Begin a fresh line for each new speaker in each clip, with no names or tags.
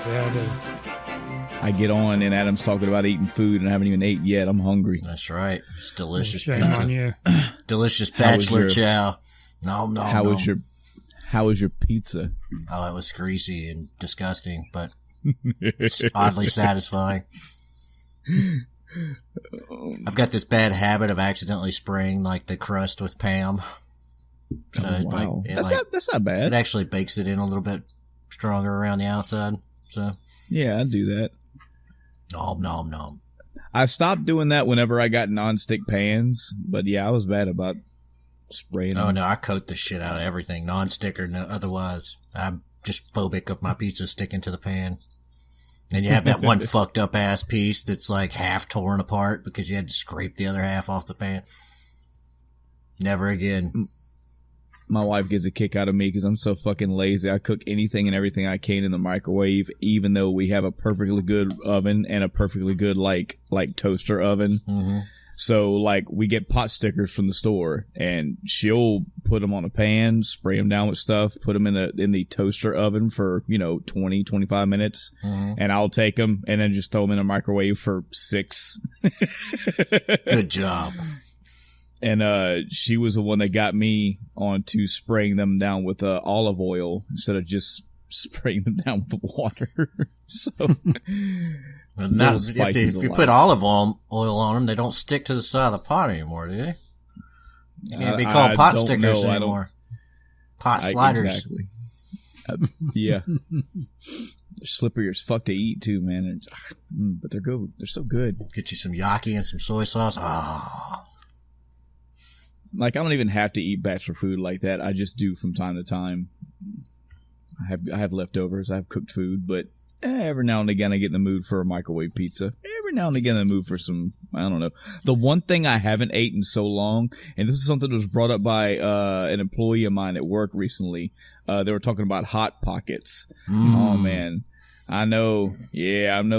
Yeah, it is.
I get on and Adam's talking about eating food and I haven't even ate yet. I'm hungry.
That's right. It's delicious
Shame on
pizza.
you.
Delicious bachelor chow. No.
How was your pizza?
Oh, it was greasy and disgusting, but it's oddly satisfying. I've got this bad habit of accidentally spraying like the crust with Pam. So
Wow.
that's
not bad.
It actually bakes it in a little bit stronger around the outside. So
Yeah, I do that.
Nom.
I stopped doing that whenever I got nonstick pans, but yeah, I was bad about spraying
Oh
them.
no, I coat the shit out of everything, non-stick or no, otherwise. I'm just phobic of my pizza sticking to the pan. And you have that one fucked up ass piece that's like half torn apart because you had to scrape the other half off the pan. Never again.
My wife gets a kick out of me because I'm so fucking lazy. I cook anything and everything I can in the microwave, even though we have a perfectly good oven and a perfectly good like toaster oven.
Mm-hmm.
So like we get pot stickers from the store, and she'll put them on a pan, spray them down with stuff, put them in the toaster oven for 20, 25 minutes, and I'll take them and then just throw them in the microwave for 6.
Good job.
And she was the one that got me onto spraying them down with olive oil instead of just spraying them down with water. So
Now, if you put olive oil on them, they don't stick to the side of the pot anymore, do they? They can't be called pot stickers anymore. Pot sliders.
Exactly. Yeah. They're slippery as fuck to eat too, man. But they're good. They're so good.
Get you some yaki and some soy sauce. Oh.
Like, I don't even have to eat bachelor food like that. I just do from time to time. I have leftovers. I have cooked food, but every now and again I get in the mood for a microwave pizza. Every now and again in the mood for some, I don't know. The one thing I haven't eaten so long, and this is something that was brought up by an employee of mine at work recently. They were talking about Hot Pockets. Oh, man. I know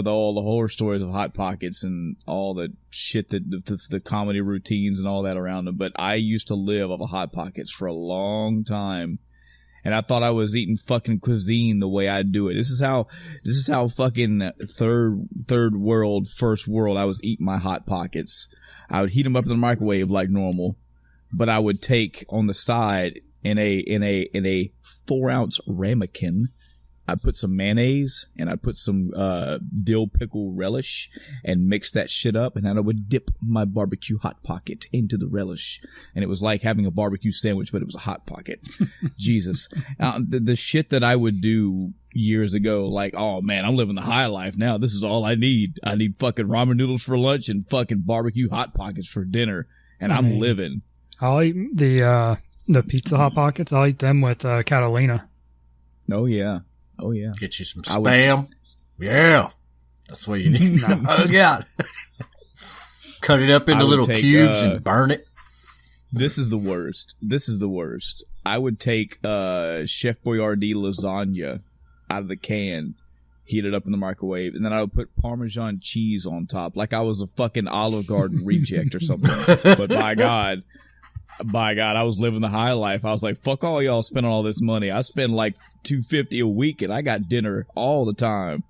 all the horror stories of Hot Pockets and all the shit that the comedy routines and all that around them. But I used to live off of Hot Pockets for a long time, and I thought I was eating fucking cuisine the way I do it. This is how fucking third world, first world I was eating my Hot Pockets. I would heat them up in the microwave like normal, but I would take on the side in a 4-ounce ramekin. I'd put some mayonnaise and I'd put some dill pickle relish and mix that shit up, and then I would dip my barbecue Hot Pocket into the relish, and it was like having a barbecue sandwich, but it was a Hot Pocket. Jesus. The shit that I would do years ago, like, oh man, I'm living the high life now. This is all I need. I need fucking ramen noodles for lunch and fucking barbecue Hot Pockets for dinner, and I'm living.
I'll eat the pizza Hot Pockets. I'll eat them with Catalina.
Oh yeah. Oh, yeah.
Get you some Spam. Yeah. That's what you need. Oh, God. Cut it up into little cubes and burn it.
This is the worst. I would take Chef Boyardee lasagna out of the can, heat it up in the microwave, and then I would put Parmesan cheese on top, like I was a fucking Olive Garden reject or something. But by God, I was living the high life. I was like, fuck all y'all spending all this money. I spend like $250 a week and I got dinner all the time.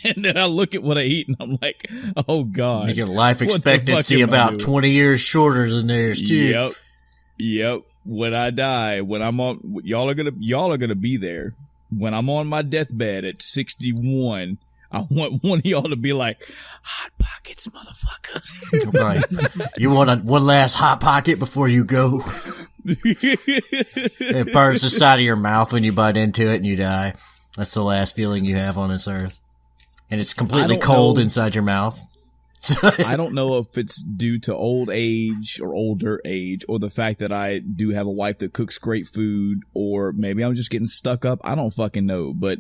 And then I look at what I eat and I'm like, oh God.
Your life expectancy about 20 years shorter than theirs too.
Yep. When I die, y'all are gonna be there. When I'm on my deathbed at 61, I want one of y'all to be like, Hot Pockets, motherfucker.
Right. You want one last Hot Pocket before you go? It burns the side of your mouth when you bite into it and you die. That's the last feeling you have on this earth. And it's completely cold inside your mouth.
I don't know if it's due to old age or older age, or the fact that I do have a wife that cooks great food, or maybe I'm just getting stuck up. I don't fucking know, but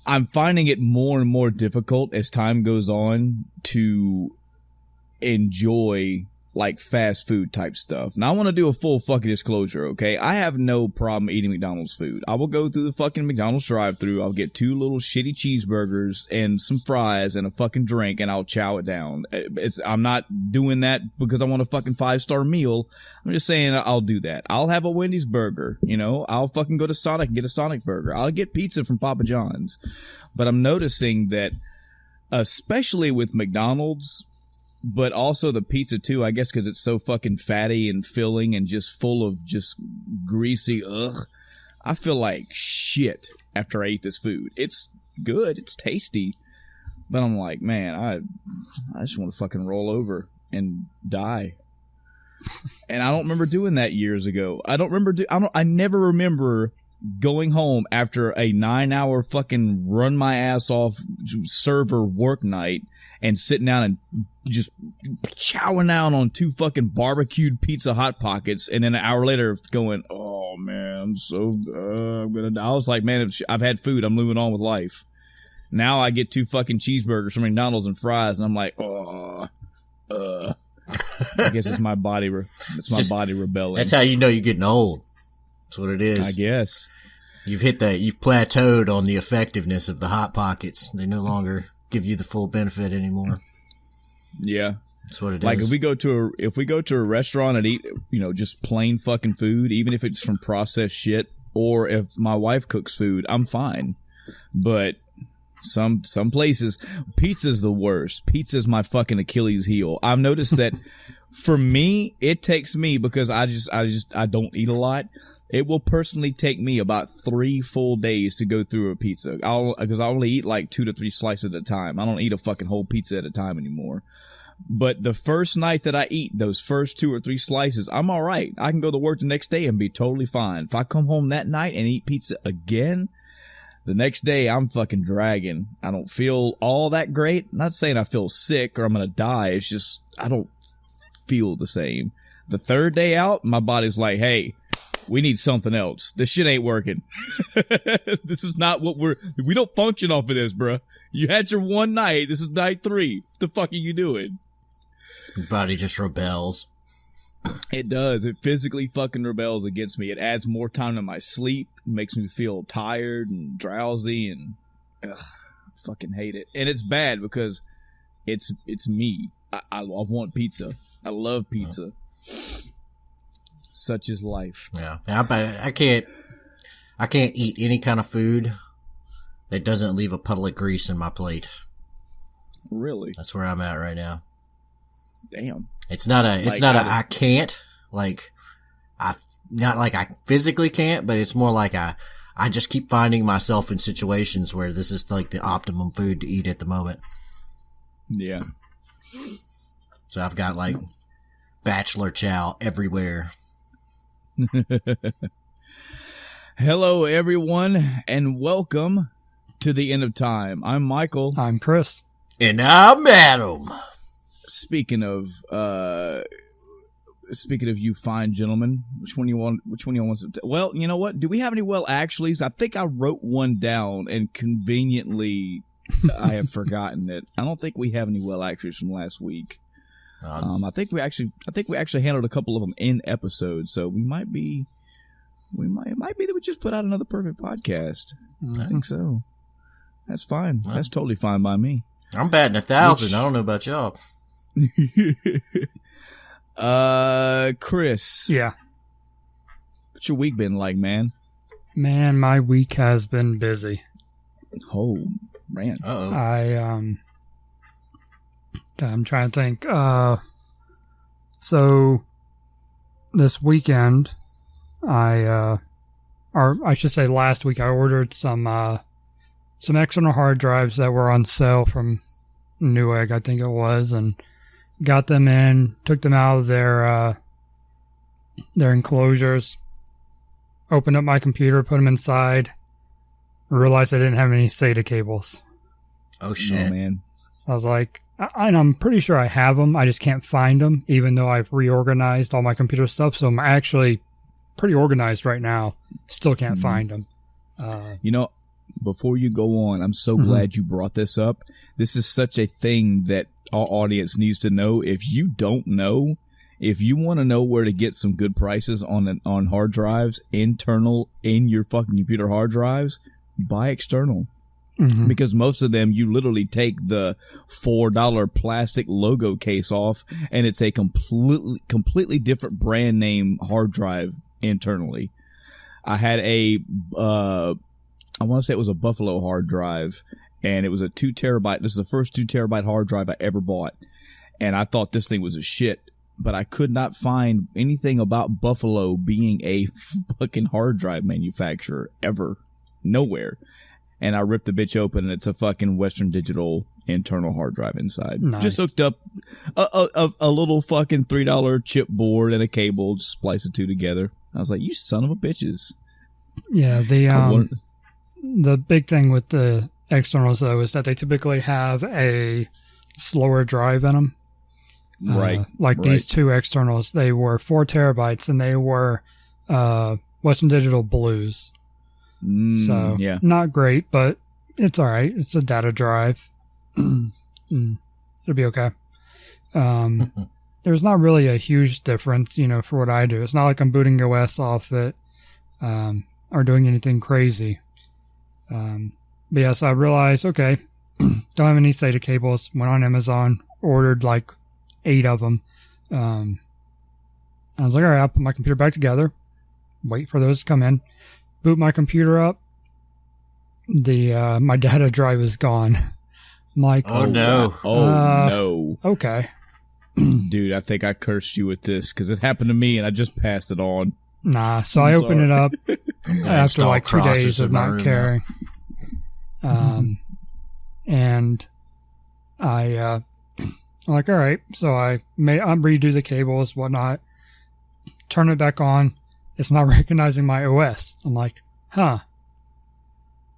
I'm finding it more and more difficult as time goes on to enjoy like fast food type stuff. Now I want to do a full fucking disclosure, okay? I have no problem eating McDonald's food. I will go through the fucking McDonald's drive-thru. I'll get 2 little shitty cheeseburgers and some fries and a fucking drink, and I'll chow it down. I'm not doing that because I want a fucking 5-star meal. I'm just saying I'll do that. I'll have a Wendy's burger, you know? I'll fucking go to Sonic and get a Sonic burger. I'll get pizza from Papa John's. But I'm noticing that, especially with McDonald's, but also the pizza too, I guess because it's so fucking fatty and filling and just full of just greasy I feel like shit after I eat this food. It's good, it's tasty, but I'm like, man, I just want to fucking roll over and die. And I don't remember doing that years ago. I never remember going home after a 9-hour fucking run my ass off server work night and sitting down and just chowing down on 2 fucking barbecued pizza Hot Pockets, and then an hour later going, oh man, I'm gonna die. I was like, man, I've had food, I'm moving on with life. Now I get 2 fucking cheeseburgers from McDonald's and fries, and I'm like, I guess it's my body. Body rebelling.
That's how you know you're getting old. That's what it is.
I guess
you've plateaued on the effectiveness of the Hot Pockets. They no longer give you the full benefit anymore.
Yeah,
that's what it
like
is.
If we go to a restaurant and eat, you know, just plain fucking food, even if it's from processed shit, or if my wife cooks food, I'm fine. But some places, pizza's the worst. Pizza's my fucking Achilles heel. I've noticed that for me, it takes me, because I don't eat a lot. It will personally take me about 3 full days to go through a pizza. Because I only eat like 2 to 3 slices at a time. I don't eat a fucking whole pizza at a time anymore. But the first night that I eat those first 2 or 3 slices, I'm all right. I can go to work the next day and be totally fine. If I come home that night and eat pizza again, the next day I'm fucking dragging. I don't feel all that great. I'm not saying I feel sick or I'm going to die. It's just I don't feel the same. The third day out, my body's like, hey, we need something else. This shit ain't working. This is not what we don't function off of this, bruh. You had your one night. This is night 3. What the fuck are you doing?
Your body just rebels.
It does. It physically fucking rebels against me. It adds more time to my sleep. It makes me feel tired and drowsy, and I fucking hate it. And it's bad because it's me. I want pizza. I love pizza. Such is life.
Yeah, I can't eat any kind of food that doesn't leave a puddle of grease in my plate.
Really?
That's where I'm at right now.
Damn.
It's not I can't, like, not like I physically can't, but it's more like I just keep finding myself in situations where this is like the optimum food to eat at the moment.
Yeah.
So I've got like bachelor chow everywhere.
Hello, everyone, and welcome to the end of time. I'm Michael.
I'm Chris.
And I'm Adam.
Speaking of you fine gentlemen, which one you want to well, you know what? Do we have any well actuallys? I think I wrote one down and conveniently I have forgotten it. I don't think we have any well actuallys from last week. I think we actually handled a couple of them in episodes, so it might be that we just put out another perfect podcast. I think so. That's fine. That's totally fine by me.
I'm batting 1,000. I don't know about y'all.
Chris.
Yeah.
What's your week been like, man?
Man, my week has been busy.
Oh, man.
Uh-oh.
I'm trying to think. So this weekend, or I should say last week, I ordered some external hard drives that were on sale from Newegg, I think it was, and got them in, took them out of their enclosures, opened up my computer, put them inside, realized I didn't have any SATA cables.
Oh, shit.
Oh, man.
I was like, and I'm pretty sure I have them, I just can't find them, even though I've reorganized all my computer stuff, so I'm actually pretty organized right now. Still can't find them.
You know, before you go on, I'm so glad you brought this up. This is such a thing that our audience needs to know. If you don't know, If you want to know where to get some good prices on hard drives, internal in your fucking computer hard drives, buy external.
Mhm.
Because most of them, you literally take the $4 plastic logo case off, and it's a completely different brand name hard drive internally. I had I want to say it was a Buffalo hard drive, and it was a 2 terabyte. This is the first 2 terabyte hard drive I ever bought, and I thought this thing was a shit. But I could not find anything about Buffalo being a fucking hard drive manufacturer ever, nowhere. And I ripped the bitch open, and it's a fucking Western Digital internal hard drive inside.
Nice.
Just hooked up a little fucking $3 chipboard and a cable, just splice the two together. I was like, you son of a bitches.
Yeah, the big thing with the externals, though, is that they typically have a slower drive in them.
Right.
Like these two externals, they were 4 terabytes, and they were Western Digital Blues. So,
yeah.
not great, but it's all right. It's a data drive. It'll be okay. There's not really a huge difference, for what I do. It's not like I'm booting OS off it or doing anything crazy. But yes, I realized, okay, don't have any SATA cables. Went on Amazon, ordered like 8 of them. I was like, all right, I'll put my computer back together, wait for those to come in. Boot my computer up. My data drive is gone. I'm like,
Oh, no.
No.
Okay.
Dude, I think I cursed you with this because it happened to me and I just passed it on.
Nah, so
I'm
I opened
sorry.
it up after like 2 days of not caring. And I'm like, all right, so I redo the cables, whatnot, turn it back on. It's not recognizing my OS. I'm like, huh.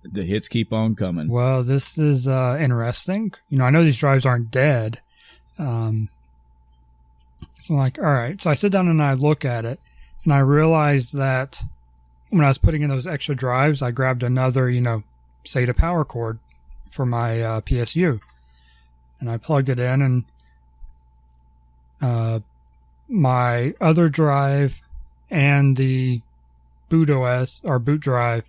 The hits keep on coming.
Well, this is interesting. I know these drives aren't dead. So I'm like, all right. So I sit down and I look at it, and I realized that when I was putting in those extra drives, I grabbed another, SATA power cord for my PSU, and I plugged it in, and my other drive and the boot OS or boot drive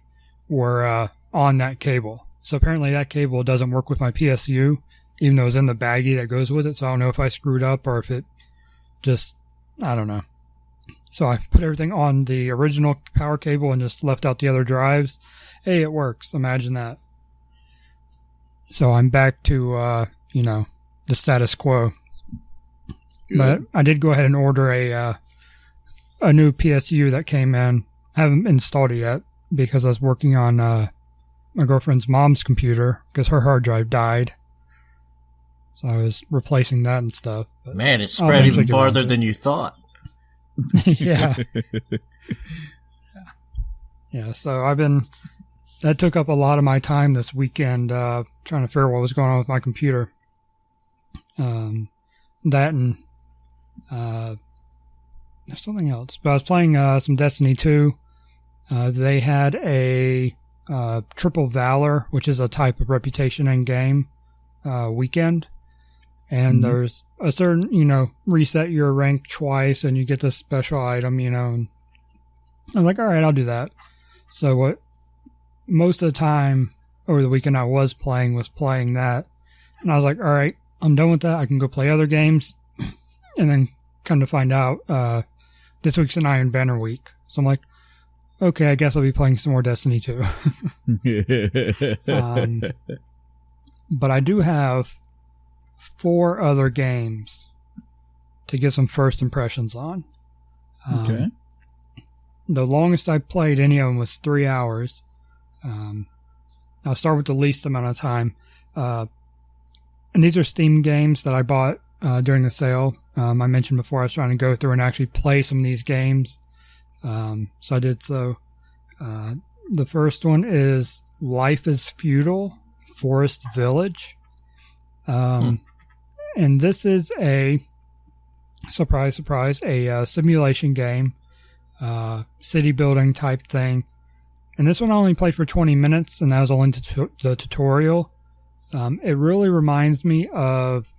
were on that cable. So apparently that cable doesn't work with my PSU, even though it's in the baggie that goes with it. So I don't know if I screwed up or if it just, I don't know. So I put everything on the original power cable and just left out the other drives. Hey, it works. Imagine that. So I'm back to, the status quo.
Good.
But I did go ahead and order a new PSU that came in. I haven't installed it yet because I was working on my girlfriend's mom's computer because her hard drive died. So I was replacing that and stuff. But
Man, it spread even farther than you thought.
yeah. Yeah, so that took up a lot of my time this weekend trying to figure out what was going on with my computer. That and there's something else. But I was playing some Destiny 2. They had a Triple Valor, which is a type of reputation in game weekend. And there's a certain, reset your rank twice and you get this special item, and I was like, all right, I'll do that. So most of the time over the weekend I was playing that. And I was like, all right, I'm done with that. I can go play other games. And then come to find out, this week's an Iron Banner week. So I'm like, okay, I guess I'll be playing some more Destiny 2. But I do have 4 other games to get some first impressions on.
Okay.
The longest I played any of them was 3 hours. I'll start with the least amount of time. And these are Steam games that I bought during the sale. I mentioned before I was trying to go through and actually play some of these games. So I did so. The first one is Life is Feudal, Forest Village. And this is a, surprise, a simulation game, city building type thing. And this one I only played for 20 minutes, and that was only the tutorial. It really reminds me of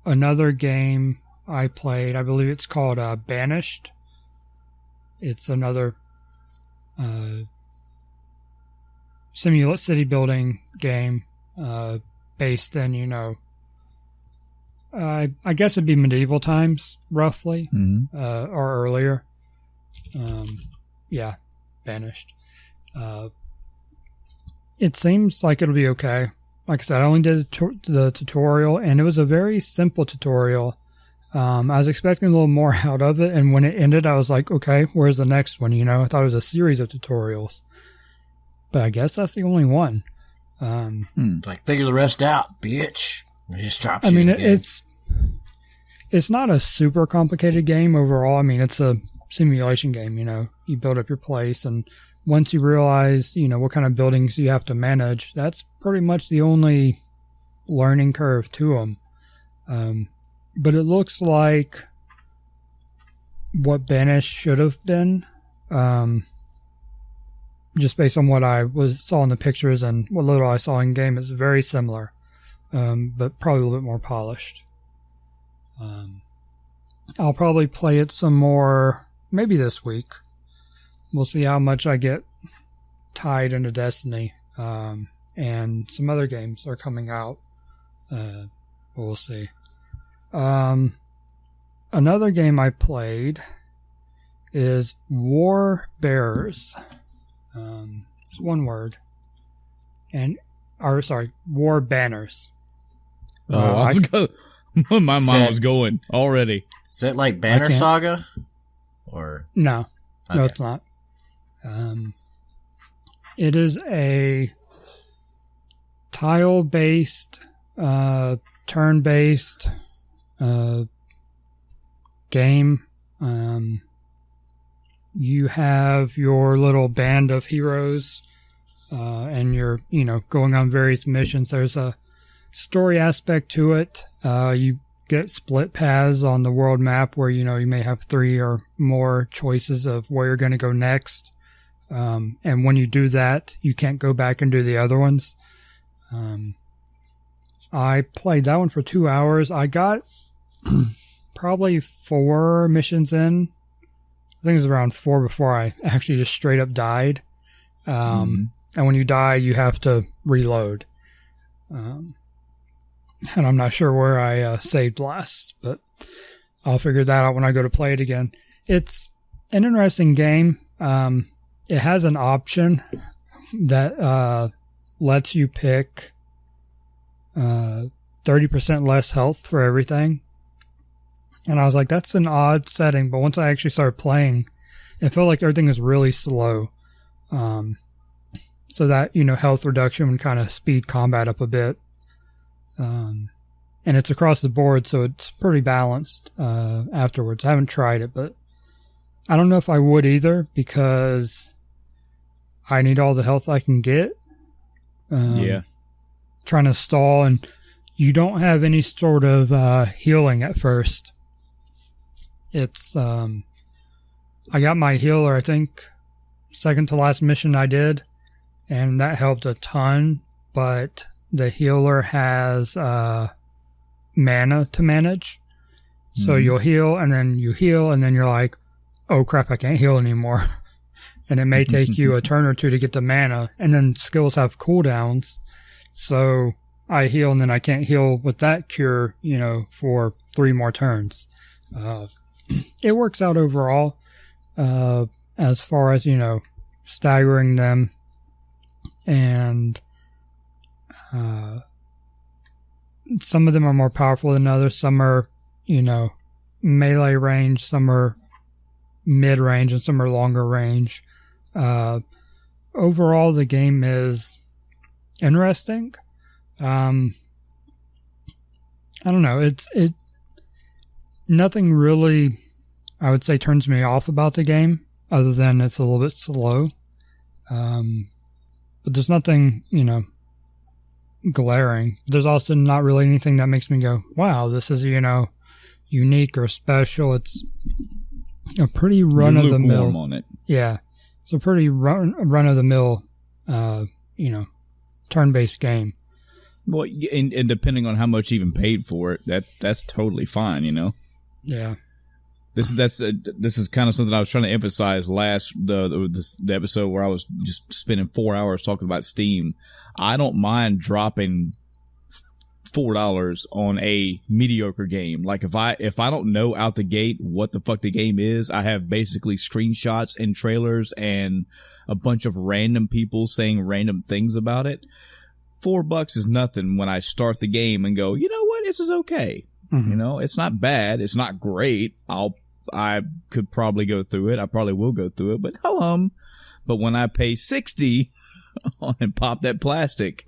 another game I played, I believe it's called Banished. It's another city building game based in, you know, I guess it'd be medieval times, roughly, or earlier. Yeah, Banished. It seems like it'll be okay. Like I said, I only did the tutorial, and it was a very simple tutorial. I was expecting a little more out of it, and when it ended, I was like, okay, where's the next one? You know, I thought it was a series of tutorials. But I guess that's the only one.
It's like, figure the rest out, bitch. And it just drops
I
you
mean,
again.
it's not a super complicated game overall. I mean, it's a simulation game, you know. You build up your place, and once you realize, you know, what kind of buildings you have to manage, that's pretty much the only learning curve to them. But it looks like what Banished should have been, just based on what I saw in the pictures and what little I saw in game. Is very similar, but probably a little bit more polished. I'll probably play it some more, maybe this week. We'll see how much I get tied into Destiny, and some other games are coming out. We'll see. Another game I played is War Bearers. It's one word. War Banners.
My mind was going already.
Is that like Banner Saga? Or
No.
Okay.
No, it's not. It is a tile-based, turn-based game. You have your little band of heroes, and you're, you know, going on various missions. There's a story aspect to it. You get split paths on the world map where, you know, you may have 3 or more choices of where you're going to go next. And when you do that, you can't go back and do the other ones. I played that one for 2 hours. I got probably 4 missions in. I think it was around 4 before I actually just straight up died. And when you die, you have to reload. And I'm not sure where I saved last, but I'll figure that out when I go to play it again. It's an interesting game. It has an option that lets you pick 30% less health for everything. And I was like, that's an odd setting. But once I actually started playing, it felt like everything was really slow. So that, you know, health reduction would kind of speed combat up a bit. And it's across the board, so it's pretty balanced afterwards. I haven't tried it, but I don't know if I would either, because I need all the health I can get. Trying to stall, and you don't have any sort of healing at first. It's I got my healer, I think, second to last mission I did, and that helped a ton, but the healer has mana to manage. So you'll heal, and then you heal, and then you're like, oh crap, I can't heal anymore. And it may take you a turn or 2 to get the mana, and then skills have cooldowns. So I heal, and then I can't heal with that cure, you know, for 3 more turns. It works out overall, as far as, you know, staggering them, and some of them are more powerful than others. Some are, you know, melee range, some are mid range, and some are longer range. Overall, the game is interesting. I don't know. It nothing really, I would say, turns me off about the game, other than it's a little bit slow. But there's nothing, you know, glaring. There's also not really anything that makes me go, wow, this is, you know, unique or special. It's a pretty run-of-the-mill
on it.
Yeah, it's a pretty run-of-the-mill, you know, turn-based game.
Well, and depending on how much you even paid for it, that's totally fine, you know.
Yeah.
This is kind of something I was trying to emphasize the episode where I was just spending 4 hours talking about Steam. I don't mind dropping $4 on a mediocre game. Like if I don't know out the gate what the fuck the game is, I have basically screenshots and trailers and a bunch of random people saying random things about it. $4 is nothing when I start the game and go, you know what, this is okay.
Mm-hmm.
You know, it's not bad, it's not great. I could probably go through it. I probably will go through it, but But when I pay $60 and pop that plastic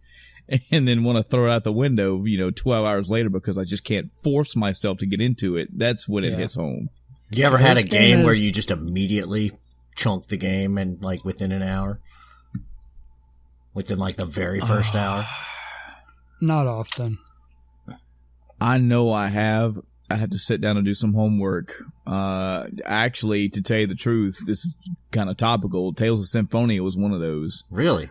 and then want to throw it out the window, 12 hours later because I just can't force myself to get into it, that's when it hits home.
You ever had a game where you just immediately chunked the game and like within an hour? Within like the very first hour?
Not often.
I know I have. I had to sit down and do some homework. Actually, to tell you the truth, this is kind of topical. Tales of Symphonia was one of those.
Really?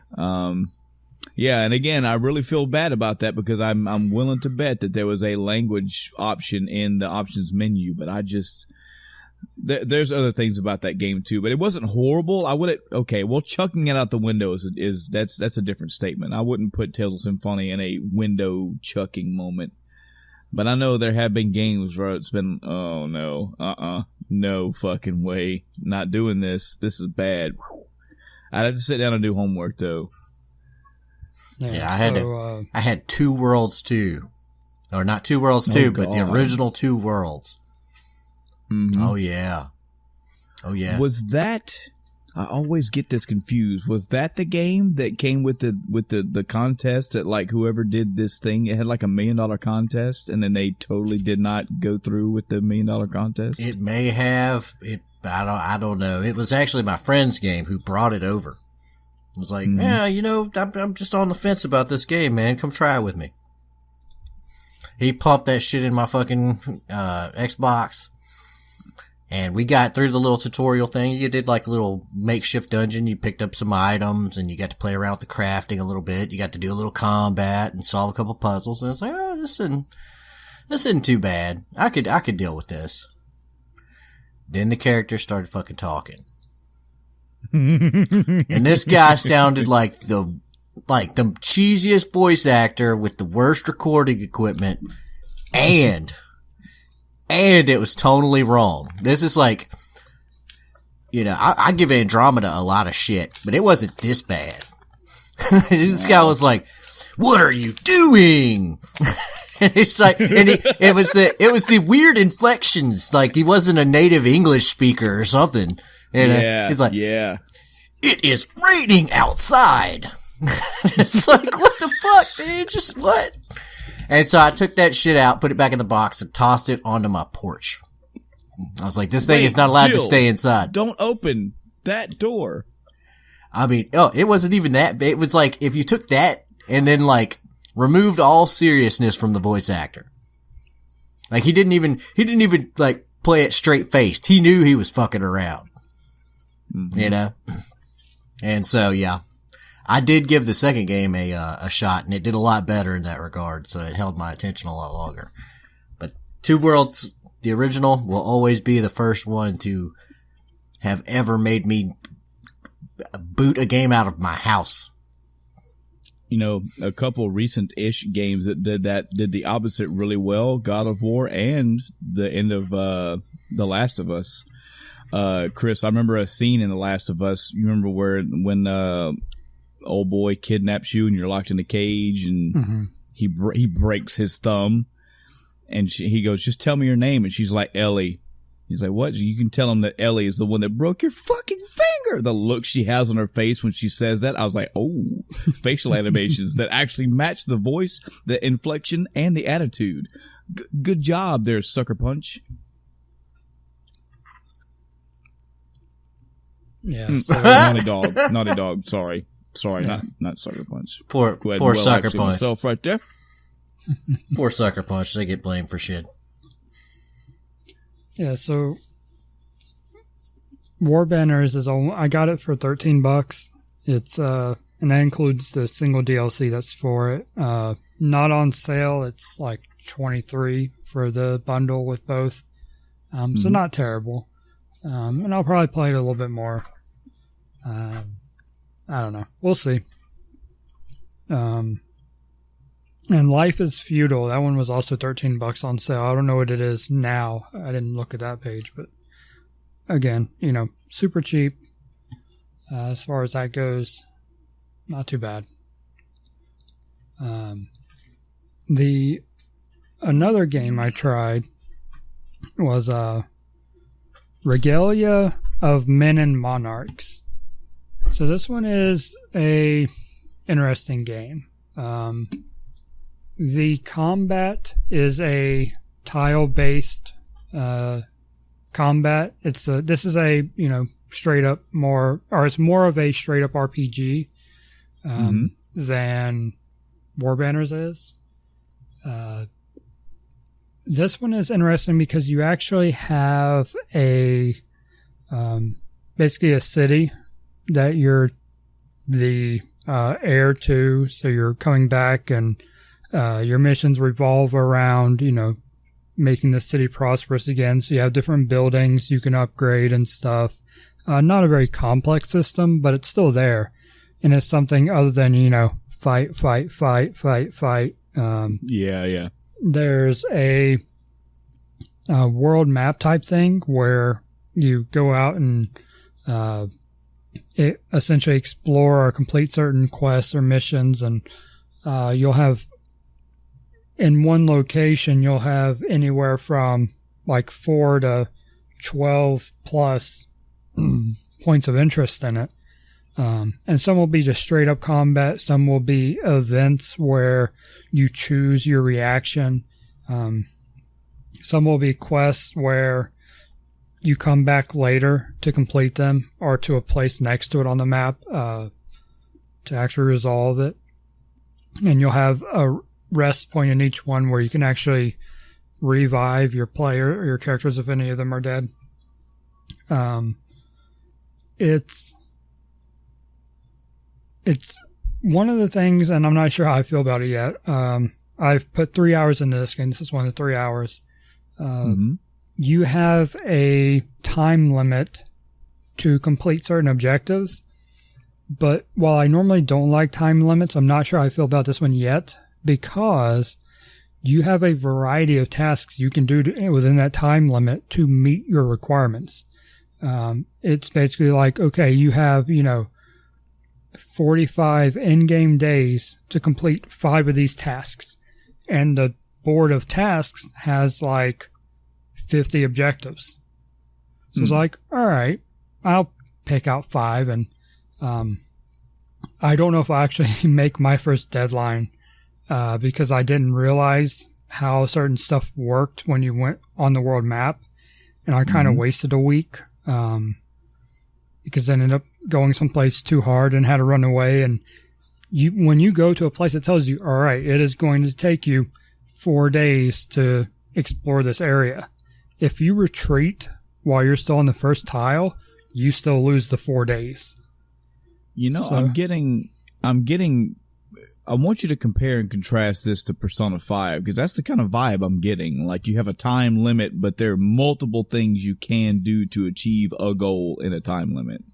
Yeah, and again, I really feel bad about that because I'm willing to bet that there was a language option in the options menu, but I just there's other things about that game too. But it wasn't horrible. I wouldn't. Okay, well, chucking it out the window is that's a different statement. I wouldn't put Tales of Symphonia in a window chucking moment. But I know there have been games where it's been, oh no, no fucking way, not doing this. This is bad. I'd have to sit down and do homework though.
Yeah, I had Two Worlds 2. Or not Two Worlds 2, but the original Two Worlds.
Mm-hmm.
Oh yeah.
Was that, I always get this confused. Was that the game that came with the contest that like whoever did this thing, it had like $1 million contest and then they totally did not go through with the $1 million contest?
It may have. I don't know. It was actually my friend's game who brought it over. It was like, yeah, I'm just on the fence about this game, man. Come try it with me. He pumped that shit in my fucking Xbox. And we got through the little tutorial thing. You did like a little makeshift dungeon. You picked up some items and you got to play around with the crafting a little bit. You got to do a little combat and solve a couple puzzles. And it's like, oh, this isn't too bad. I could deal with this. Then the characters started fucking talking. And this guy sounded like the cheesiest voice actor with the worst recording equipment. And it was tonally wrong. This is like, I give Andromeda a lot of shit, but it wasn't this bad. This guy was like, "What are you doing?" And it's like, it was the weird inflections, like he wasn't a native English speaker or something. And he's like, "Yeah, it is raining outside." It's like, what the fuck, dude? Just what? And so I took that shit out, put it back in the box, and tossed it onto my porch. I was like, this thing is not allowed to stay inside.
Don't open that door.
I mean, it wasn't even that. It was like, if you took that and then like removed all seriousness from the voice actor. Like he didn't even like play it straight faced. He knew he was fucking around. Mm-hmm. And so, yeah. I did give the second game a shot, and it did a lot better in that regard, so it held my attention a lot longer. But Two Worlds, the original, will always be the first one to have ever made me boot a game out of my house.
A couple recent-ish games that did the opposite really well, God of War and the end of The Last of Us. Chris, I remember a scene in The Last of Us. You remember when old boy kidnaps you and you're locked in a cage and he breaks his thumb and he goes, "Just tell me your name." And she's like, "Ellie." He's like, "What?" You can tell him that Ellie is the one that broke your fucking finger. The look she has on her face when she says that, I was like, oh, facial animations that actually match the voice, the inflection, and the attitude. Good job there, Sucker Punch.
Yeah.
Naughty Dog. Sorry, not Sucker Punch.
Poor Sucker Punch.
Myself right there.
Poor Sucker Punch. They get blamed for shit.
Yeah. So War Banners is I got it for $13. It's and that includes the single DLC that's for it. Not on sale. It's like $23 for the bundle with both. So not terrible. And I'll probably play it a little bit more. I don't know. We'll see. And Life is Feudal. That one was also $13 on sale. I don't know what it is now. I didn't look at that page, but again, super cheap. As far as that goes, not too bad. Another game I tried was Regalia of Men and Monarchs. So this one is a interesting game. The combat is a tile-based combat. This is a straight up it's more of a straight up RPG than Warbanners is. This one is interesting because you actually have basically a city that you're the heir to. So you're coming back, and your missions revolve around making the city prosperous again. So you have different buildings you can upgrade and stuff. Not a very complex system, but it's still there, and it's something other than fight.
Yeah.
There's a world map type thing where you go out and essentially explore or complete certain quests or missions, and you'll have in one location you'll have anywhere from like 4 to 12 plus points of interest in it. And some will be just straight up combat. Some will be events where you choose your reaction. Some will be quests where you come back later to complete them or to a place next to it on the map to actually resolve it. And you'll have a rest point in each one where you can actually revive your player or your characters if any of them are dead. It's one of the things, and I'm not sure how I feel about it yet. I've put 3 hours into this game. This is one of the 3 hours. You have a time limit to complete certain objectives. But while I normally don't like time limits, I'm not sure how I feel about this one yet, because you have a variety of tasks you can do within that time limit to meet your requirements. It's basically like, okay, you have, 45 in-game days to complete 5 of these tasks. And the board of tasks has like 50 objectives. So it's like, all right, I'll pick out 5. And I don't know if I actually make my first deadline because I didn't realize how certain stuff worked when you went on the world map. And I kind of wasted a week because I ended up going someplace too hard and had to run away. And when you go to a place that tells you, all right, it is going to take you 4 days to explore this area. If you retreat while you're still on the first tile, you still lose the 4 days.
I'm getting, I want you to compare and contrast this to Persona 5, because that's the kind of vibe I'm getting. Like, you have a time limit, but there are multiple things you can do to achieve a goal in a time limit.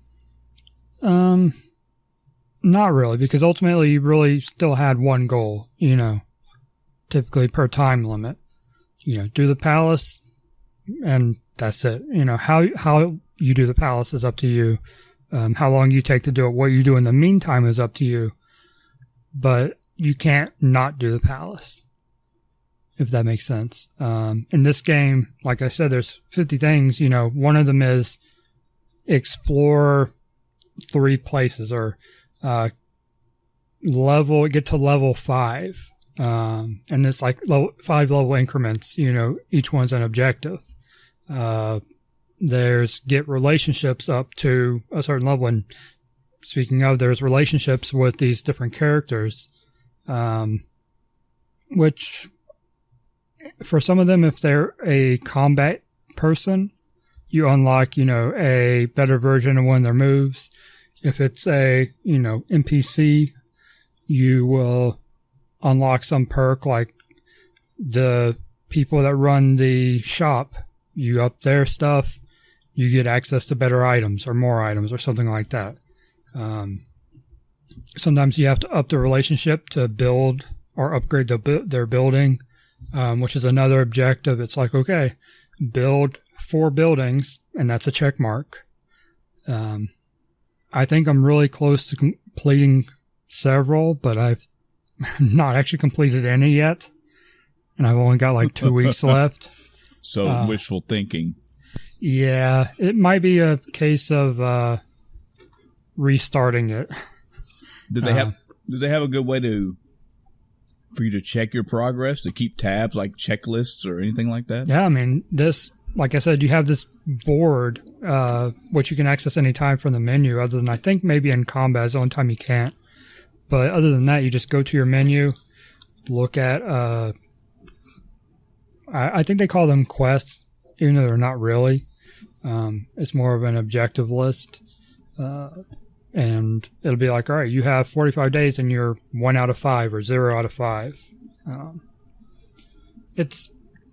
Not really, because ultimately you really still had one goal, typically per time limit. Do the palace, and that's it. How you do the palace is up to you. How long you take to do it, what you do in the meantime is up to you. But you can't not do the palace, if that makes sense. In this game, like I said, there's 50 things. One of them is explore 3 places or get to level 5. And it's like 5 level increments, each one's an objective. There's get relationships up to a certain level. And speaking of, there's relationships with these different characters, which for some of them, if they're a combat person, you unlock, a better version of one of their moves. If it's a, NPC, you will unlock some perk, like the people that run the shop you up their stuff, you get access to better items or more items or something like that. Sometimes you have to up the relationship to build or upgrade their building, which is another objective. It's like, okay, build 4 buildings, and that's a check mark. I think I'm really close to completing several, but I've not actually completed any yet. And I've only got like 2 weeks left.
So wishful thinking.
Yeah, it might be a case of restarting it.
Did they have a good way for you to check your progress, to keep tabs, like checklists or anything like that?
Yeah, I mean, like I said, you have this board, which you can access anytime from the menu, other than I think maybe in combat is the only time you can't. But other than that, you just go to your menu, look at, I think they call them quests, even though they're not really. It's more of an objective list. And it'll be like, all right, you have 45 days and you're 1 out of 5 or 0 out of 5. It's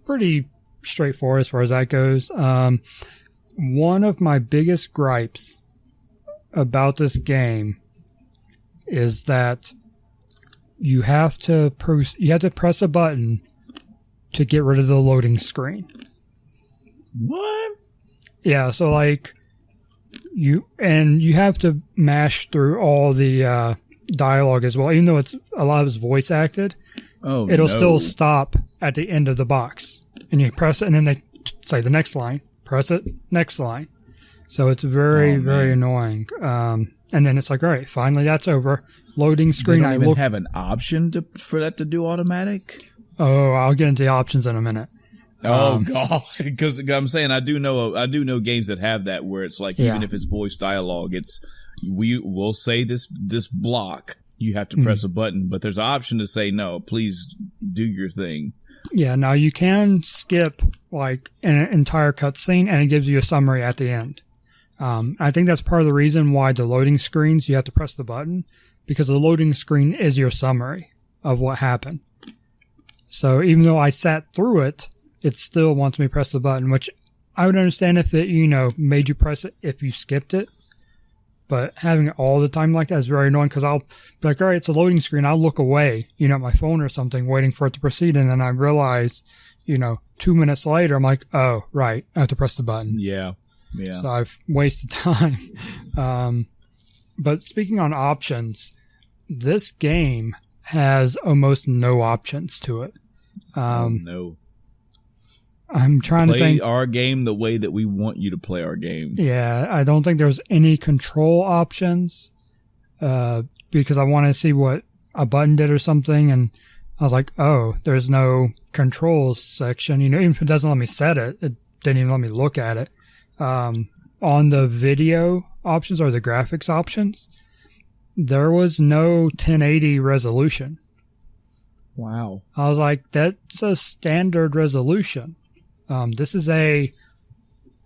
pretty straightforward as far as that goes. One of my biggest gripes about this game is that you have to press a button to get rid of the loading screen.
What?
Yeah, so like you have to mash through all the dialogue as well, even though a lot of it's voice acted.
Oh,
it'll
no.
still stop at the end of the box, and you press it, and then they say the next line. Press it, next line. So it's very, very annoying. And then it's like, all right, finally that's over. Loading screen.
They don't even have an option for that to do automatic?
Oh, I'll get into the options in a minute.
Oh God! Because I'm saying I do know games that have that where it's like even if it's voice dialogue, we will say this block. You have to press a button, but there's an option to say no. Please do your thing.
Yeah. Now you can skip like an entire cutscene, and it gives you a summary at the end. I think that's part of the reason why the loading screens you have to press the button, because the loading screen is your summary of what happened. So even though I sat through it, it still wants me to press the button, which I would understand if it, made you press it if you skipped it. But having it all the time like that is very annoying, because I'll be like, all right, it's a loading screen. I'll look away, at my phone or something, waiting for it to proceed. And then I realize, 2 minutes later, I'm like, oh, right, I have to press the button.
Yeah. Yeah.
So I've wasted time. But speaking on options, this game has almost no options to it.
No.
I'm trying to think.
Play our game the way that we want you to play our game.
Yeah, I don't think there's any control options because I want to see what a button did or something, and I was like, oh, there's no controls section. Even if it doesn't let me set it, it didn't even let me look at it. On the video options or the graphics options, there was no 1080 resolution.
Wow.
I was like, that's a standard resolution. This is a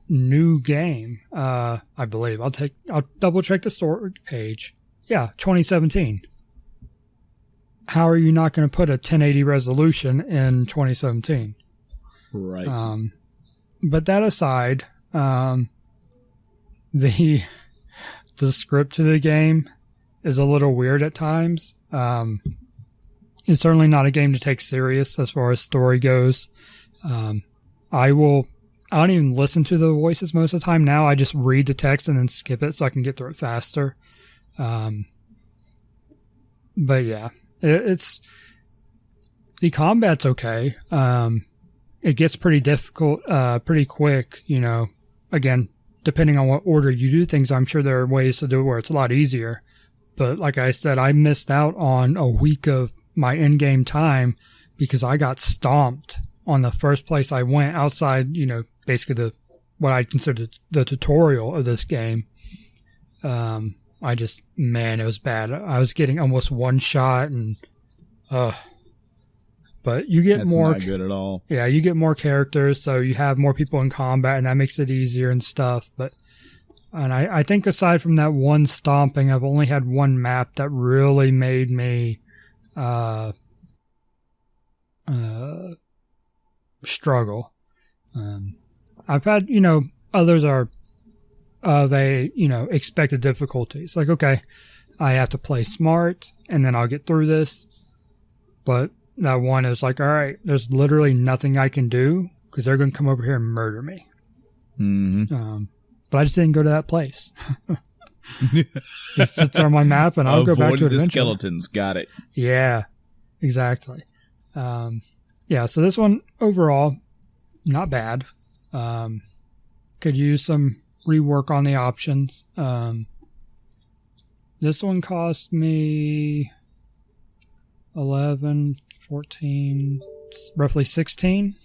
new game, I believe. I'll double check the store page. Yeah, 2017. How are you not going to put a 1080 resolution in 2017?
Right.
But that aside, the script to the game is a little weird at times. It's certainly not a game to take serious as far as story goes. I don't even listen to the voices most of the time now. I just read the text and then skip it so I can get through it faster. But yeah, it's the combat's okay. It gets pretty difficult, pretty quick, again, depending on what order you do things. I'm sure there are ways to do it where it's a lot easier. But like I said, I missed out on a week of my in-game time because I got stomped on the first place I went outside, basically what I'd consider the tutorial of this game. It was bad. I was getting almost one shot and, but you get
That's
more.
Not good at all.
Yeah, you get more characters, so you have more people in combat, and that makes it easier and stuff. And I think aside from that one stomping, I've only had one map that really made me struggle. I've had, others are of a, expected difficulty. It's like, okay, I have to play smart and then I'll get through this. But that one is like, all right, there's literally nothing I can do because they're going to come over here and murder me.
Mm-hmm.
But I just didn't go to that place. It sits on my map and I'll go back to it
the
eventually.
skeletons. Got it.
Yeah, exactly. So this one overall, not bad. Could use some rework on the options. This one cost me 11, 14, roughly 16.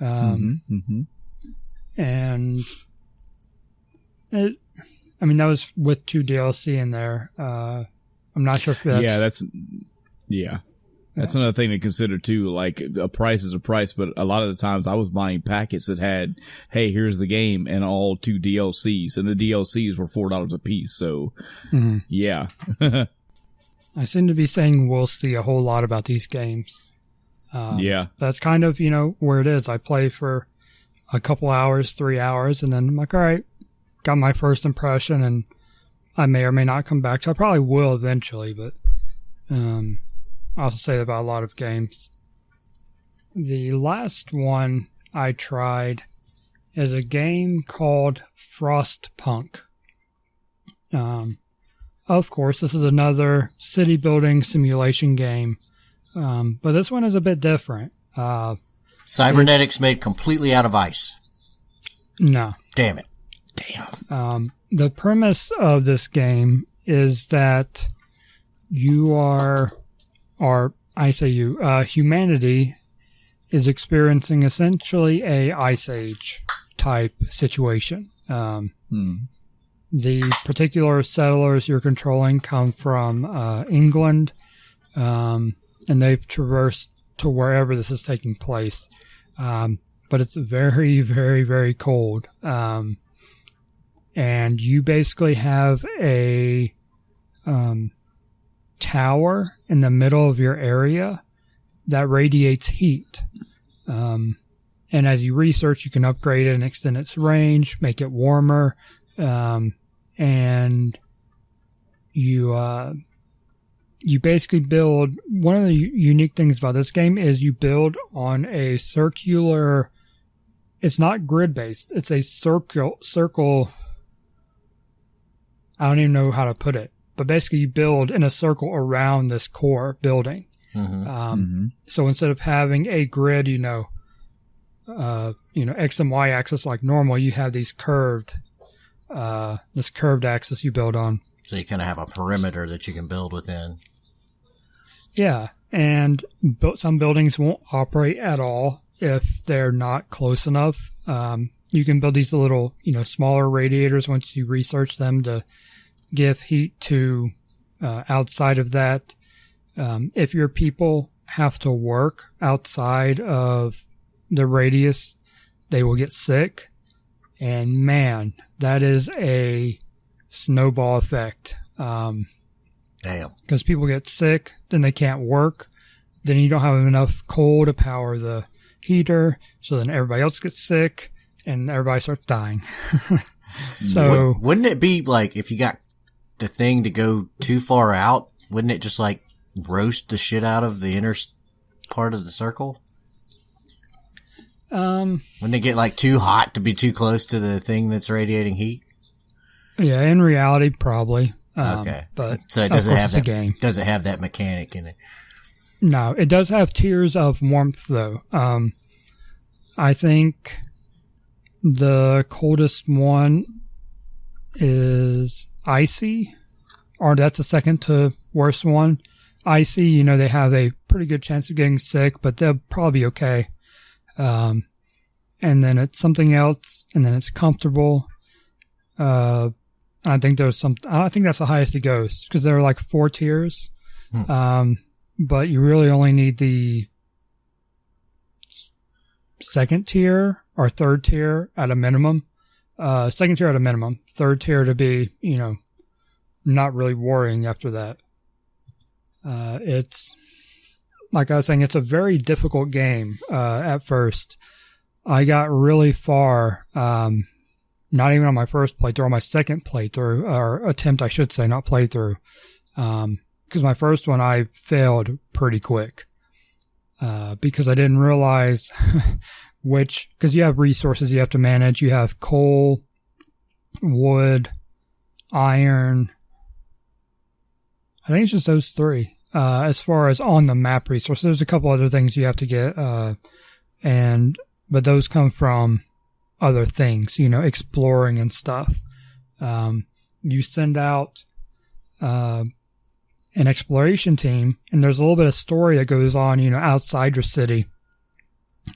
And that was with 2 DLC in there. I'm not sure if that's...
That's another thing to consider too. Like, a price is a price, but a lot of the times I was buying packets that had, hey, here's the game and all 2 DLCs, and the DLCs were $4 a piece. So, yeah.
I seem to be saying we'll see a whole lot about these games. That's kind of, where it is. I play for a couple hours, 3 hours, and then I'm like, all right, got my first impression, and I may or may not come back to it. I probably will eventually, but I also say that about a lot of games. The last one I tried is a game called Frostpunk. Of course, this is another city building simulation game, but this one is a bit different.
Cybernetics made completely out of ice.
No.
Damn it.
The premise of this game is that humanity is experiencing essentially a ice age type situation. The particular settlers you're controlling come from England, and they've traversed to wherever this is taking place. But it's very, very, very cold. And you basically have a tower in the middle of your area that radiates heat. And as you research, you can upgrade it and extend its range, make it warmer. And you basically build, one of the unique things about this game is you build on a circular, it's not grid based, it's a circle, I don't even know how to put it, but basically you build in a circle around this core building. So instead of having a grid, X and Y axis like normal, you have these curved axis you build on.
So you kind of have a perimeter that you can build within.
Yeah, and some buildings won't operate at all if they're not close enough. You can build these little, smaller radiators once you research them to give heat to outside of that. If your people have to work outside of the radius, they will get sick. And man, that is a snowball effect.
Damn.
Because people get sick, then they can't work. Then you don't have enough coal to power the heater. So then everybody else gets sick and everybody starts dying. So
wouldn't it be like if you got the thing to go too far out, wouldn't it just like roast the shit out of the inner part of the circle? Wouldn't it get like too hot to be too close to the thing that's radiating heat?
Yeah, in reality, probably.
Okay,
but
so it doesn't have that.
Game.
Doesn't have that mechanic in it.
No, it does have tiers of warmth, though. I think the coldest one is icy, or that's the second to worst one. Icy, they have a pretty good chance of getting sick, but they'll probably be okay. And then it's something else, and then it's comfortable. I think that's the highest it goes, because there are like 4 tiers. But you really only need the second tier or third tier at a minimum. Second tier at a minimum. Third tier to be, not really worrying after that. It's, like I was saying, it's a very difficult game at first. I got really far, not even on my first playthrough, on my second playthrough, or attempt, I should say, not playthrough. Because my first one, I failed pretty quick. Because I didn't realize because you have resources you have to manage. You have coal, wood, iron. I think it's just those three. As far as on the map resources, there's a couple other things you have to get, but those come from other things, exploring and stuff. You send out an exploration team, and there's a little bit of story that goes on, outside your city,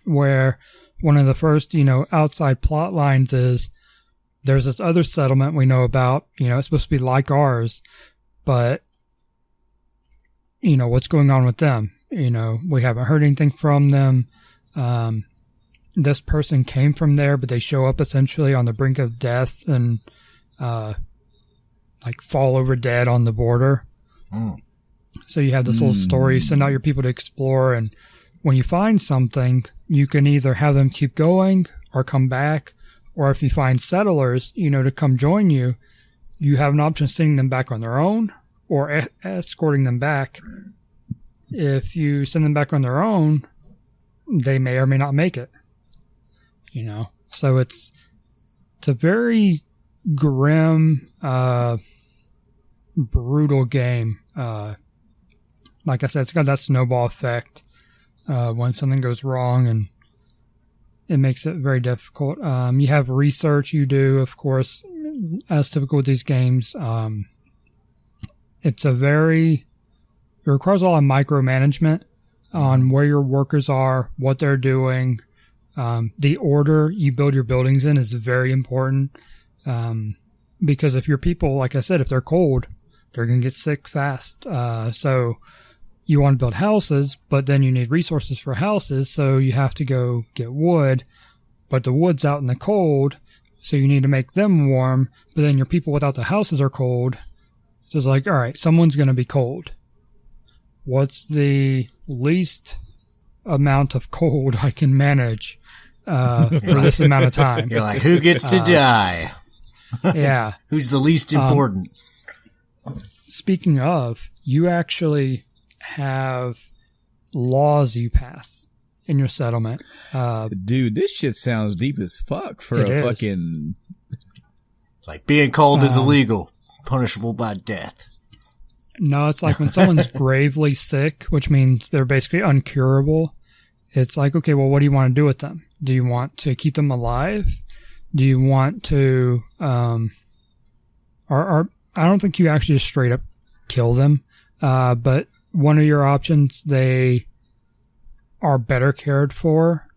where one of the first, outside plot lines is there's this other settlement we know about, it's supposed to be like ours, but, what's going on with them? We haven't heard anything from them. This person came from there, but they show up essentially on the brink of death and, fall over dead on the border. So you have this little story, send out your people to explore, and when you find something, you can either have them keep going or come back, or if you find settlers, to come join you, you have an option of sending them back on their own or escorting them back. If you send them back on their own, they may or may not make it. So it's a very grim, brutal game. Like I said, it's got that snowball effect when something goes wrong, and it makes it very difficult. You have research you do, of course, as typical with these games. It requires a lot of micromanagement on where your workers are, what they're doing. The order you build your buildings in is very important, because if your people, like I said, if they're cold, they're going to get sick fast. So you want to build houses, but then you need resources for houses, so you have to go get wood, but the wood's out in the cold, so you need to make them warm, but then your people without the houses are cold. So it's like, all right, someone's going to be cold. What's the least amount of cold I can manage for this amount of time?
You're like, who gets to die?
Yeah.
Who's the least important?
Speaking of, you actually have laws you pass in your settlement.
Dude, this shit sounds deep as fuck for a fucking...
It's like being cold is illegal, punishable by death.
No, it's like when someone's gravely sick, which means they're basically uncurable. It's like, okay, well, what do you want to do with them? Do you want to keep them alive? Do you want to, I don't think you actually just straight up kill them. But one of your options, they are better cared for.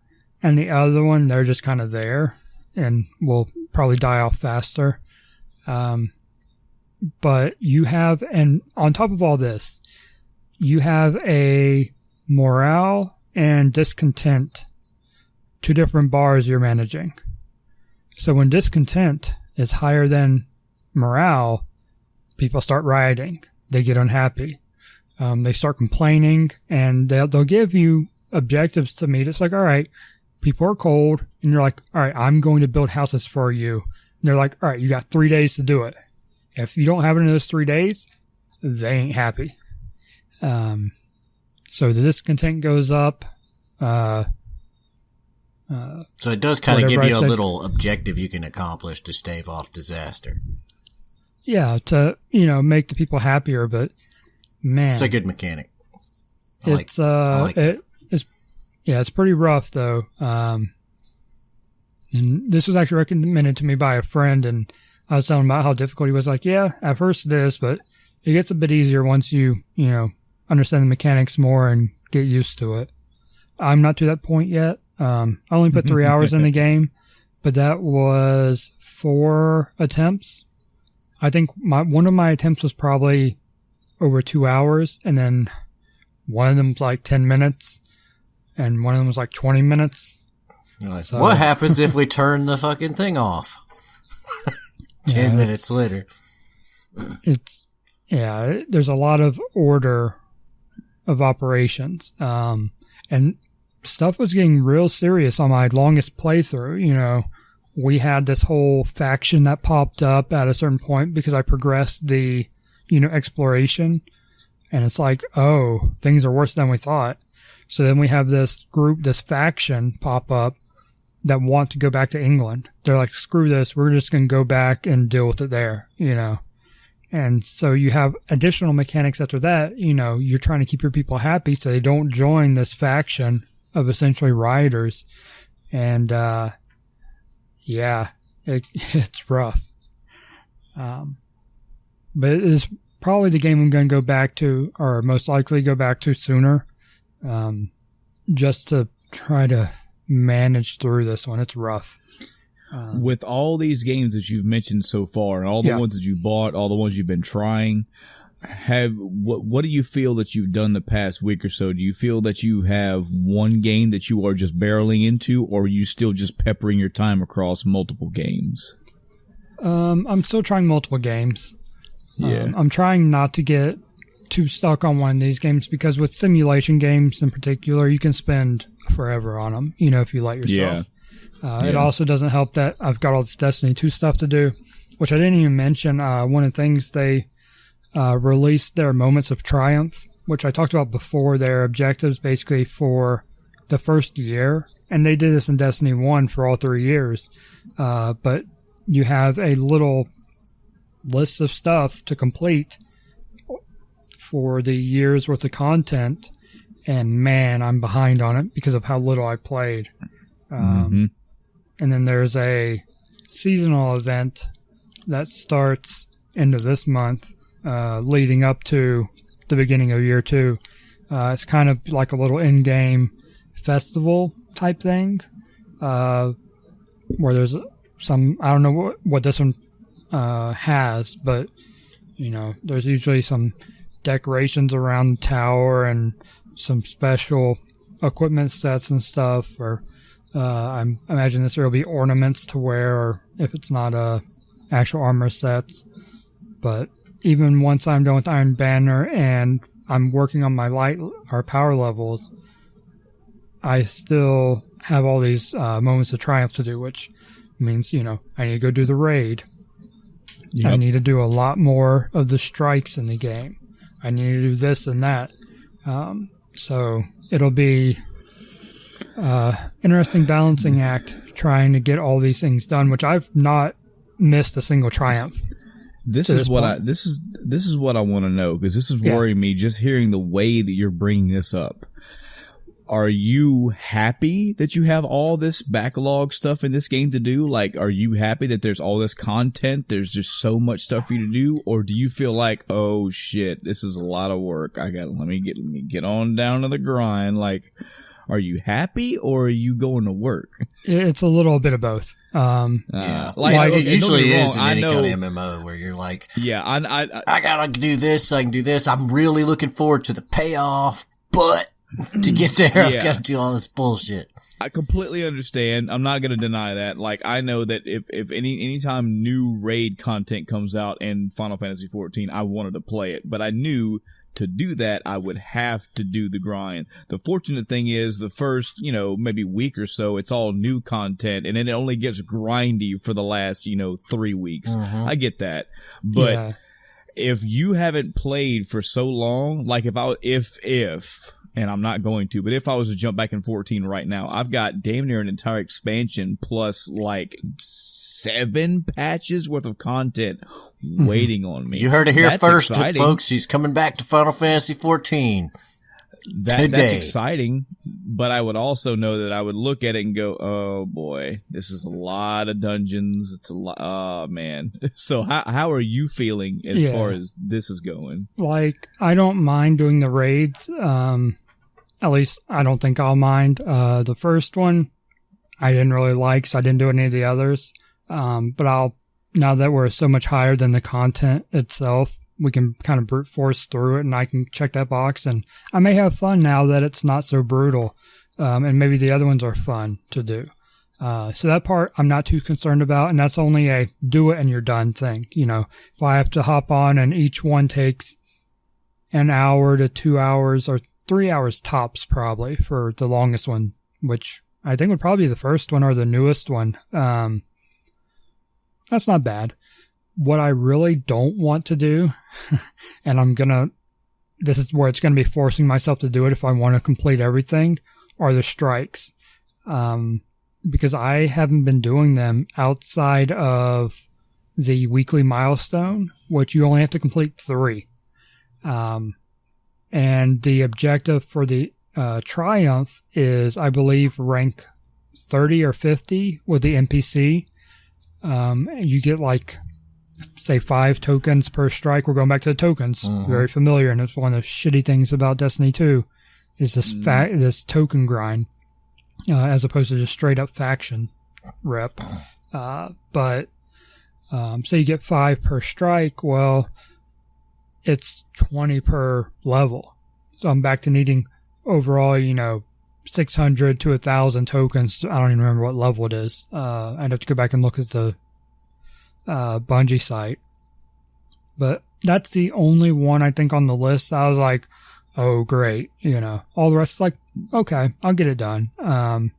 And the other one, they're just kind of there and will probably die off faster. But you have, and on top of all this, you have a morale and discontent, two different bars you're managing. So when discontent is higher than morale, people start rioting. They get unhappy. They start complaining, and they'll give you objectives to meet. It's like, all right, people are cold, and you're like, all right, I'm going to build houses for you. And they're like, all right, you got 3 days to do it. If you don't have it in those 3 days, they ain't happy. So the discontent goes up.
So it does kind of give you a little objective you can accomplish to stave off disaster.
Yeah, to, make the people happier, but man.
It's a good mechanic.
It's pretty rough though. And this was actually recommended to me by a friend, and I was telling him about how difficult he was. Like, yeah, at first it is, but it gets a bit easier once you understand the mechanics more and get used to it. I'm not to that point yet. I only put 3 hours in the game, but that was 4 attempts. I think one of my attempts was probably over 2 hours, and then one of them was like 10 minutes, and one of them was like 20 minutes.
Like, so, what happens if we turn the fucking thing off? 10 minutes later. There's a lot of order of operations. And
stuff was getting real serious on my longest playthrough. You know, we had this whole faction that popped up at a certain point because I progressed the, you know, exploration. And it's like, oh, things are worse than we thought. So then we have this group, this faction pop up that want to go back to England. They're like, screw this. We're just going to go back and deal with it there, you know. And so you have additional mechanics after that. You know, you're trying to keep your people happy so they don't join this faction of essentially rioters. And, yeah, it's rough. But it is probably the game I'm going to go back to, or most likely go back to sooner, just to try to manage through this one. It's rough.
With all these games that you've mentioned so far, and all the ones that you bought, all the ones you've been trying, what do you feel that you've done the past week or so? Do you feel that you have one game that you are just barreling into, or are you still just peppering your time across multiple games?
I'm still trying multiple games.
Yeah.
I'm trying not to get too stuck on one of these games, because with simulation games in particular, you can spend forever on them, you know, if you let yourself. It also doesn't help that I've got all this Destiny 2 stuff to do, which I didn't even mention. One of the things they released their Moments of Triumph, which I talked about before, their objectives basically for the first year. And they did this in Destiny 1 for all 3 years. But you have a little list of stuff to complete for the year's worth of content. And man, I'm behind on it because of how little I played. And then there's a seasonal event that starts into this month, leading up to the beginning of year 2. It's kind of like a little in-game festival type thing, where there's some, I don't know what this one has, but you know, there's usually some decorations around the tower and some special equipment sets and stuff, or I imagine this will be ornaments to wear, or if it's not actual armor sets. But even once I'm done with Iron Banner and I'm working on my light or power levels, I still have all these Moments of Triumph to do, which means, you know, I need to go do the raid. Yep. I need to do a lot more of the strikes in the game. I need to do this and that. So it'll be interesting balancing act trying to get all these things done, which I've not missed a single triumph.
This is what I want to know, because this is worrying me just hearing the way that you're bringing this up. Are you happy that you have all this backlog stuff in this game to do? Like, are you happy that there's all this content? There's just so much stuff for you to do? Or do you feel like, oh shit, this is a lot of work. Let me get on down to the grind. Like, are you happy or are you going to work? It's
a little bit of both.
Like it usually is in any kind of MMO where you're like, I gotta do this, I can do this. I'm really looking forward to the payoff, but to get there, I've got to do all this bullshit.
I completely understand. I'm not going to deny that. Like, I know that if anytime new raid content comes out in Final Fantasy XIV, I wanted to play it. But I knew to do that, I would have to do the grind. The fortunate thing is the first, maybe week or so, it's all new content, and then it only gets grindy for the last, 3 weeks. I get that. But if you haven't played for so long, like if and I'm not going to, but if I was to jump back in 14 right now, I've got damn near an entire expansion plus like 7 patches worth of content waiting on me.
You heard it here first, folks. He's coming back to Final Fantasy 14.
That's exciting, but I would also know that I would look at it and go, oh boy, this is a lot of dungeons. It's a lot. Oh man. So how are you feeling as far as this is going? Like, I don't mind doing the raids. At least I don't think I'll mind. The first one I didn't really like, so I didn't do any of the others. But now that we're so much higher than the content itself, we can kind of brute force through it, and I can check that box, and I may have fun now that it's not so brutal. And maybe the other ones are fun to do. So that part I'm not too concerned about, and that's only a do it and you're done thing. If I have to hop on and each one takes an hour to 2 hours or
3 hours tops probably for the longest one, which I think would probably be the first one or the newest one. That's not bad. What I really don't want to do, and this is where it's going to be forcing myself to do it if I want to complete everything, are the strikes. Because I haven't been doing them outside of the weekly milestone, which you only have to complete 3. And the objective for the Triumph is, I believe, rank 30 or 50 with the NPC. You get like, say, 5 tokens per strike. We're going back to the tokens.
Mm-hmm.
Very familiar, and it's one of the shitty things about Destiny 2 is this token grind, as opposed to just straight up faction rep. But say you get 5 per strike, well, it's 20 per level. So I'm back to needing overall, 600 to 1,000 tokens. I don't even remember what level it is. I'd have to go back and look at the Bungie site. But that's the only one I think on the list. I was like, oh, great. All the rest is like, okay, I'll get it done. I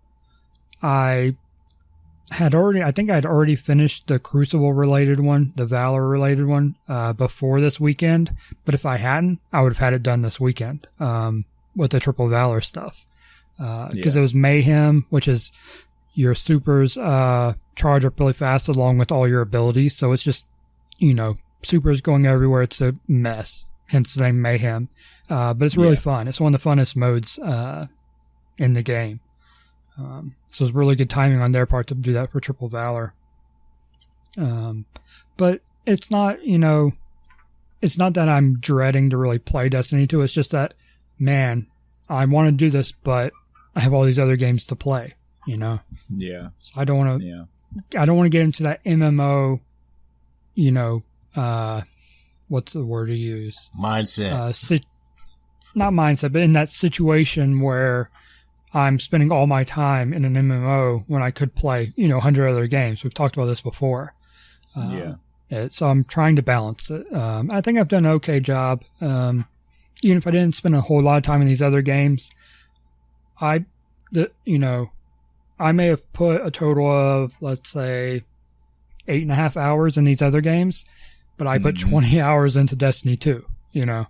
think I'd already finished the Crucible related one, the Valor related one, before this weekend. But if I hadn't, I would have had it done this weekend, with the Triple Valor stuff. Because it was Mayhem, which is your supers, charge up really fast along with all your abilities. So it's just, supers going everywhere. It's a mess. Hence the name Mayhem. But it's really fun. It's one of the funnest modes, in the game. So it's really good timing on their part to do that for Triple Valor. But it's not, it's not that I'm dreading to really play Destiny 2. It's just that, man, I want to do this, but I have all these other games to play, Yeah. So I don't want to get into that MMO, what's the word to use?
Mindset.
Not mindset, but in that situation where I'm spending all my time in an MMO when I could play, 100 other games. We've talked about this before. So I'm trying to balance it. I think I've done an okay job. Even if I didn't spend a whole lot of time in these other games, I may have put a total of, let's say, 8.5 hours in these other games, but I put 20 hours into Destiny 2.
When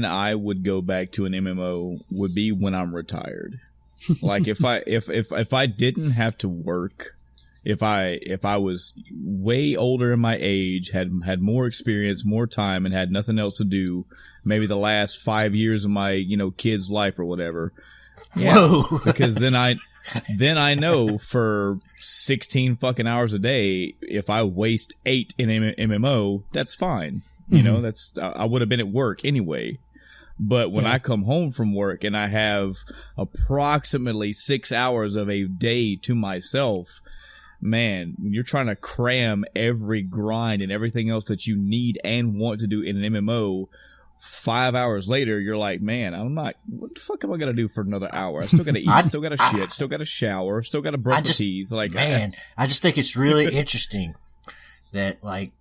I would go back to an MMO would be when I'm retired. Like if I didn't have to work, if I was way older in my age, had more experience, more time, and had nothing else to do, maybe the last 5 years of my kid's life or whatever. Yeah, whoa! Because then I know for 16 fucking hours a day, if I waste 8 in MMO, that's fine. That's I would have been at work anyway. But when I come home from work and I have approximately 6 hours of a day to myself, man, you're trying to cram every grind and everything else that you need and want to do in an MMO. 5 hours later, you're like, man, what the fuck am I going to do for another hour? I still got to eat, still got to shit, still got to shower, still got to brush my teeth. Like,
man, I just think it's really interesting that, like,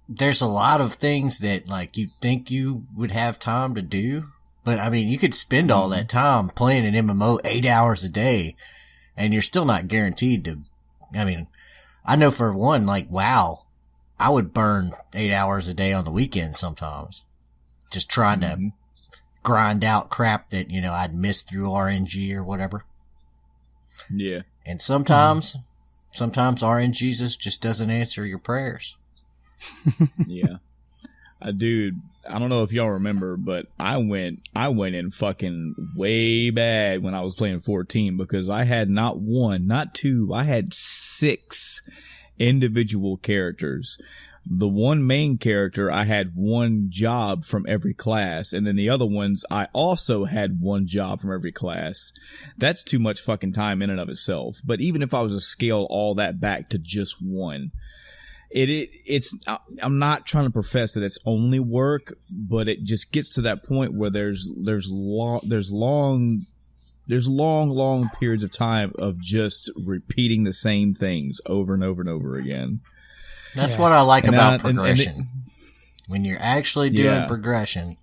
there's a lot of things that, like, you think you would have time to do. But, I mean, you could spend all that time playing an MMO 8 hours a day, and you're still not guaranteed to. I mean, I know for one, like, WoW, I would burn 8 hours a day on the weekend sometimes. Just trying to grind out crap that, I'd missed through RNG or whatever.
Yeah.
And sometimes RNG just doesn't answer your prayers.
Yeah. Dude, I don't know if y'all remember, but I went in fucking way bad when I was playing 14 because I had not one, not two, I had 6 individual characters. The one main character, I had one job from every class, and then the other ones, I also had one job from every class. That's too much fucking time in and of itself. But even if I was to scale all that back to just one, it's I'm not trying to profess that it's only work, but it just gets to that point where there's long periods of time of just repeating the same things over and over and over again.
That's what I like about progression. When you're actually doing progression,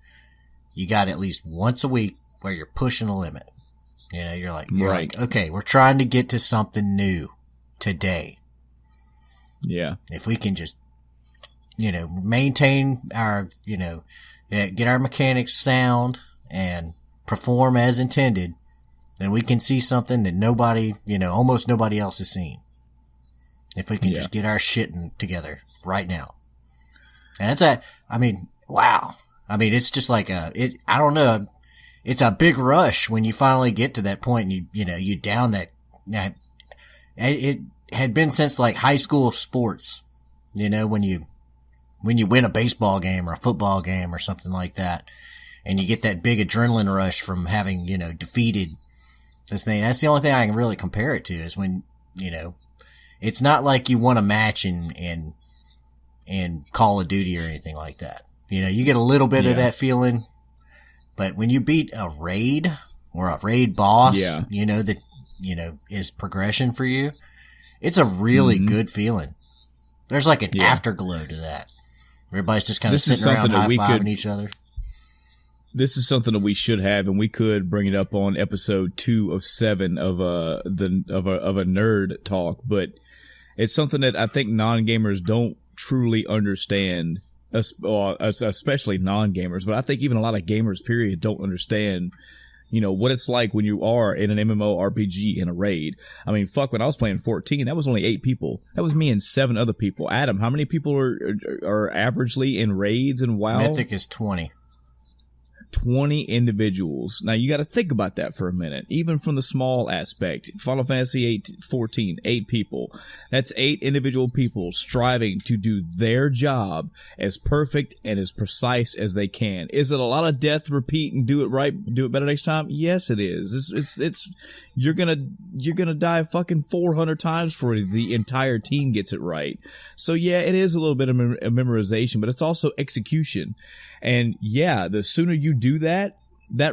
you got at least once a week where you're pushing the limit. You know, you're
Right.
like, okay, we're trying to get to something new today.
Yeah.
If we can just, you know, maintain our, you know, get our mechanics sound and perform as intended, then we can see something that nobody, you know, almost nobody else has seen. If we can just get our shit together right now. And wow. I mean, it's just like I don't know. It's a big rush when you finally get to that point and you down that, it had been since like high school sports, you know, when you win a baseball game or a football game or something like that, and you get that big adrenaline rush from having, you know, defeated this thing. That's the only thing I can really compare it to is when, you know, it's not like you won a match in Call of Duty or anything like that. You know, you get a little bit of that feeling, but when you beat a raid or a raid boss, you know, that, you know, is progression for you, it's a really good feeling. There's like an afterglow to that. Everybody's just kind of sitting around high-fiving each other.
This is something that we should have, and we could bring it up on episode 2 of 7 of a nerd talk. But it's something that I think non-gamers don't truly understand, especially non-gamers. But I think even a lot of gamers, period, don't understand, you know, what it's like when you are in an MMORPG in a raid. I mean, fuck, when I was playing 14, that was only 8 people. That was me and 7 other people. Adam, how many people are averagely in raids and WoW?
Mythic is 20.
20 individuals. Now you got to think about that for a minute. Even from the small aspect, Final Fantasy 14, 8 people. That's 8 individual people striving to do their job as perfect and as precise as they can. Is it a lot of death, repeat, and do it right, do it better next time? Yes, it is. It's you're gonna die fucking 400 times before the entire team gets it right. So yeah, it is a little bit of memorization, but it's also execution. And yeah, the sooner you do that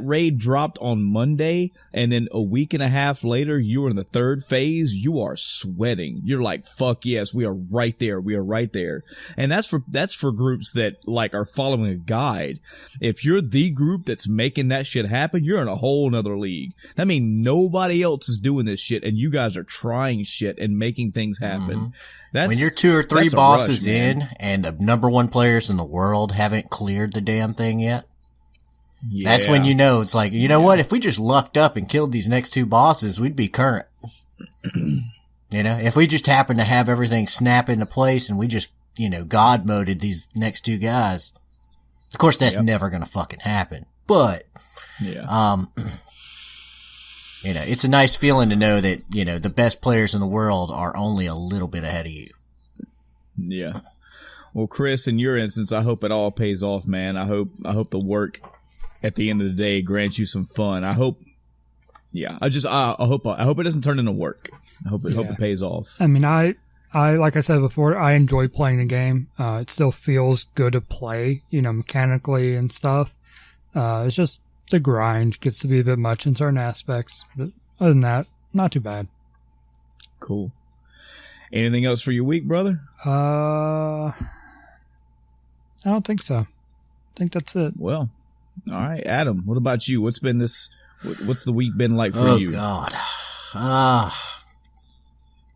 raid dropped on Monday, and then a week and a half later, you are in the 3rd phase. You are sweating. You're like, fuck yes, we are right there. We are right there. And that's for groups that like are following a guide. If you're the group that's making that shit happen, you're in a whole nother league. That means nobody else is doing this shit, and you guys are trying shit and making things happen.
When you're 2 or 3 bosses in, and the number 1 players in the world haven't cleared the damn thing yet, that's when you know it's like, you know what? If we just lucked up and killed these next 2 bosses, we'd be current. You know, if we just happened to have everything snap into place and we just, you know, God moded these next 2 guys. Of course, that's never going to fucking happen. But, you know, it's a nice feeling to know that, you know, the best players in the world are only a little bit ahead of you.
Yeah. Well, Chris, in your instance, I hope it all pays off, man. I hope the work at the end of the day grants you some fun. I hope it doesn't turn into work. I hope it pays off.
I mean, I like I said before, I enjoy playing the game. It still feels good to play, you know, mechanically and stuff. It's just the grind gets to be a bit much in certain aspects, but other than that, not too bad.
Cool. Anything else for your week, brother?
I don't think so. I think that's it.
Well, all right, Adam, what about you? What's the week been like for you?
Oh, God.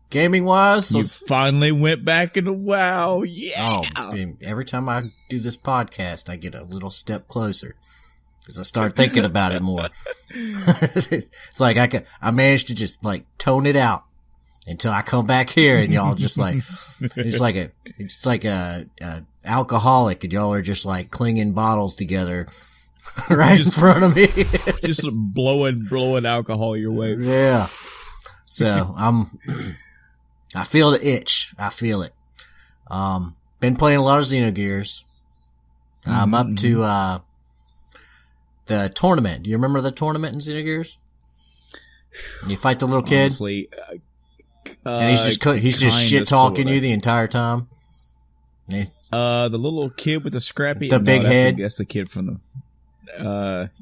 Gaming wise,
you finally went back into WoW. Yeah.
Oh, every time I do this podcast, I get a little step closer because I start thinking about it more. It's like I managed to just like tone it out until I come back here and y'all just like, it's like a alcoholic and y'all are just like clinging bottles together. Right in front of me.
Just blowing alcohol your way.
Yeah. So I feel the itch. I feel it. Been playing a lot of Xenogears. I'm up to, the tournament. Do you remember the tournament in Xenogears? You fight the little kid.
Honestly,
and he's just shit talking you the entire time.
The little kid with the scrappy,
big head.
That's the kid from the.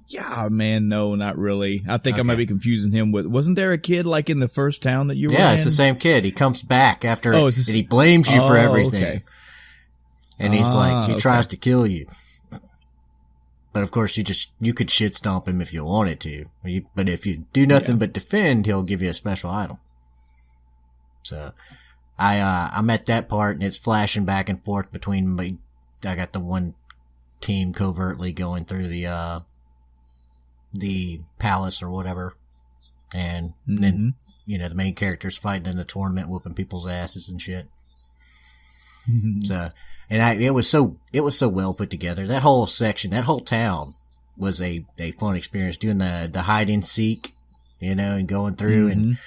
Yeah, man, no, not really. I think I might be confusing him with. Wasn't there a kid like in the first town that you were in?
Yeah, it's the same kid. He comes back after, and he blames you for everything. Okay. And he's like, he tries to kill you. But of course, you could shit stomp him if you wanted to. But if you do nothing but defend, he'll give you a special item. So, I'm at that part and it's flashing back and forth between me. I got the one team covertly going through the palace or whatever. And then, the main character's fighting in the tournament, whooping people's asses and shit. So, and it was so well put together. That whole section, that whole town was a fun experience doing the hide and seek, and going through and,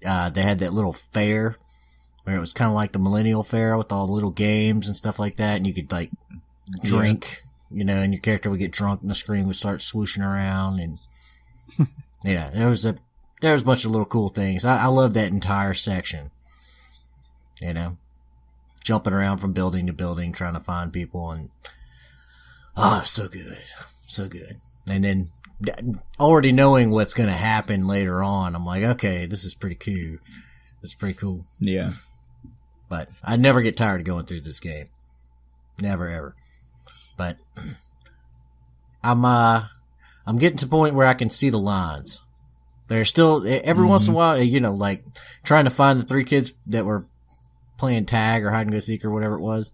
they had that little fair where it was kind of like the Millennial Fair with all the little games and stuff like that. And you could like drink, and your character would get drunk and the screen would start swooshing around. And, there was a bunch of little cool things. I love that entire section, jumping around from building to building, trying to find people, and so good, so good. And then already knowing what's going to happen later on, I'm like, okay, this is pretty cool. It's pretty cool.
Yeah.
But I never get tired of going through this game. Never ever. But I'm getting to the point where I can see the lines. There's still every once in a while, like trying to find the 3 kids that were playing tag or hide and go seek or whatever it was.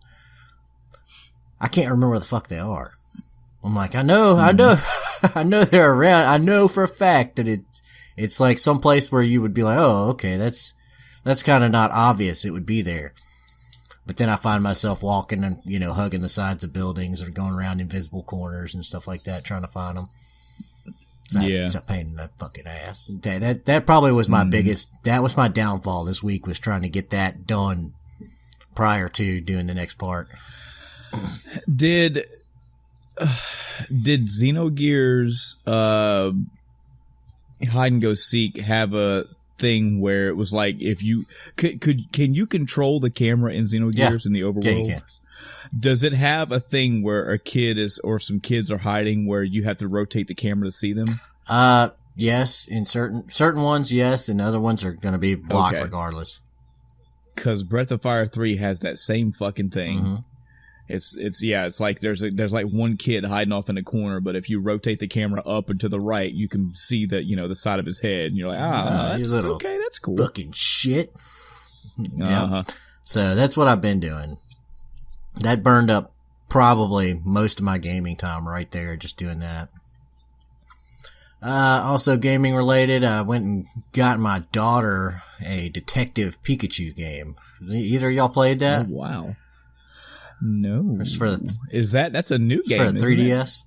I can't remember where the fuck they are. I'm like, I know they're around. I know for a fact that it's like some place where you would be like, oh, okay, that's kind of not obvious. It would be there. But then I find myself walking and, hugging the sides of buildings or going around invisible corners and stuff like that, trying to find them. It's a pain in the fucking ass. That probably was my that was my downfall this week, was trying to get that done prior to doing the next part.
Did Xenogears hide and go seek have a thing where it was like, if you can you control the camera in Xenogears in the overworld?
Yeah, you can.
Does it have a thing where a kid or some kids are hiding where you have to rotate the camera to see them?
Yes, in certain ones, yes, and other ones are going to be blocked regardless. Because
Breath of Fire 3 has that same fucking thing. It's like there's like one kid hiding off in a corner, but if you rotate the camera up and to the right, you can see the side of his head, and you're like, that's okay, that's cool.
Fucking shit. Yeah. So that's what I've been doing. That burned up probably most of my gaming time right there, just doing that. Also gaming related, I went and got my daughter a Detective Pikachu game. Either of y'all played that?
Oh, wow. No.
It's for
that's a new game,
for the 3DS?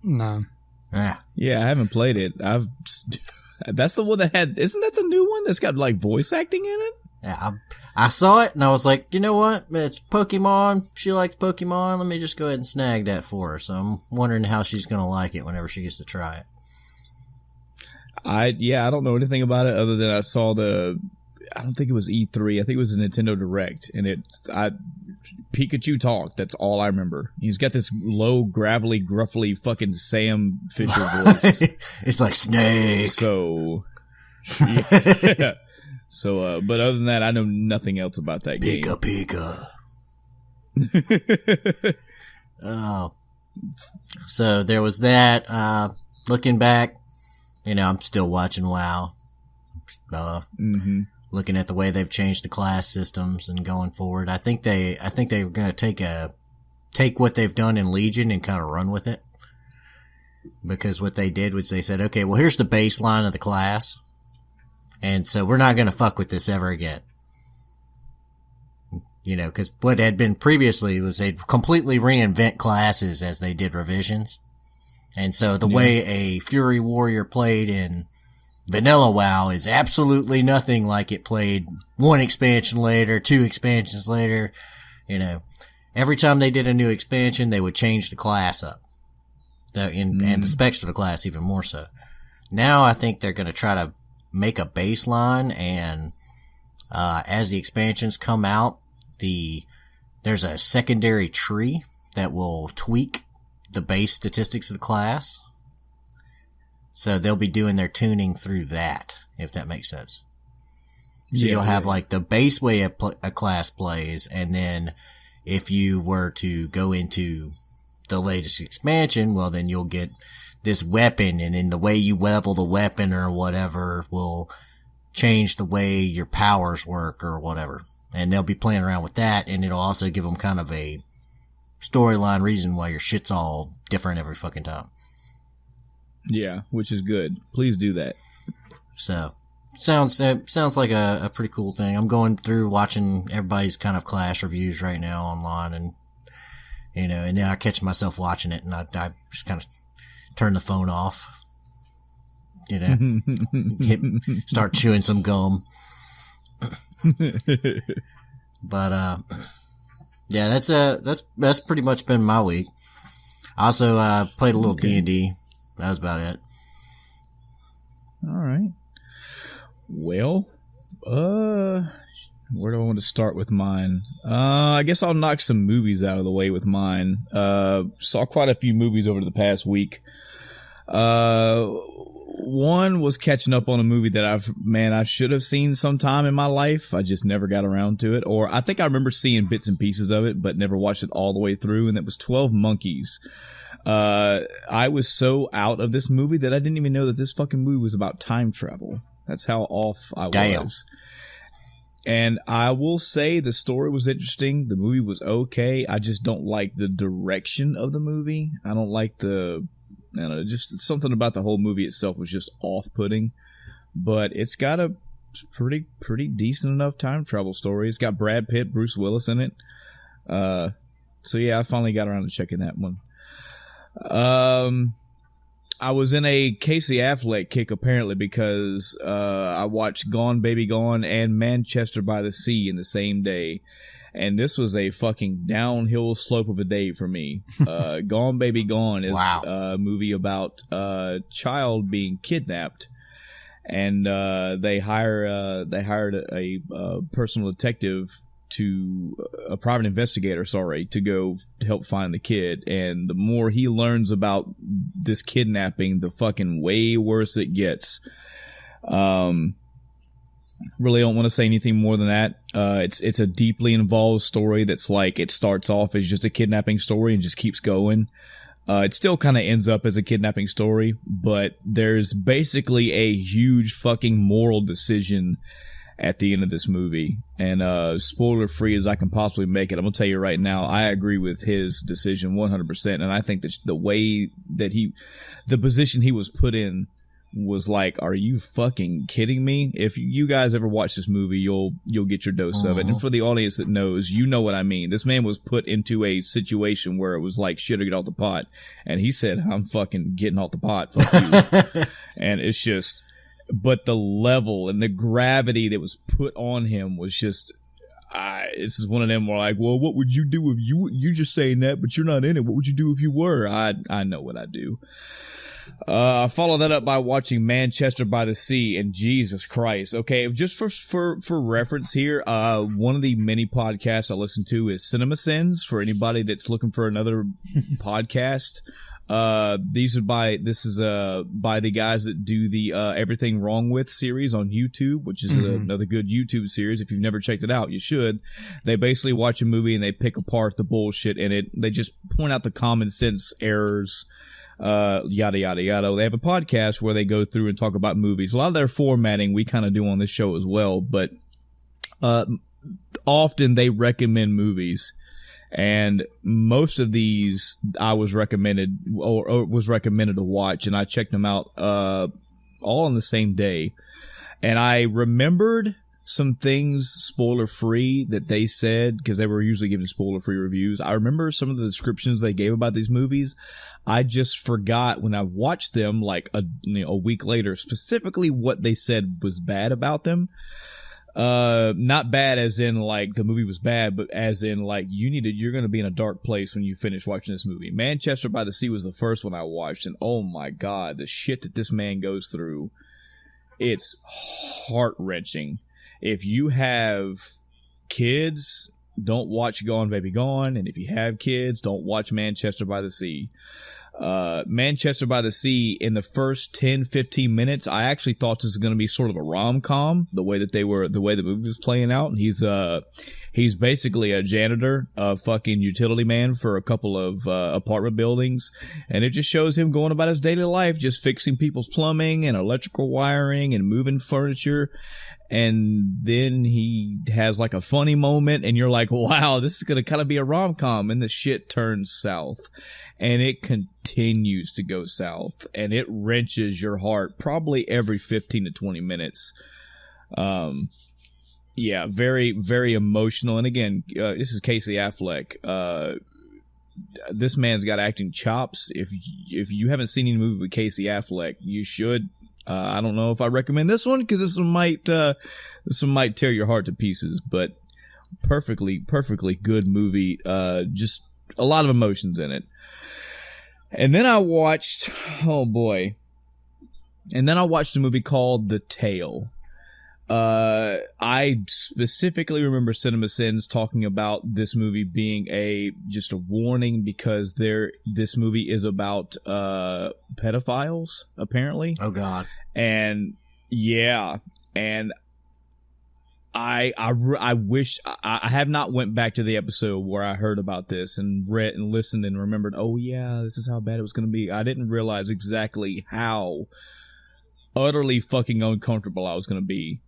No.
Yeah, I haven't played it. That's the one that isn't that the new one that's got like voice acting in it?
Yeah, I saw it and I was like, you know what? It's Pokemon. She likes Pokemon. Let me just go ahead and snag that for her. So I'm wondering how she's going to like it whenever she gets to try it.
I don't know anything about it other than I saw I don't think it was E3. I think it was a Nintendo Direct, and Pikachu talked. That's all I remember. He's got this low, gravelly, gruffly fucking Sam Fisher voice.
It's like Snake.
So, yeah. So, but other than that, I know nothing else about that game.
Pika. Oh. So there was that. Looking back, I'm still watching WoW. Looking at the way they've changed the class systems and going forward, I think they were going to take what they've done in Legion and kind of run with it. Because what they did was they said, okay, well, here's the baseline of the class. And so we're not going to fuck with this ever again. Because what had been previously was they'd completely reinvent classes as they did revisions. And so the way a Fury Warrior played in Vanilla WoW is absolutely nothing like it played 1 expansion later, 2 expansions later. Every time they did a new expansion, they would change the class up. And the specs of the class even more so. Now I think they're going to try to make a baseline, and as the expansions come out, there's a secondary tree that will tweak the base statistics of the class. So they'll be doing their tuning through that, if that makes sense. So you'll have like the base way a class plays, and then if you were to go into the latest expansion, well, then you'll get this weapon, and then the way you level the weapon or whatever will change the way your powers work or whatever. And they'll be playing around with that, and it'll also give them kind of a storyline reason why your shit's all different every fucking time.
Yeah, which is good. Please do that.
So, sounds like a pretty cool thing. I'm going through watching everybody's kind of Clash reviews right now online, and, you know, and then I catch myself watching it, and I just kind of turn the phone off, you know, start chewing some gum. But, yeah, that's pretty much been my week. I also, played a little D&D. That was about it.
All right. Well, where do I want to start with mine? I guess I'll knock some movies out of the way with mine. Saw quite a few movies over the past week. One was catching up on a movie that I should have seen sometime in my life. I just never got around to it. Or I think I remember seeing bits and pieces of it, but never watched it all the way through. And that was 12 Monkeys. I was so out of this movie that I didn't even know that this fucking movie was about time travel. That's how off I was. And I will say the story was interesting. The movie was okay. I just don't like the direction of the movie. I don't like just something about the whole movie itself was just off-putting. But it's got a pretty decent enough time travel story. It's got Brad Pitt, Bruce Willis in it. So yeah, I finally got around to checking that one. I was in a Casey Affleck kick apparently because I watched Gone Baby Gone and Manchester by the Sea in the same day, and this was a fucking downhill slope of a day for me. Gone Baby Gone is a movie about a child being kidnapped, and they hired a personal detective, a private investigator, to go help find the kid. And the more he learns about this kidnapping, the fucking way worse it gets. Really don't want to say anything more than that. It's a deeply involved story that's like, it starts off as just a kidnapping story and just keeps going. It still kind of ends up as a kidnapping story, but there's basically a huge fucking moral decision at the end of this movie. And spoiler free as I can possibly make it, I'm gonna tell you right now, I agree with his decision 100%. And I think that the way that the position he was put in was like, are you fucking kidding me? If you guys ever watch this movie, you'll get your dose of it. And for the audience that knows, you know what I mean. This man was put into a situation where it was like, shit or get off the pot. And he said, I'm fucking getting off the pot. Fuck you. And it's just, but the level and the gravity that was put on him was just, this is one of them where like, well, what would you do if you just saying that, but you're not in it? What would you do if you were? I know what I'd do. I followed that up by watching Manchester by the Sea, and Jesus Christ. Okay, just for reference here, one of the many podcasts I listen to is Cinema Sins, for anybody that's looking for another podcast. This is by the guys that do the Everything Wrong With series on YouTube, which is another good YouTube series. If you've never checked it out, you should. They basically watch a movie and they pick apart the bullshit in it. They just point out the common sense errors, yada yada yada. They have a podcast where they go through and talk about movies. A lot of their formatting we kind of do on this show as well, but often they recommend movies. And most of these I was recommended or was recommended to watch, and I checked them out all on the same day. And I remembered some things spoiler free that they said, because they were usually giving spoiler free reviews. I remember some of the descriptions they gave about these movies. I just forgot when I watched them like a week later, specifically what they said was bad about them. Not bad as in like the movie was bad, but as in like you're going to be in a dark place when you finish watching this movie. Manchester by the Sea was the first one I watched, and oh my God, the shit that this man goes through, it's heart-wrenching. If you have kids, don't watch Gone Baby Gone, and if you have kids, don't watch Manchester by the Sea. Manchester by the Sea, in the first 10-15 minutes, I actually thought this was going to be sort of a rom-com, the way the movie was playing out. He's basically a janitor, a fucking utility man for a couple of apartment buildings, and it just shows him going about his daily life, just fixing people's plumbing and electrical wiring and moving furniture. And then he has like a funny moment, and you're like, wow, this is going to kind of be a rom-com. And the shit turns south, and it continues to go south, and it wrenches your heart probably every 15 to 20 minutes. Yeah, very, very emotional. And again, this is Casey Affleck. This man's got acting chops. If you haven't seen any movie with Casey Affleck, you should. I don't know if I recommend this one, because this one might tear your heart to pieces, but perfectly good movie. Just a lot of emotions in it. And then I watched a movie called The Tale. I specifically remember CinemaSins talking about this movie being just a warning, because this movie is about pedophiles, apparently.
Oh God.
And yeah, and I wish I have not went back to the episode where I heard about this and read and listened and remembered, oh yeah, this is how bad it was going to be. I didn't realize exactly how utterly fucking uncomfortable I was going to be.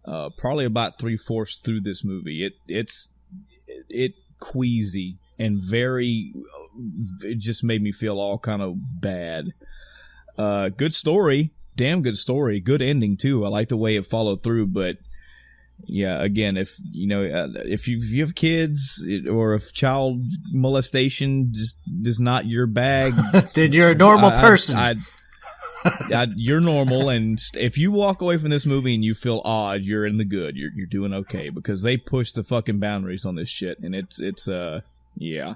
Probably about 3/4 through this movie. It's queasy and it just made me feel all kind of bad. Good story. Damn good story. Good ending too. I like the way it followed through, but yeah, again, if you have kids, or if child molestation just is not your bag,
then you're a normal person.
You're normal, and if you walk away from this movie and you feel odd, you're in the good. You're doing okay, because they push the fucking boundaries on this shit, and it's yeah.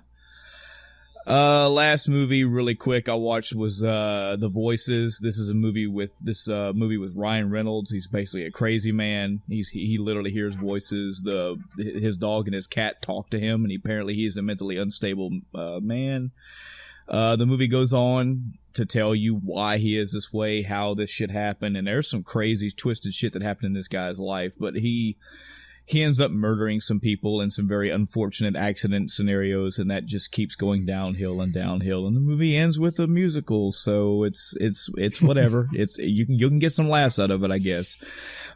Last movie, really quick, I watched was The Voices. This is a movie with Ryan Reynolds. He's basically a crazy man. He literally hears voices. His dog and his cat talk to him, and apparently he is a mentally unstable man. The movie goes on to tell you why he is this way, how this shit happened, and there's some crazy, twisted shit that happened in this guy's life, but he ends up murdering some people in some very unfortunate accident scenarios, and that just keeps going downhill and downhill, and the movie ends with a musical, so it's whatever. You can get some laughs out of it, I guess.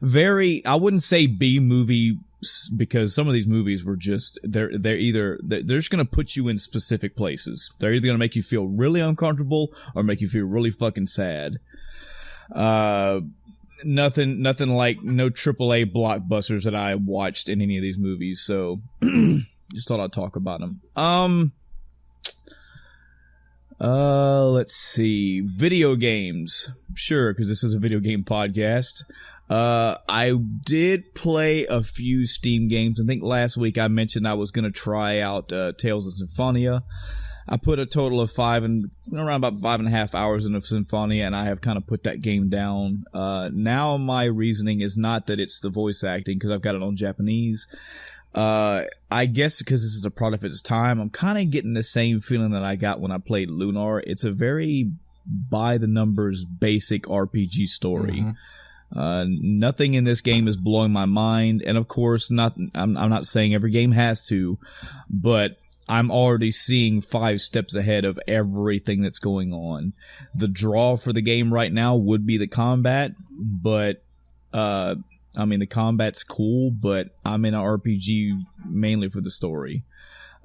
I wouldn't say B movie, because some of these movies were just they're just going to put you in specific places. They're either going to make you feel really uncomfortable or make you feel really fucking sad. Nothing like no AAA blockbusters that I watched in any of these movies, so just thought I'd talk about them. Let's see. Video games. Sure, because this is a video game podcast. I did play a few Steam games. I think last week I mentioned I was going to try out Tales of Symphonia. I put a total of around about 5.5 hours into Symphonia, and I have kind of put that game down. Now my reasoning is not that it's the voice acting, because I've got it on Japanese. I guess because this is a product of its time, I'm kind of getting the same feeling that I got when I played Lunar. It's a very by-the-numbers basic RPG story. Mm-hmm. Nothing in this game is blowing my mind, and of course, I'm not saying every game has to, but I'm already seeing 5 steps ahead of everything that's going on. The draw for the game right now would be the combat, but the combat's cool, but I'm in an RPG mainly for the story.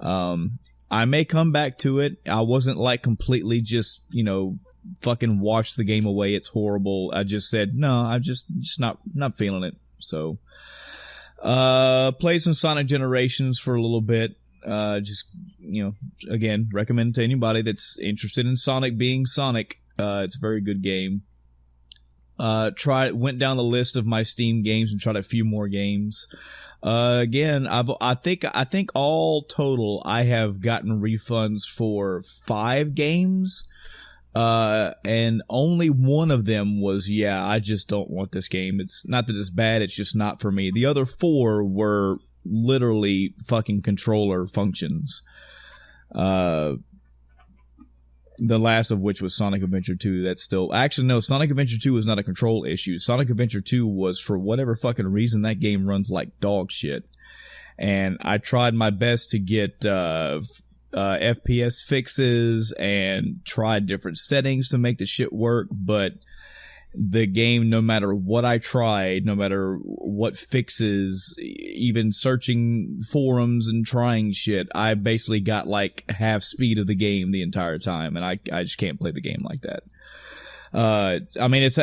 I may come back to it. I wasn't like completely just, fucking wash the game away. It's horrible. I just said, no, I'm just not feeling it. So, played some Sonic Generations for a little bit. Again, recommend to anybody that's interested in Sonic being Sonic. It's a very good game. Went down the list of my Steam games and tried a few more games. Again, I think all total I have gotten refunds for 5 games. And only one of them was, I just don't want this game. It's not that it's bad, it's just not for me. The other 4 were literally fucking controller functions. The last of which was Sonic Adventure 2. That's still... Actually, no, Sonic Adventure 2 was not a control issue. Sonic Adventure 2 was, for whatever fucking reason, that game runs like dog shit. And I tried my best to get FPS fixes and tried different settings to make the shit work, but the game, no matter what I tried, no matter what fixes, even searching forums and trying shit, I basically got like half speed of the game the entire time, and I just can't play the game like that. I mean, it's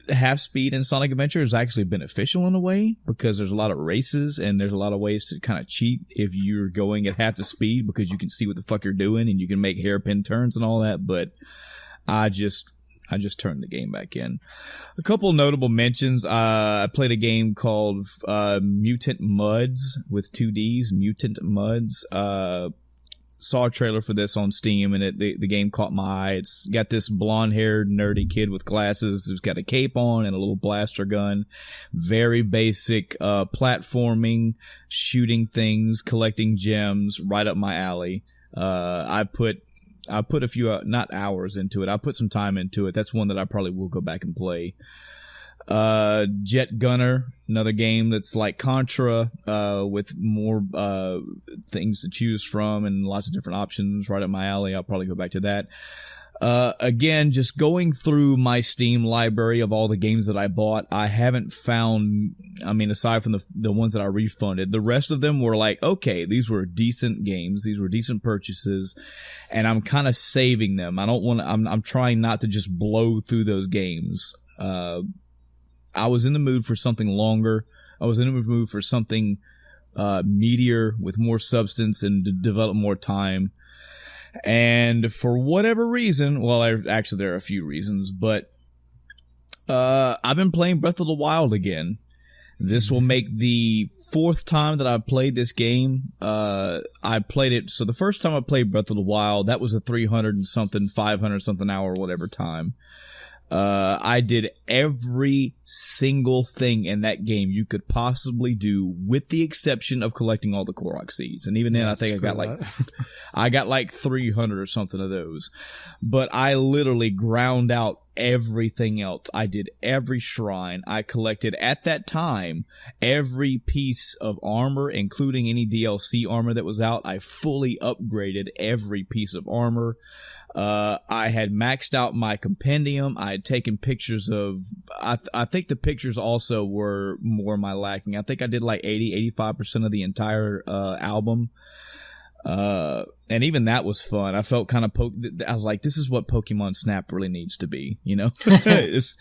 half speed in Sonic Adventure is actually beneficial in a way, because there's a lot of races and there's a lot of ways to kind of cheat if you're going at half the speed, because you can see what the fuck you're doing and you can make hairpin turns and all that. But I just turned the game back in. A couple notable mentions. I played a game called Mutant Muds with 2Ds. Mutant Muds. Saw a trailer for this on Steam, and the game caught my eye. It's got this blonde-haired, nerdy kid with glasses who's got a cape on and a little blaster gun. Very basic platforming, shooting things, collecting gems, right up my alley. I put a few, not hours into it. I put some time into it. That's one that I probably will go back and play. Jet Gunner, another game that's like Contra, with more things to choose from and lots of different options, right up my alley. I'll probably go back to that. Again, just going through my Steam library of all the games that I bought, I haven't found, I mean, aside from the ones that I refunded, the rest of them were like, okay, these were decent games. These were decent purchases, and I'm kind of saving them. I don't want to, I'm trying not to just blow through those games. I was in the mood for something longer. I was in the mood for something meatier with more substance and to develop more time. And for whatever reason, well, actually there are a few reasons, but I've been playing Breath of the Wild again. This will make the fourth time that I've played this game. I played it, so the first time I played Breath of the Wild, that was a 300 and something, 500 something hour, whatever time. I did every single thing in that game you could possibly do, with the exception of collecting all the Korok seeds. And even then, I think I got like 300 or something of those. But I literally ground out everything else. I did every shrine. I collected, at that time, every piece of armor, including any DLC armor that was out. I fully upgraded every piece of armor. I had maxed out my compendium. I had taken pictures of, I think the pictures also were more my lacking. I think I did like 85% of the entire album. And even that was fun. I felt kind of I was like, this is what Pokemon Snap really needs to be, you know? It's,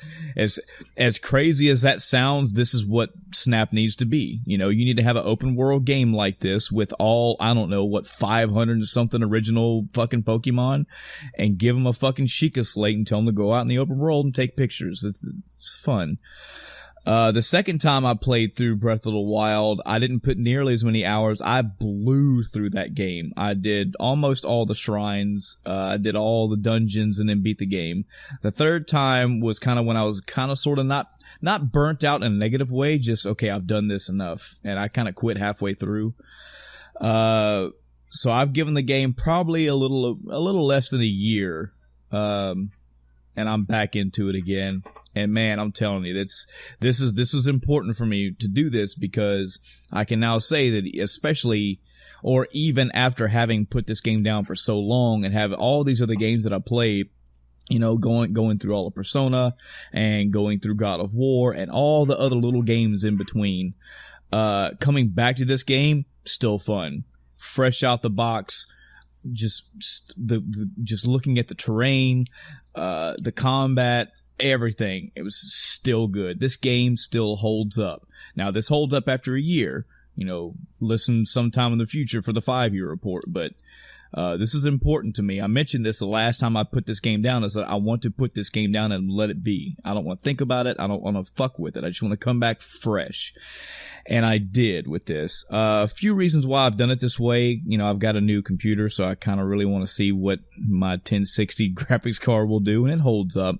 as crazy as that sounds, this is what Snap needs to be. You know, you need to have an open world game like this with all, I don't know, what, 500 and something original fucking Pokemon, and give them a fucking Sheikah slate and tell them to go out in the open world and take pictures. It's fun. The second time I played through Breath of the Wild, I didn't put nearly as many hours. I blew through that game. I did almost all the shrines. I did all the dungeons and then beat the game. The third time was kind of when I was kind of sort of not burnt out in a negative way, just, okay, I've done this enough. And I kind of quit halfway through. So I've given the game probably a little less than a year. And I'm back into it again. And man, I'm telling you, this is important for me to do this, because I can now say that, especially, or even after having put this game down for so long and have all these other games that I played, you know, going through all of Persona and going through God of War and all the other little games in between, coming back to this game, still fun, fresh out the box. Just looking at the terrain, the combat, everything, it was still good. This game still holds up. Now, this holds up after a year. You know, listen sometime in the future for the 5-year report, but this is important to me. I mentioned this the last time I put this game down, is that I want to put this game down and let it be. I don't want to think about it. I don't want to fuck with it. I just want to come back fresh. And I did with this. A few reasons why I've done it this way. You know, I've got a new computer, so I kind of really want to see what my 1060 graphics card will do, and it holds up.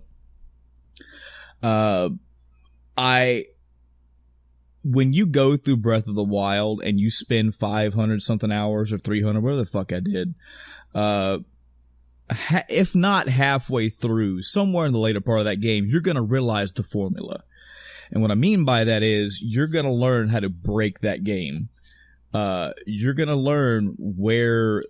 When you go through Breath of the Wild and you spend 500 something hours or 300, whatever the fuck I did, if not halfway through, somewhere in the later part of that game, you're going to realize the formula. And what I mean by that is you're going to learn how to break that game. You're going to learn where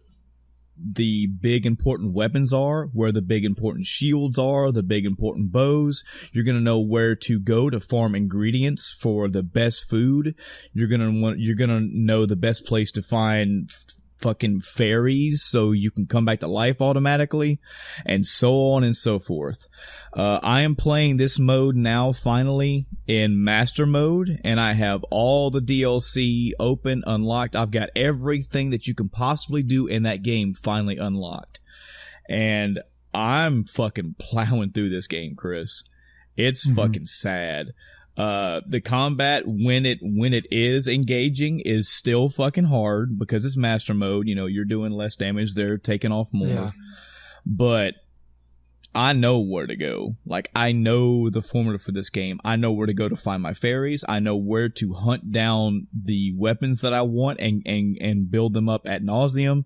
the big important weapons are, where the big important shields are, the big important bows. You're going to know where to go to farm ingredients for the best food. You're going to know the best place to find fucking fairies so you can come back to life automatically, and so on and so forth. I am playing this mode now finally in master mode, and I have all the DLC open, unlocked. I've got everything that you can possibly do in that game finally unlocked, and I'm fucking plowing through this game, Chris. It's fucking sad. The combat, when it is engaging, is still fucking hard because it's master mode. You know, you're doing less damage, they're taking off more. Yeah. But I know where to go. Like, I know the formula for this game. I know where to go to find my fairies. I know where to hunt down the weapons that I want and build them up ad nauseum.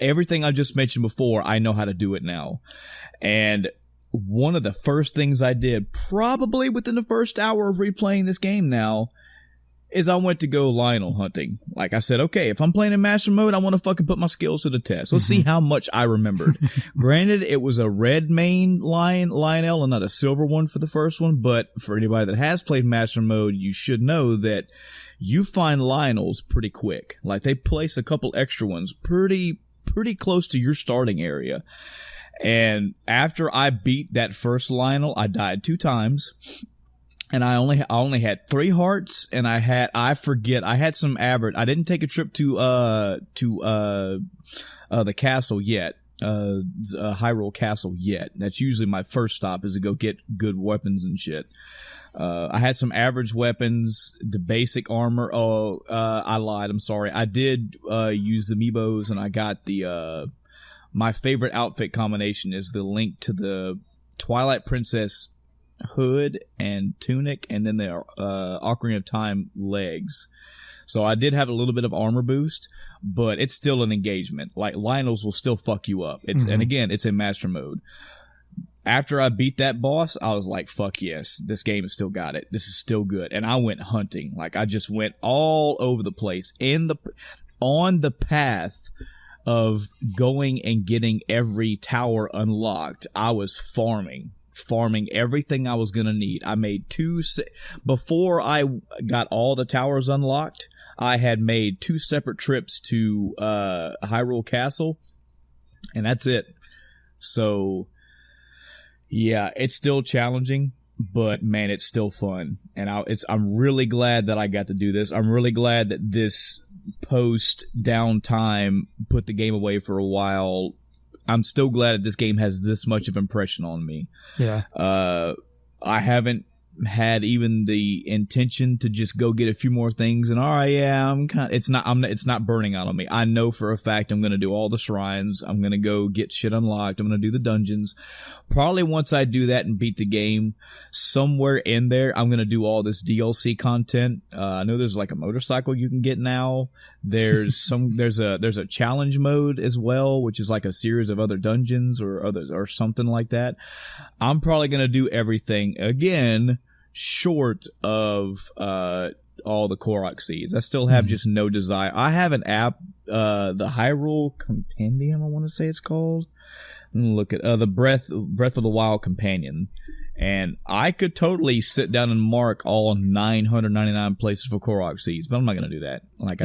Everything I just mentioned before, I know how to do it now. And one of the first things I did, probably within the first hour of replaying this game now, is I went to go Lionel hunting. Like I said, okay, if I'm playing in master mode, I want to fucking put my skills to the test. Let's see how much I remembered. Granted, it was a red mane Lionel and not a silver one for the first one, but for anybody that has played master mode, you should know that you find Lionels pretty quick. Like, they place a couple extra ones pretty close to your starting area. And after I beat that first Lionel, I died 2 times, and I only had 3 hearts, and I had some average. I didn't take a trip to the castle yet, Hyrule Castle yet. That's usually my first stop, is to go get good weapons and shit. I had some average weapons, the basic armor. I lied. I'm sorry. I did use the amiibos, and I got the my favorite outfit combination is the Link to the Twilight Princess hood and tunic, and then the Ocarina of Time legs. So I did have a little bit of armor boost, but it's still an engagement. Like, Lionels will still fuck you up. And again, it's in master mode. After I beat that boss, I was like, fuck yes, this game has still got it. This is still good. And I went hunting. Like, I just went all over the place on the path of going and getting every tower unlocked. I was farming everything I was going to need. I made before I got all the towers unlocked, I had made 2 separate trips to Hyrule Castle, and that's it. So yeah, it's still challenging, but man, it's still fun. And I'm really glad that I got to do this. I'm really glad that this post downtime put the game away for a while. I'm still glad that this game has this much of impression on me. Yeah. I haven't had even the intention to just go get a few more things and all right, yeah, it's not burning out on me. I know for a fact I'm going to do all the shrines. I'm going to go get shit unlocked. I'm going to do the dungeons. Probably once I do that and beat the game, somewhere in there, I'm going to do all this DLC content. I know there's like a motorcycle you can get now. There's there's a challenge mode as well, which is like a series of other dungeons or something like that. I'm probably going to do everything again, short of all the Korok seeds. I still have just no desire. I have an app, the Hyrule Compendium, I want to say it's called. Look at the Breath of the Wild Companion, and I could totally sit down and mark all 999 places for Korok seeds, but I'm not going to do that. Like,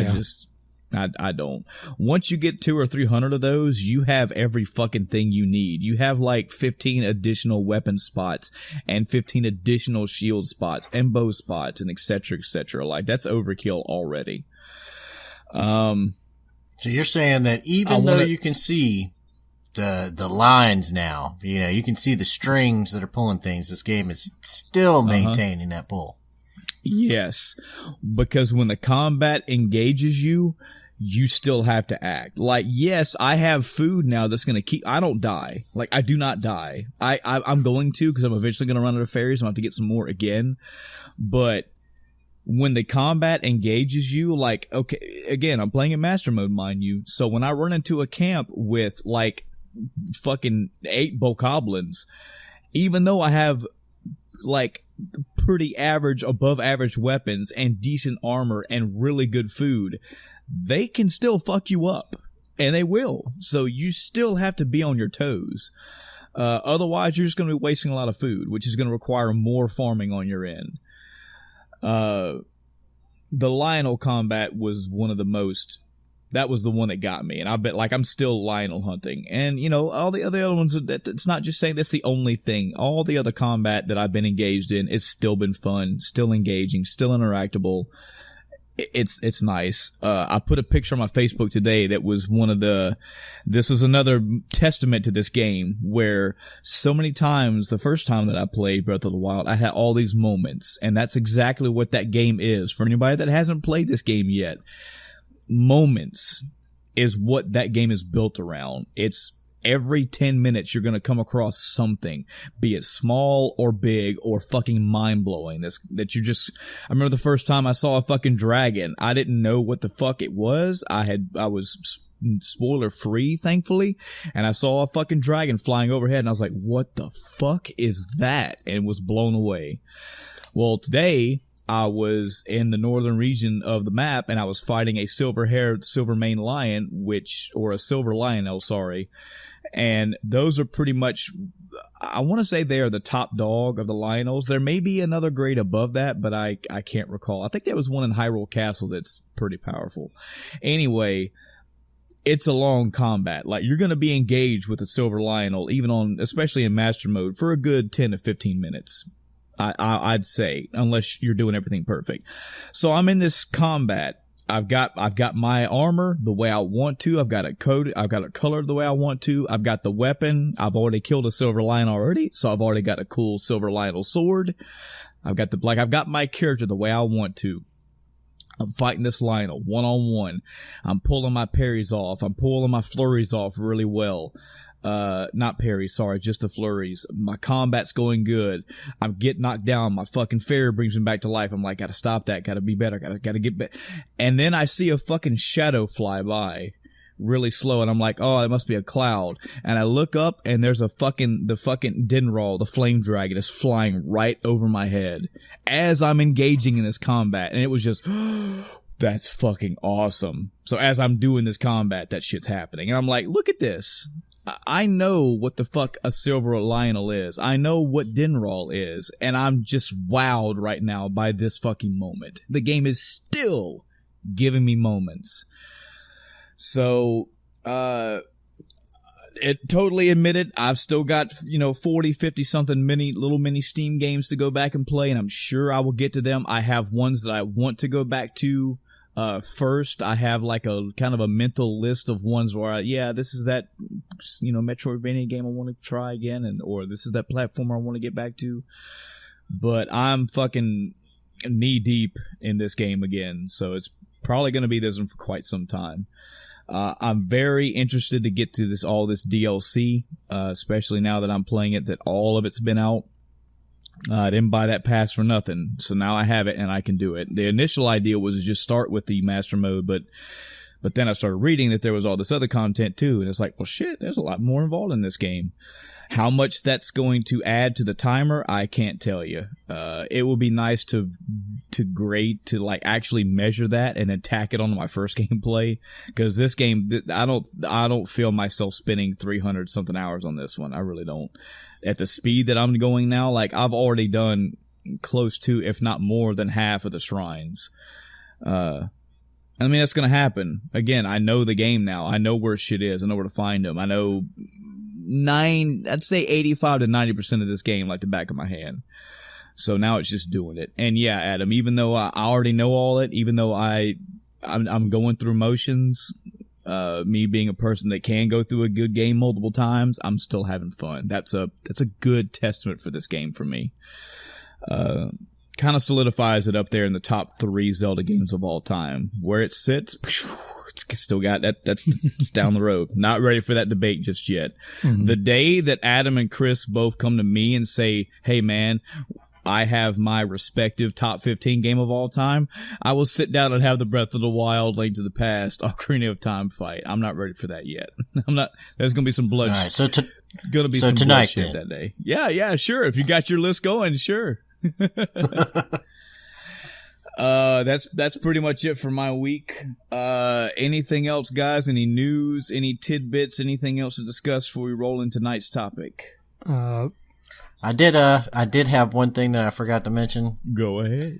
I don't. Once you get 200 or 300 of those, you have every fucking thing you need. You have like 15 additional weapon spots and 15 additional shield spots and bow spots and etc. etc. Like, that's overkill already.
So you're saying that even though you can see the lines now, you know, you can see the strings that are pulling things, this game is still maintaining that pull.
Yes, because when the combat engages you, you still have to act. Like, yes, I have food now that's going to keep... I don't die. Like, I do not die. I'm going to, because I'm eventually going to run out of fairies. I'm going to have to get some more again. But when the combat engages you, like, okay, again, I'm playing in master mode, mind you. So when I run into a camp with, like, fucking 8 bokoblins, even though I have like pretty average, above average weapons and decent armor and really good food, they can still fuck you up, and they will. So you still have to be on your toes. Otherwise, you're just going to be wasting a lot of food, which is going to require more farming on your end. The Lionel combat was one of the most. That was the one that got me, and I bet, like, I'm still Lionel hunting. And, you know, all the other ones, it's not just saying that's the only thing. All the other combat that I've been engaged in, it's still been fun, still engaging, still interactable. It's nice. I put a picture on my Facebook today that was this was another testament to this game, where so many times, the first time that I played Breath of the Wild, I had all these moments, and that's exactly what that game is. For anybody that hasn't played this game yet, moments is what that game is built around. It's every 10 minutes you're going to come across something, be it small or big or fucking mind-blowing. That you just, I remember the first time I saw a fucking dragon, I didn't know what the fuck it was. I was spoiler free, thankfully, and I saw a fucking dragon flying overhead, and I was like, what the fuck is that? And was blown away. Well, today I was in the northern region of the map, and I was fighting a silver-haired, silver-maned lion, or a silver lionel, sorry. And those are pretty much, I want to say they are the top dog of the lionels. There may be another grade above that, but I can't recall. I think there was one in Hyrule Castle that's pretty powerful. Anyway, it's a long combat. Like, you're going to be engaged with a silver lionel, especially in master mode, for a good 10 to 15 minutes. I'd say, unless you're doing everything perfect. So I'm in this combat. I've got my armor the way I want to. I've got it colored the way I want to. I've got the weapon. I've already killed a silver lion already, so I've already got a cool silver lionel sword. I've got my character the way I want to. I'm fighting this Lionel one-on-one. I'm pulling my parries off. I'm pulling my flurries off really well. Not parries, sorry, just the flurries. My combat's going good. I'm getting knocked down. My fucking fairy brings me back to life. I'm like, gotta stop that. Gotta be better. Gotta get better. And then I see a fucking shadow fly by really slow, and I'm like, oh, it must be a cloud. And I look up, and there's the fucking Dinral, the flame dragon, is flying right over my head as I'm engaging in this combat. And it was just, that's fucking awesome. So as I'm doing this combat, that shit's happening. And I'm like, look at this. I know what the fuck a silver lionel is. I know what Dinral is. And I'm just wowed right now by this fucking moment. The game is still giving me moments. So, it totally admitted, I've still got, 40, 50 something little mini Steam games to go back and play, and I'm sure I will get to them. I have ones that I want to go back to. First, I have like a kind of a mental list of ones where this is that, Metroidvania game I want to try again, or this is that platformer I want to get back to. But I'm fucking knee deep in this game again, so it's probably going to be this one for quite some time. I'm very interested to get to all this DLC, especially now that I'm playing it, that all of it's been out. I didn't buy that pass for nothing, so now I have it and I can do it. The initial idea was to just start with the master mode, but then I started reading that there was all this other content too, and it's like, well, shit, there's a lot more involved in this game. How much that's going to add to the timer, I can't tell you. It would be nice to like actually measure that and then tack it onto my first gameplay, because this game, I don't feel myself spending 300 something hours on this one. I really don't. At the speed that I'm going now, like, I've already done close to, if not more than half of the shrines. I mean, that's going to happen. Again, I know the game now. I know where shit is. I know where to find them. I know I'd say 85 to 90% of this game like the back of my hand. So now it's just doing it. And yeah, Adam, even though I already know all it, even though I'm going through motions, me being a person that can go through a good game multiple times, I'm still having fun. That's a good testament for this game for me. Kind of solidifies it up there in the top 3 Zelda games of all time. Where it sits, it's still got that. It's down the road. Not ready for that debate just yet. Mm-hmm. The day that Adam and Chris both come to me and say, "Hey, man, I have my respective top 15 game of all time, I will sit down and have the Breath of the Wild, Link to the Past, Ocarina of Time fight. I'm not ready for that yet. There's going to be some bloodshed.
All right, so
Gonna be
so
some
tonight
bloodshed
then.
that day. Yeah, sure. If you got your list going, sure. That's pretty much it for my week. Anything else, guys? Any news? Any tidbits? Anything else to discuss before we roll into tonight's topic?
I did have one thing that I forgot to mention.
Go ahead.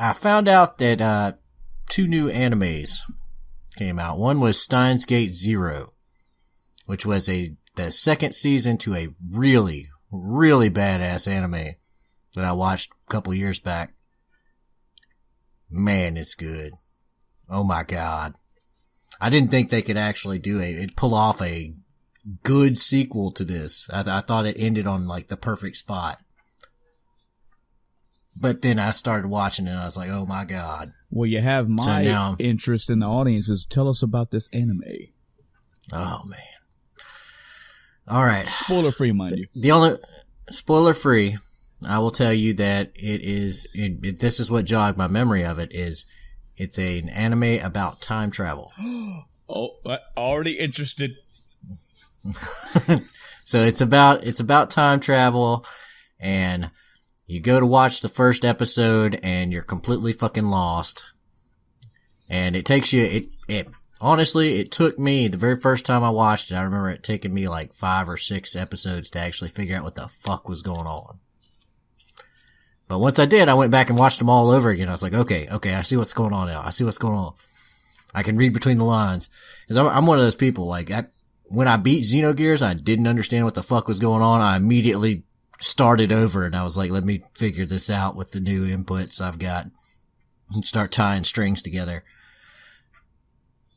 I found out that 2 new animes came out. One was Steins Gate Zero, which was the second season to a really, really badass anime that I watched a couple years back. Man, it's good. Oh my god. I didn't think they could actually pull off a good sequel to this. I thought it ended on like the perfect spot. But then I started watching it and I was like, oh my god.
Well, you have my
now,
interest in the audience is tell us about this anime.
Oh man. All right.
Spoiler free, mind you.
The only spoiler free, I will tell you that this is what jogged my memory of it is it's an anime about time travel.
Oh, already interested.
So it's about time travel, and you go to watch the first episode and you're completely fucking lost. And it takes you, honestly, it took me the very first time I watched it. I remember it taking me like 5 or 6 episodes to actually figure out what the fuck was going on. But once I did, I went back and watched them all over again. I was like, okay, I see what's going on now. I see what's going on. I can read between the lines. Cause I'm one of those people, like, when I beat Xenogears, I didn't understand what the fuck was going on. I immediately started over and I was like, let me figure this out with the new inputs I've got and start tying strings together.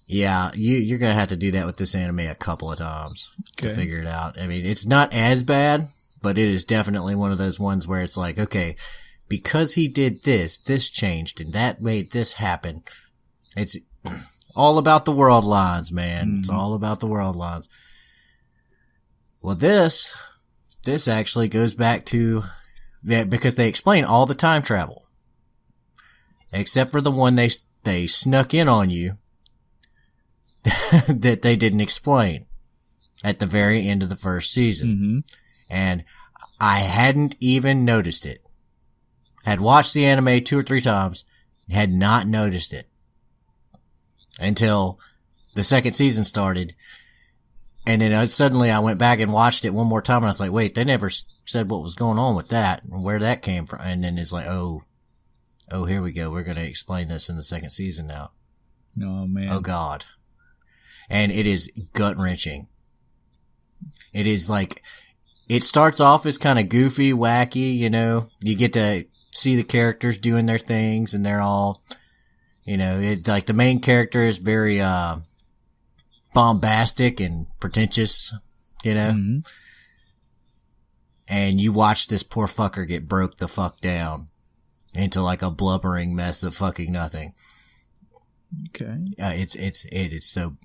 Yeah, you're gonna have to do that with this anime a couple of times to figure it out. I mean, it's not as bad, but it is definitely one of those ones where it's like, okay, because he did this changed, and that made this happen. It's all about the world lines, man. Mm-hmm. It's all about the world lines. Well, this actually goes back to that because they explain all the time travel. Except for the one they snuck in on you that they didn't explain at the very end of the first season. Mm-hmm. And I hadn't even noticed it. Had watched the anime 2 or 3 times, had not noticed it until the second season started. And then suddenly I went back and watched it one more time and I was like, wait, they never said what was going on with that and where that came from. And then it's like, oh, here we go. We're going to explain this in the second season now.
Oh, man.
Oh, God. And it is gut-wrenching. It is like, it starts off as kind of goofy, wacky, you know. You get to see the characters doing their things and they're all, you know, it like the main character is very, bombastic and pretentious, you know. Mm-hmm. And you watch this poor fucker get broke the fuck down into like a blubbering mess of fucking nothing.
Okay.
It is so,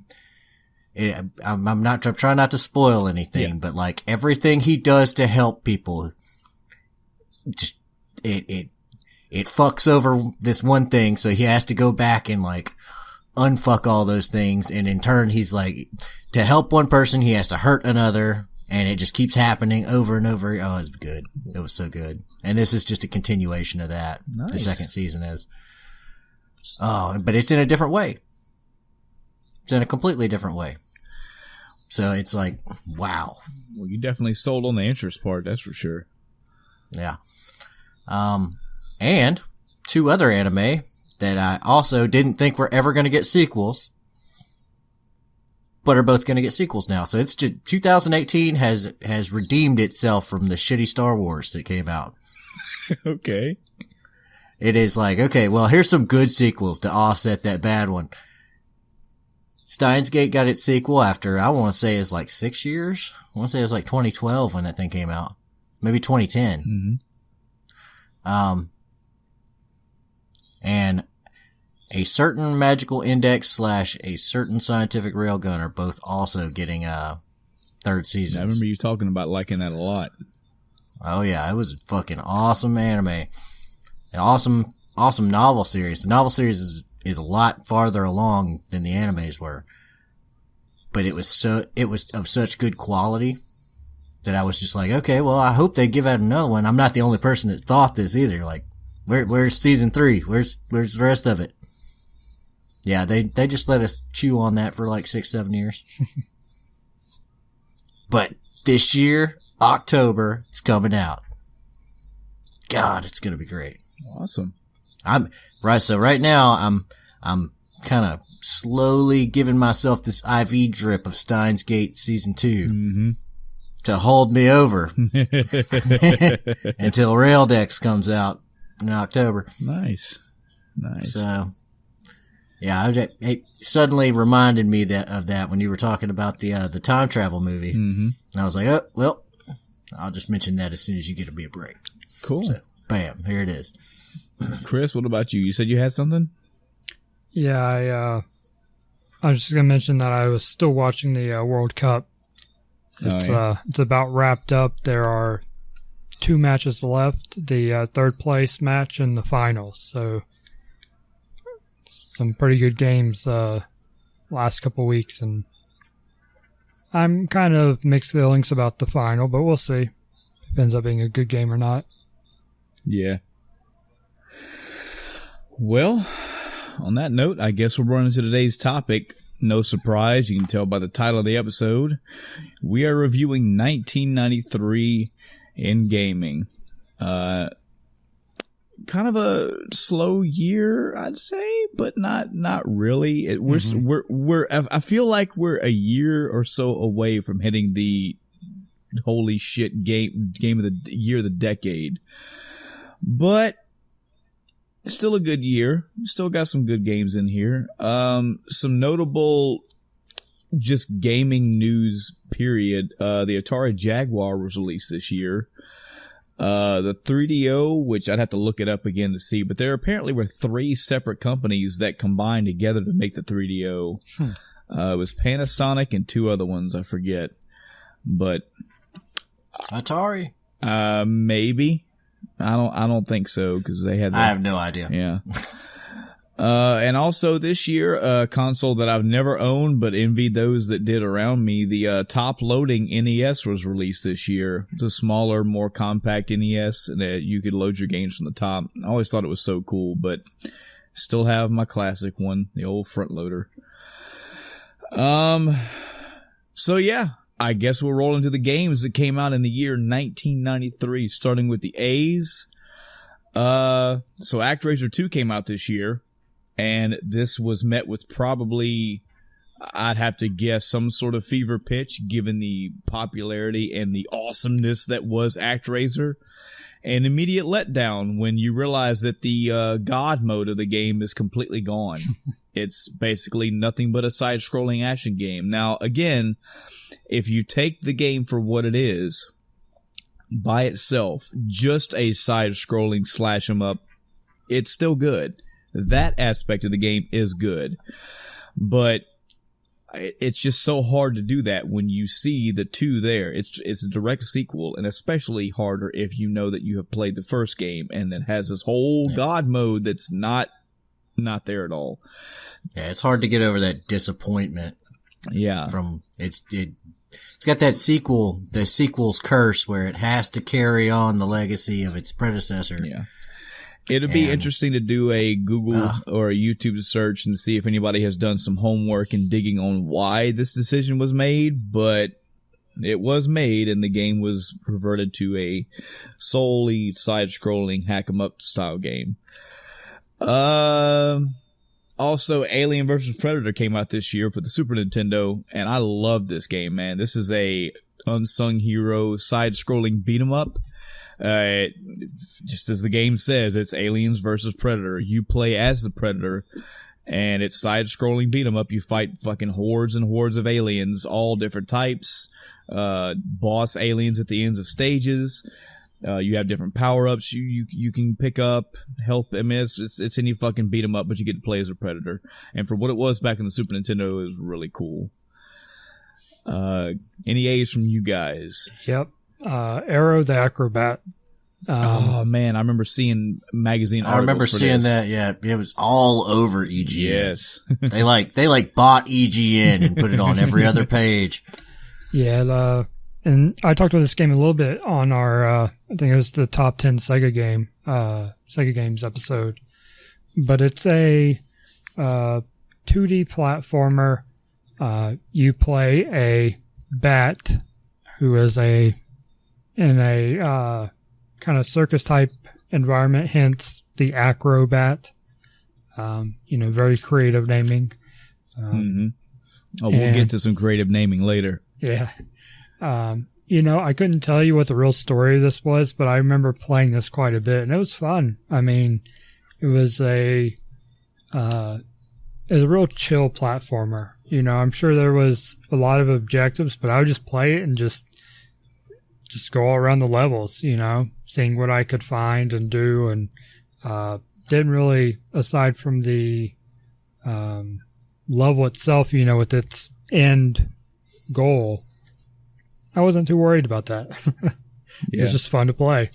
I'm trying not to spoil anything, but like everything he does to help people, just, it fucks over this one thing. So he has to go back and like unfuck all those things. And in turn, he's like, to help one person, he has to hurt another. And it just keeps happening over and over. Oh, it's good. It was so good. And this is just a continuation of that. Nice. The second season is. Oh, but it's in a different way. It's in a completely different way. So it's like, wow.
Well, you definitely sold on the interest part, that's for sure.
Yeah. And 2 other anime that I also didn't think were ever going to get sequels, but are both going to get sequels now. So it's just 2018 has redeemed itself from the shitty Star Wars that came out.
Okay.
It is like, okay, well, here's some good sequels to offset that bad one. Steins Gate got its sequel after, I want to say it's like 6 years. I want to say it was like 2012 when that thing came out. Maybe 2010. Mm-hmm. And a certain magical index / a certain scientific railgun are both also getting, 3rd seasons.
I remember you talking about liking that a lot.
Oh yeah, it was a fucking awesome anime. An awesome novel series. The novel series is a lot farther along than the animes were. But it was of such good quality that I was just like, okay, well, I hope they give out another one. I'm not the only person that thought this either. Like, where's season 3? Where's the rest of it? Yeah, they just let us chew on that for like 6-7 years. But this year, October, it's coming out. God, it's gonna be great.
Awesome.
So right now, I'm kind of slowly giving myself this IV drip of Steins Gate season 2 to hold me over until Raildex comes out in October.
Nice.
So, yeah, it suddenly reminded me of that when you were talking about the time travel movie. And I was like, oh, well, I'll just mention that as soon as you get me a break.
Cool.
So, bam, here it is.
Chris, what about you? You said you had something?
Yeah, I was just going to mention that I was still watching the World Cup. It's about wrapped up. There are 2 matches left, the third place match and the finals. So some pretty good games last couple weeks, and I'm kind of mixed feelings about the final, but we'll see if it ends up being a good game or not.
Yeah. Well, on that note, I guess we'll run into today's topic. No surprise, you can tell by the title of the episode. We are reviewing 1993 in gaming. Kind of a slow year, I'd say, but not really. I feel like we're a year or so away from hitting the holy shit game of the year of the decade. But still a good year. Still got some good games in here. Some notable just gaming news, period. The Atari Jaguar was released this year. The 3DO, which I'd have to look it up again to see, but there apparently were 3 separate companies that combined together to make the 3DO. It was Panasonic and 2 other ones, I forget. But
Atari?
Maybe. I don't think so, because they had
I have no idea.
Yeah. And also this year, a console that I've never owned but envied those that did around me, the top-loading NES was released this year. It's a smaller, more compact NES, and you could load your games from the top. I always thought it was so cool, but still have my classic one, the old front loader. So yeah, I guess we'll roll into the games that came out in the year 1993, starting with the A's. So ActRaiser 2 came out this year, and this was met with probably, I'd have to guess, some sort of fever pitch, given the popularity and the awesomeness that was ActRaiser. An immediate letdown when you realize that the God mode of the game is completely gone. It's basically nothing but a side-scrolling action game. Now, again, if you take the game for what it is, by itself, just a side-scrolling slash-em-up, it's still good. That aspect of the game is good. But it's just so hard to do that when you see the 2 there. It's a direct sequel, and especially harder if you know that you have played the first game and it has this whole God mode that's not there at all.
Yeah, it's hard to get over that disappointment.
Yeah.
It's got that the sequel's curse where it has to carry on the legacy of its predecessor.
Yeah. It'll be interesting to do a Google or a YouTube search and see if anybody has done some homework and digging on why this decision was made, but it was made and the game was reverted to a solely side-scrolling hack-em-up style game. Also, Alien vs. Predator came out this year for the Super Nintendo, and I love this game, man. This is a unsung hero side-scrolling beat-em-up. Just as the game says, it's Aliens versus Predator. You play as the Predator, and it's side-scrolling beat-em-up. You fight fucking hordes and hordes of aliens, all different types. Boss aliens at the ends of stages. You have different power-ups you can pick up, help. I mean, it's any fucking beat 'em up, but you get to play as a Predator. And for what it was back in the Super Nintendo, it was really cool. Any A's from you guys?
Yep. Arrow the Acrobat.
Oh man, I remember seeing magazine articles.
I remember
for
seeing
this.
that. Yeah, it was all over EGN.
Yes.
they bought EGN and put it on every other page.
Yeah, and I talked about this game a little bit on our, I think it was the top 10 Sega games episode. But it's a 2D platformer. You play a bat who is in a kind of circus type environment, hence the Acrobat. Very creative naming.
Oh, we'll get to some creative naming later.
Yeah. I couldn't tell you what the real story of this was, but I remember playing this quite a bit, and it was fun. I mean, it was a real chill platformer. I'm sure there was a lot of objectives, but I would just play it and just go all around the levels, seeing what I could find and do, and didn't really, aside from the level itself, with its end goal, I wasn't too worried about that. It was just fun to play.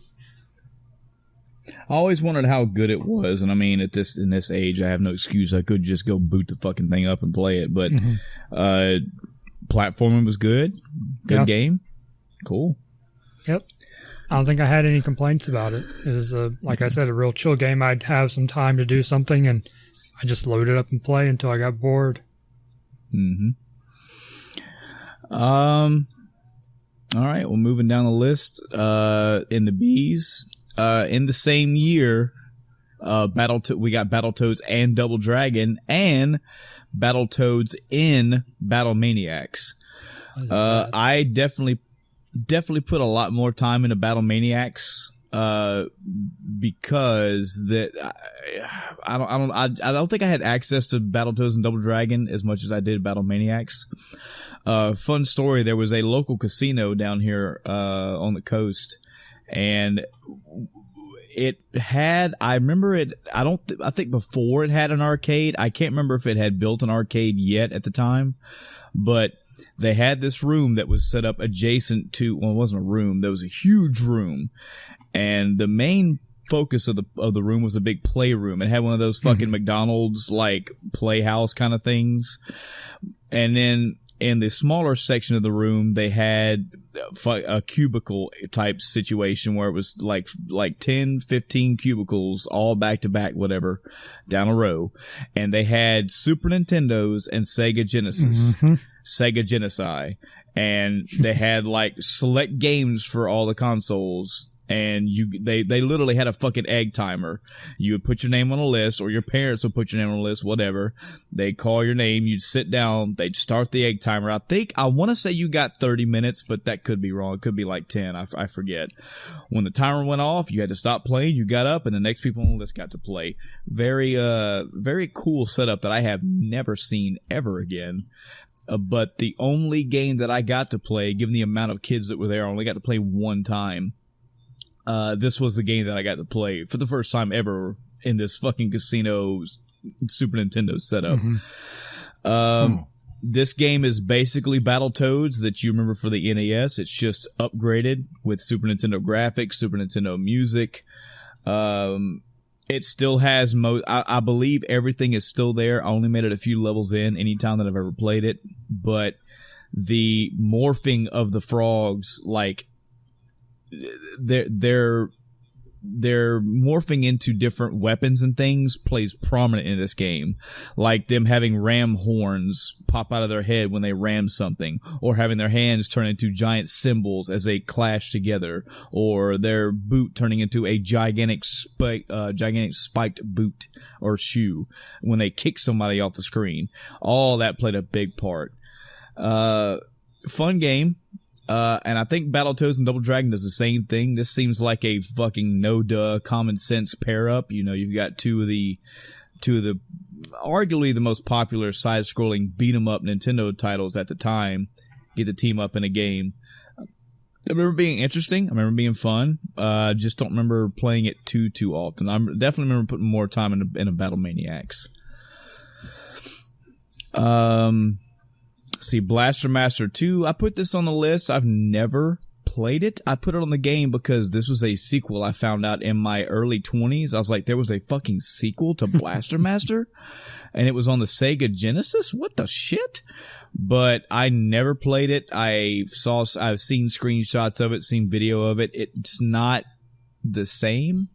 I always wondered how good it was, and I mean, in this age, I have no excuse. I could just go boot the fucking thing up and play it, but platforming was good. Good game. Cool.
Yep. I don't think I had any complaints about it. It was, like I said, a real chill game. I'd have some time to do something, and I just load it up and play until I got bored.
All right, well, moving down the list, in the B's, in the same year, we got Battletoads and Double Dragon and Battletoads in Battle Maniacs. I definitely put a lot more time into Battle Maniacs, because I don't think I had access to Battletoads and Double Dragon as much as I did Battle Maniacs. Fun story, there was a local casino down here on the coast, and it had, I remember it, I think before it had an arcade. I can't remember if it had built an arcade yet at the time, but they had this room that was set up adjacent to, well, it wasn't a room, there was a huge room, and the main focus of the room was a big playroom. It had one of those fucking McDonald's like playhouse kind of things, and then in the smaller section of the room, they had a cubicle type situation where it was like 10, 15 cubicles all back to back, whatever, down a row. And they had Super Nintendos and Sega Genesis, Sega Genesis. And they had like select games for all the consoles. And they literally had a fucking egg timer. You would put your name on a list, or your parents would put your name on a list, whatever. They'd call your name, you'd sit down, they'd start the egg timer. I want to say you got 30 minutes, but that could be wrong. It could be like 10, I forget. When the timer went off, you had to stop playing, you got up, and the next people on the list got to play. Very, very cool setup that I have never seen ever again. But the only game that I got to play, given the amount of kids that were there, I only got to play one time. This was the game that I got to play for the first time ever in this fucking casino Super Nintendo setup. This game is basically Battletoads that you remember for the NES. It's just upgraded with Super Nintendo graphics, Super Nintendo music. It still has I believe everything is still there. I only made it a few levels in any time that I've ever played it, but the morphing of the frogs, like, they're morphing into different weapons and things, plays prominent in this game, like them having ram horns pop out of their head when they ram something, or having their hands turn into giant cymbals as they clash together, or their boot turning into a gigantic spiked boot or shoe when they kick somebody off the screen. All that played a big part. Fun game. And I think Battletoads and Double Dragon does the same thing. This seems like a fucking no-duh common sense pair-up. You've got two of the arguably the most popular side-scrolling beat-em-up Nintendo titles at the time get to team up in a game. I remember being interesting. I remember being fun. Just don't remember playing it too often. I definitely remember putting more time into Battle Maniacs. See, Blaster Master 2, I put this on the list. I've never played it. I put it on the game because this was a sequel I found out in my early 20s. I was like, there was a fucking sequel to Blaster Master, and it was on the Sega Genesis? What the shit? But I never played it. I've seen screenshots of it, seen video of it. It's not the same.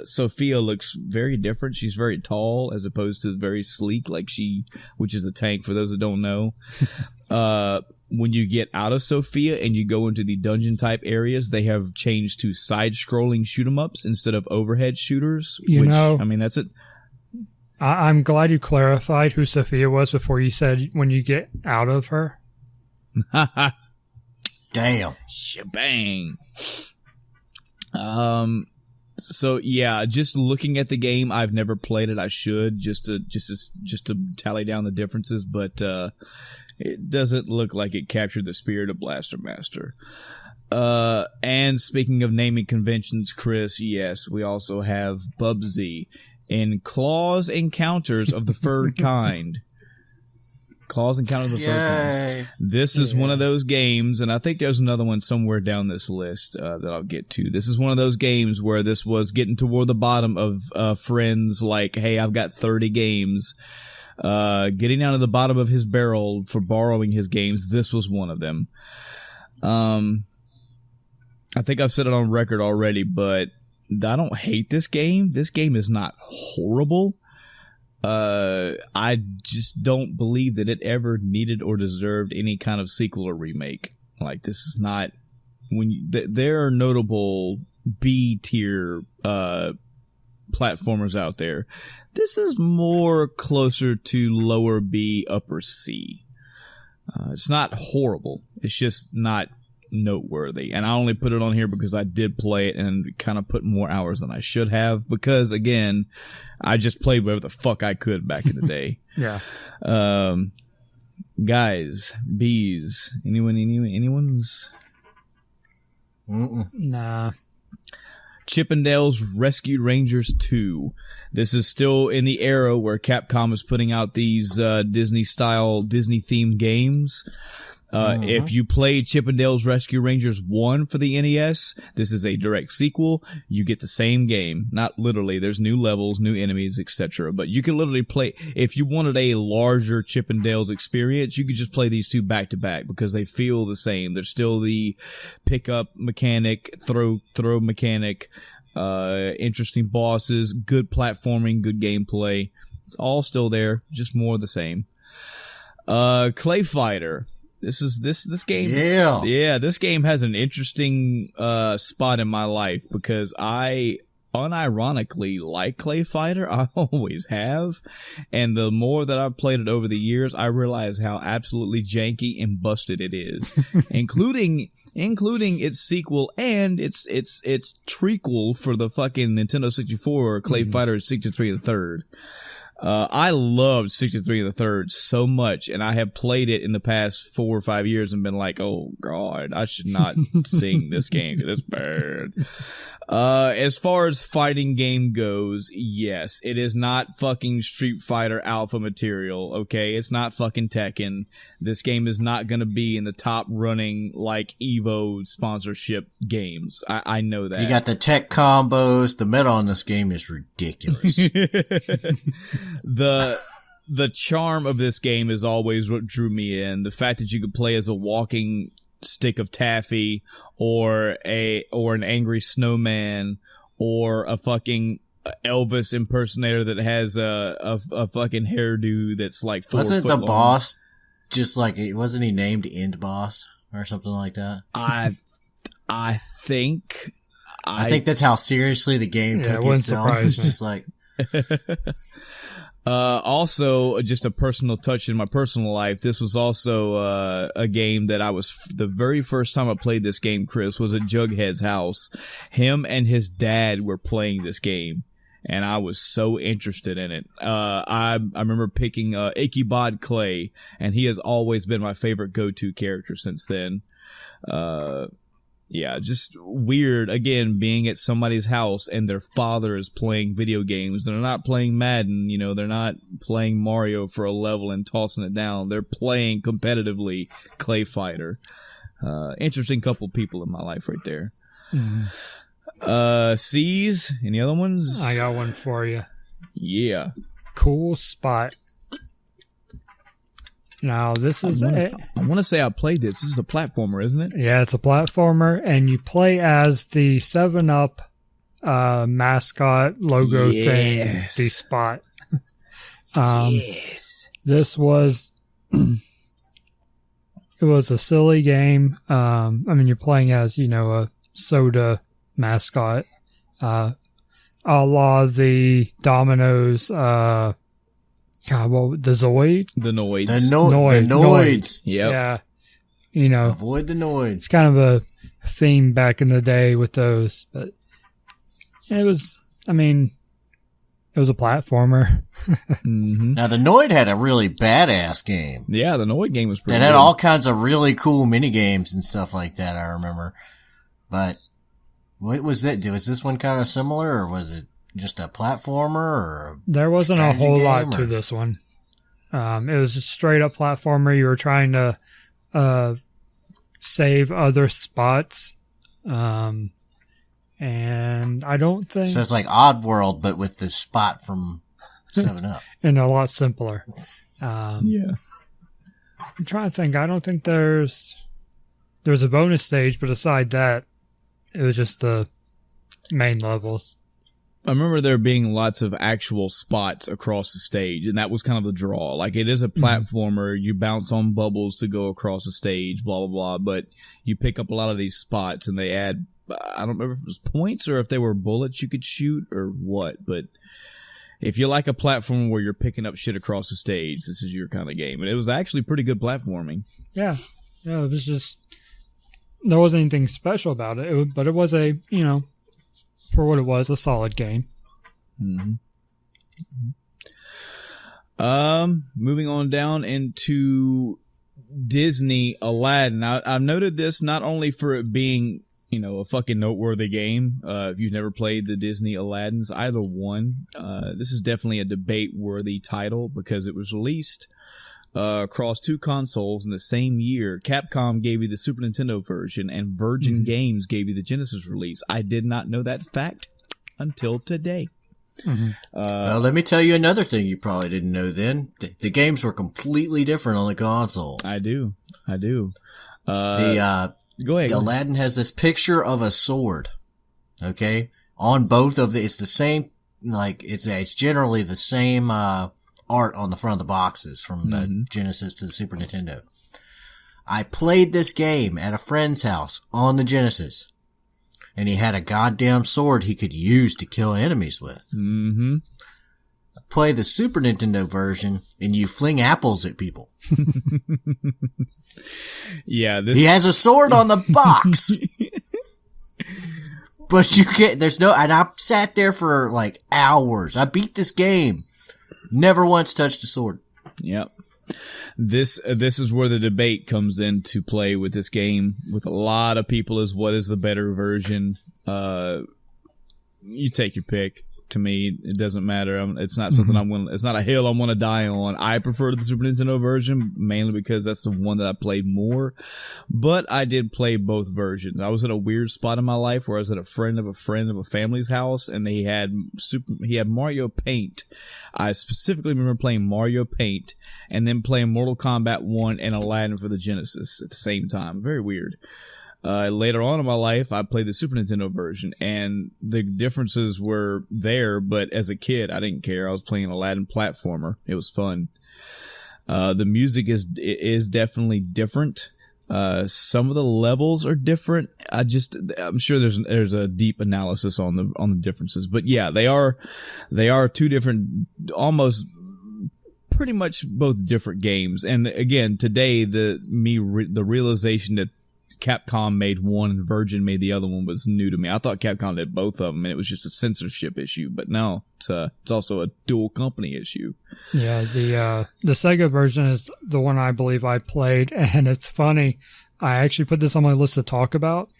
Sophia looks very different. She's very tall as opposed to very sleek, which is a tank for those that don't know. When you get out of Sophia and you go into the dungeon type areas, they have changed to side scrolling shoot 'em ups instead of overhead shooters. That's it.
I'm glad you clarified who Sophia was before you said when you get out of her.
Damn.
Shebang. So yeah, just looking at the game, I've never played it. I should just to tally down the differences, but it doesn't look like it captured the spirit of Blaster Master. And speaking of naming conventions, Chris, yes, we also have Bubsy in Claws Encounters of the Third Kind. Claws Encounters of the Third Kind. This is one of those games, and I think there's another one somewhere down this list that I'll get to. This is one of those games where this was getting toward the bottom of friends like, hey, I've got 30 games. Getting down to the bottom of his barrel for borrowing his games. This was one of them. I think I've said it on record already, but I don't hate this game. This game is not horrible. I just don't believe that it ever needed or deserved any kind of sequel or remake. Like, this is not there are notable B tier platformers out there. This is more closer to lower B, upper C. It's not horrible. It's just not noteworthy. And I only put it on here because I did play it and kind of put more hours than I should have because, again, I just played whatever the fuck I could back in the day.
Yeah.
Guys, bees, anyone's?
Nah.
Chippendales Rescue Rangers 2. This is still in the era where Capcom is putting out these Disney-themed games. If you played Chippendales Rescue Rangers 1 for the NES, this is a direct sequel. You get the same game. Not literally. There's new levels, new enemies, etc. But you can literally play. If you wanted a larger Chippendales experience, you could just play these two back to back because they feel the same. There's still the pickup mechanic, throw mechanic, interesting bosses, good platforming, good gameplay. It's all still there, just more of the same. Clay Fighter. This game. Yeah, this game has an interesting spot in my life because I unironically like Clay Fighter. I always have, and the more that I've played it over the years, I realize how absolutely janky and busted it is, including its sequel and its trequel for the fucking Nintendo 64, Clay Fighter 63 1/3. I loved 63 1/3 so much, and I have played it in the past 4 or 5 years and been like, oh god, I should not sing this game. It's bad. As far as fighting game goes, yes, it is not fucking Street Fighter Alpha material, okay? It's not fucking Tekken. This game is not gonna be in the top running, like, Evo sponsorship games. I know that.
You got the tech combos. The meta on this game is ridiculous.
The charm of this game is always what drew me in. The fact that you could play as a walking stick of taffy or an angry snowman or a fucking Elvis impersonator that has a fucking hairdo that's like 4
wasn't
foot
the
long.
boss just like, wasn't he named End Boss or something like that?
I think
that's how seriously the game took itself. It was just like
also, just a personal touch in my personal life. This was also a game that the very first time I played this game, Chris, was at Jughead's house. Him and his dad were playing this game, and I was so interested in it. I remember picking Ichabod Clay, and he has always been my favorite go-to character since then. Yeah, just weird, again, being at somebody's house and their father is playing video games. They're not playing Madden, they're not playing Mario for a level and tossing it down. They're playing competitively Clay Fighter. Interesting couple people in my life right there.
Mm-hmm.
C's, any other ones?
I got one for you.
Yeah.
Cool Spot. Now, this is
I want to say I played this. This is a platformer, isn't it?
Yeah, it's a platformer, and you play as the 7-Up mascot logo thing, the Spot.
Yes.
This was it was a silly game. I mean, you're playing as, a soda mascot, a la the Domino's, the Zoid?
The Noids.
The Noids.
Yep.
Yeah.
Avoid the Noids.
It's kind of a theme back in the day with those, but it was a platformer.
Mm-hmm.
Now, the Noid had a really badass game.
Yeah, the Noid game was pretty
That had
good.
all kinds of really cool mini games and stuff like that, I remember. But what was that? Was this one kind of similar, or was it just a platformer? Or
There wasn't a whole lot
game,
to
or?
this one. It was just straight up platformer. You were trying to save other spots. And I don't think...
So it's like Oddworld, but with the Spot from 7-Up.
And a lot simpler.
Yeah.
I'm trying to think. I don't think there's a bonus stage, but aside that, it was just the main levels.
I remember there being lots of actual spots across the stage, and that was kind of the draw. Like, it is a platformer. You bounce on bubbles to go across the stage, blah, blah, blah. But you pick up a lot of these spots, and they add... I don't remember if it was points or if they were bullets you could shoot or what, but if you like a platform where you're picking up shit across the stage, this is your kind of game. And it was actually pretty good platforming.
Yeah, it was just... There wasn't anything special about it, but it was a, for what it was, a solid game.
Mm-hmm. Moving on down into Disney Aladdin. I've noted this not only for it being... a fucking noteworthy game. If you've never played the Disney Aladdins, either one, this is definitely a debate-worthy title because it was released across 2 consoles in the same year. Capcom gave you the Super Nintendo version, and Virgin Games gave you the Genesis release. I did not know that fact until today.
Mm-hmm.
Well, let me tell you another thing you probably didn't know then. The games were completely different on the consoles.
I do.
Go ahead. Aladdin has this picture of a sword. Okay? On both of it's the same, it's generally the same, art on the front of the boxes from the Genesis to the Super Nintendo. I played this game at a friend's house on the Genesis. And he had a goddamn sword he could use to kill enemies with.
Mm-hmm.
Play the Super Nintendo version and you fling apples at people.
Yeah,
he has a sword on the box. But you can't, and I sat there for like hours. I beat this game. Never once touched a sword.
Yep. This is where the debate comes into play with this game with a lot of people is what is the better version. You take your pick. To me, it doesn't matter. It's not something it's not a hill I'm going to die on. I prefer the Super Nintendo version, mainly because that's the one that I played more. But I did play both versions. I was in a weird spot in my life where I was at a friend of a family's house, and he had Mario Paint. I specifically remember playing Mario Paint, and then playing Mortal Kombat 1 and Aladdin for the Genesis at the same time. Very weird. Later on in my life, I played the Super Nintendo version, and the differences were there, but as a kid, I didn't care. I was playing an Aladdin platformer. It was fun. The music is definitely different. Some of the levels are different. I'm sure there's a deep analysis on the differences, but yeah, they are 2 different, almost pretty much both different games. And again, today, the realization that Capcom made one and Virgin made the other one was new to me. I thought Capcom did both of them and it was just a censorship issue, but no, it's also a dual company issue.
Yeah, the Sega version is the one I believe I played, and it's funny. I actually put this on my list to talk about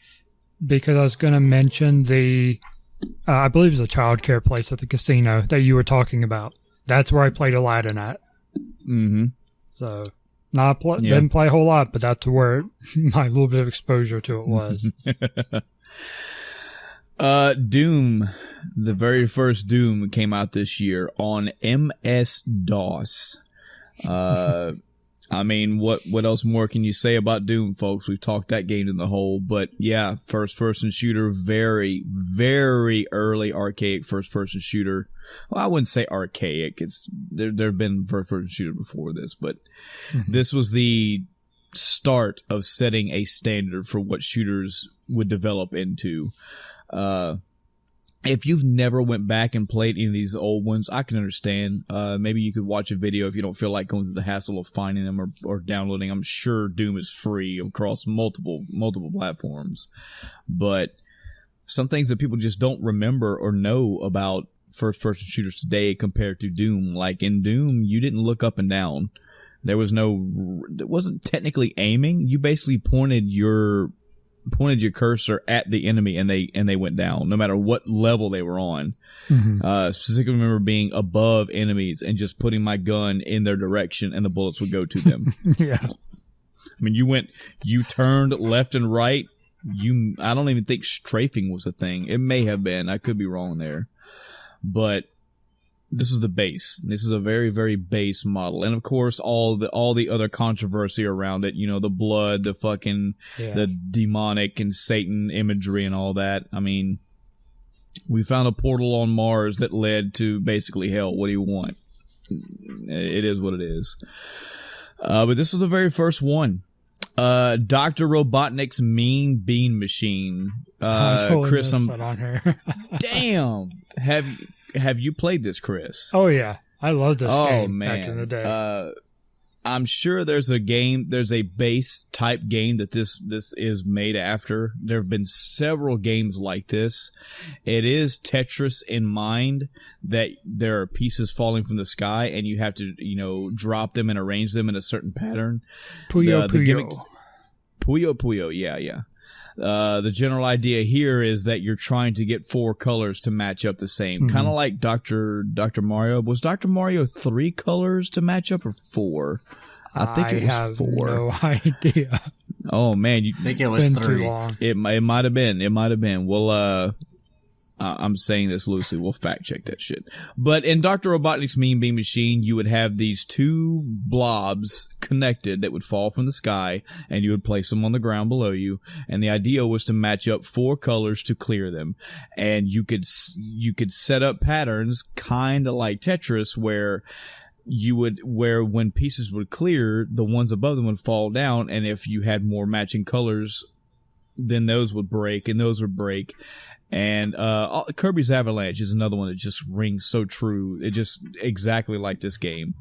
because I was going to mention I believe it was a childcare place at the casino that you were talking about. That's where I played Aladdin at.
Mm-hmm.
So, Didn't play a whole lot, but that's where my little bit of exposure to it was.
Doom, the very first Doom came out this year on MS-DOS. I mean, what else more can you say about Doom, folks? We've talked that game in the hole, but yeah, first-person shooter, very, very early archaic first-person shooter. Well, I wouldn't say archaic. There have been first-person shooter before this, but this was the start of setting a standard for what shooters would develop into. If you've never went back and played any of these old ones, I can understand. Maybe you could watch a video if you don't feel like going through the hassle of finding them or downloading. I'm sure Doom is free across multiple platforms. But some things that people just don't remember or know about first-person shooters today compared to Doom. Like in Doom, you didn't look up and down. It wasn't technically aiming. You basically pointed your cursor at the enemy and they went down no matter what level they were on. Specifically remember being above enemies and just putting my gun in their direction and the bullets would go to them.
Yeah.
I mean, you turned left and right. I don't even think strafing was a thing. It may have been. I could be wrong there. But this is the base. This is a very, very base model. And of course, all the other controversy around it, the blood, the fucking, the demonic and Satan imagery and all that. I mean, we found a portal on Mars that led to basically hell. What do you want? It is what it is. But this is the very first one. Dr. Robotnik's Mean Bean Machine. Chris,
on here.
Damn. Have you played this, Chris?
Oh yeah, I love this game back in the day.
I'm sure there's a base type game that this is made after. There have been several games like this. It is Tetris in mind that there are pieces falling from the sky and you have to, drop them and arrange them in a certain pattern.
Puyo
Puyo, yeah. The general idea here is that you're trying to get 4 colors to match up the same. Kind of like Dr. Mario. Was Dr. Mario 3 colors to match up or 4? I think it was 4.
No idea.
Oh man,
I think it was 3.
Too long.
It might have been. Well, I'm saying this loosely. We'll fact check that shit. But in Dr. Robotnik's Mean Bean Machine, you would have these 2 blobs connected that would fall from the sky, and you would place them on the ground below you. And the idea was to match up 4 colors to clear them. And you could set up patterns kind of like Tetris where when pieces would clear, the ones above them would fall down, and if you had more matching colors, then those would break, and those would break. And Kirby's Avalanche is another one that just rings so true. It just exactly like this game.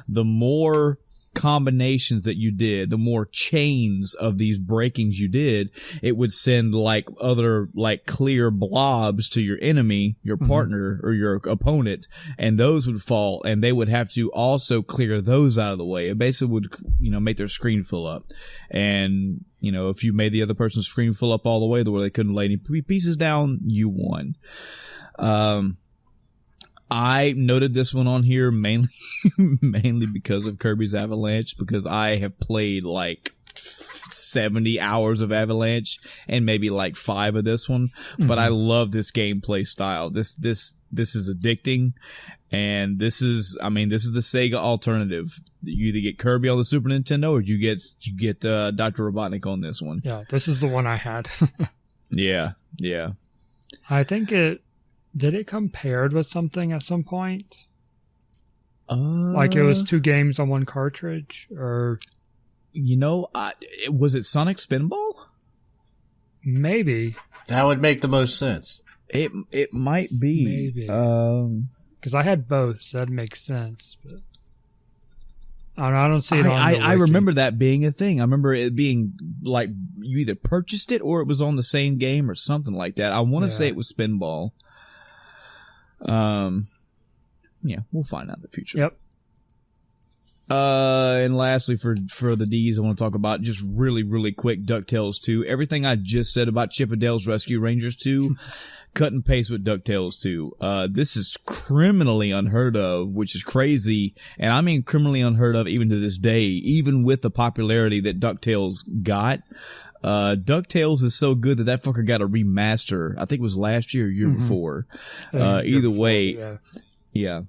The more combinations that you did, the more chains of these breakings you did, it would send other clear blobs to your enemy, your partner, or your opponent, and those would fall, and they would have to also clear those out of the way. It basically would, make their screen fill up. And, if you made the other person's screen fill up all the way to where they couldn't lay any pieces down, you won. I noted this one on here mainly because of Kirby's Avalanche, because I have played 70 hours of Avalanche and maybe 5 of this one, but I love this gameplay style. This is addicting, and this is the Sega alternative. You either get Kirby on the Super Nintendo or you get Dr. Robotnik on this one.
Yeah, this is the one I had.
Yeah.
I think did it come paired with something at some point? It was 2 games on 1 cartridge, or
was it Sonic Spinball?
Maybe
that would make the most sense.
It might be.
Maybe because I had both, so that makes sense. But I don't see it on the
I
wiki.
remember that being a thing. I remember it being you either purchased it or it was on the same game or something like that. I want to say it was Spinball. Yeah, we'll find out in the future.
Yep.
And lastly, for the D's, I want to talk about just really, really quick DuckTales 2. Everything I just said about Chip 'n Dale's Rescue Rangers 2, cut and paste with DuckTales 2. This is criminally unheard of, which is crazy. And I mean criminally unheard of even to this day, even with the popularity that DuckTales got. DuckTales is so good that fucker got a remaster. I think it was last year or year before. Either way, yeah.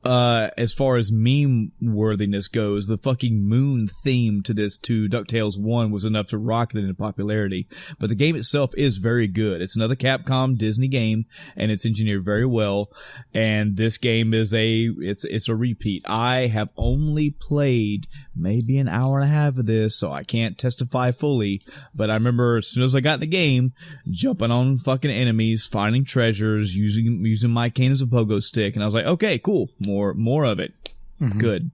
As far as meme worthiness goes, the fucking moon theme to DuckTales 1 was enough to rocket it into popularity. But the game itself is very good. It's another Capcom Disney game, and it's engineered very well. And this game is it's a repeat. I have only played maybe an hour and a half of this, so I can't testify fully. But I remember as soon as I got in the game, jumping on fucking enemies, finding treasures, using my cane as a pogo stick, and I was like, okay, cool. More of it. Good.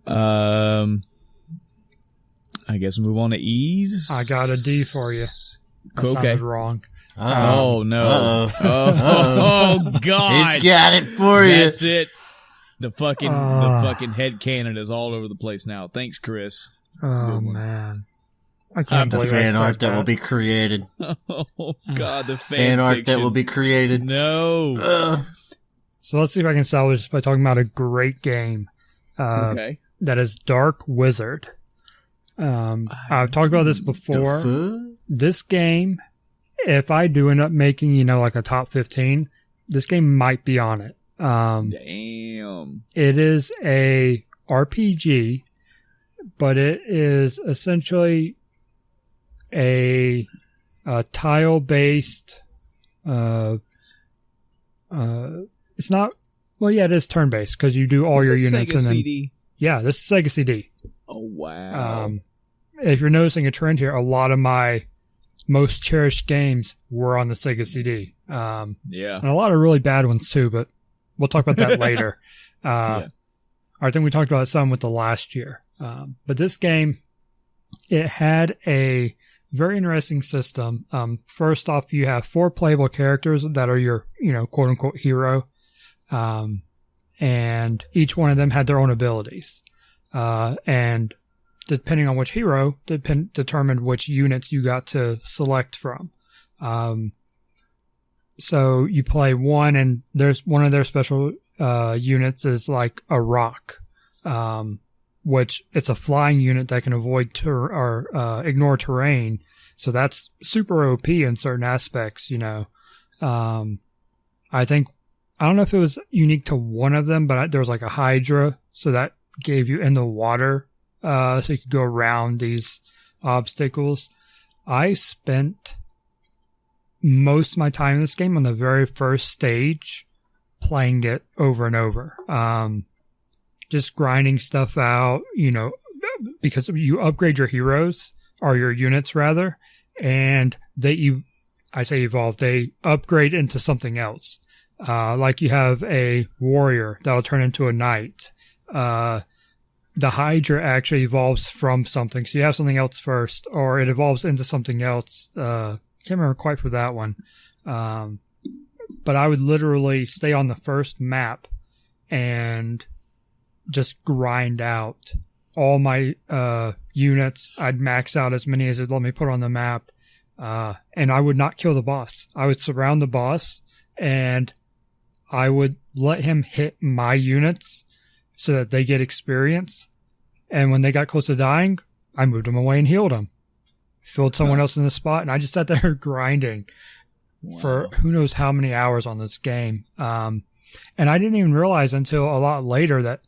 I guess we'll move on to E's.
I got a D for you. That sounded wrong.
Oh no. Oh God.
He's got it for you.
That's it. The fucking head cannon is all over the place now. Thanks, Chris.
Oh man. I can't
The
believe
fan art that will be created.
Oh God, the
fan art that will be created.
No.
So let's see if I can salvage this by talking about a great game.
Okay.
That is Dark Wizard. I've talked about this before. This game, if I do end up making, like a top 15, this game might be on it.
Damn.
It is a RPG, but it is essentially a tile-based, it's not. Well, yeah, it is turn-based because you do all your units.
Sega CD?
Yeah, this is Sega CD.
Oh wow!
If you're noticing a trend here, a lot of my most cherished games were on the Sega CD.
Yeah,
and a lot of really bad ones too. But we'll talk about that later. I think we talked about some with the last year. But this game, it had a very interesting system. First off, you have 4 playable characters that are your, quote unquote hero. And each one of them had their own abilities. And depending on which hero, determined which units you got to select from. So you play one, and there's one of their special units is like a rock, which it's a flying unit that can avoid ignore terrain. So that's super OP in certain aspects, I don't know if it was unique to one of them, but there was like a Hydra, so that gave you in the water, so you could go around these obstacles. I spent most of my time in this game on the very first stage, playing it over and over. Just grinding stuff out, because you upgrade your heroes, or your units rather, and I say evolve, they upgrade into something else. Like you have a warrior that'll turn into a knight. The Hydra actually evolves from something. So you have something else first, or it evolves into something else. Can't remember quite for that one. But I would literally stay on the first map and just grind out all my units. I'd max out as many as it'd let me put on the map. And I would not kill the boss. I would surround the boss, and I would let him hit my units so that they get experience. And when they got close to dying, I moved them away and healed them. Filled someone else in the spot, and I just sat there grinding for who knows how many hours on this game. And I didn't even realize until a lot later that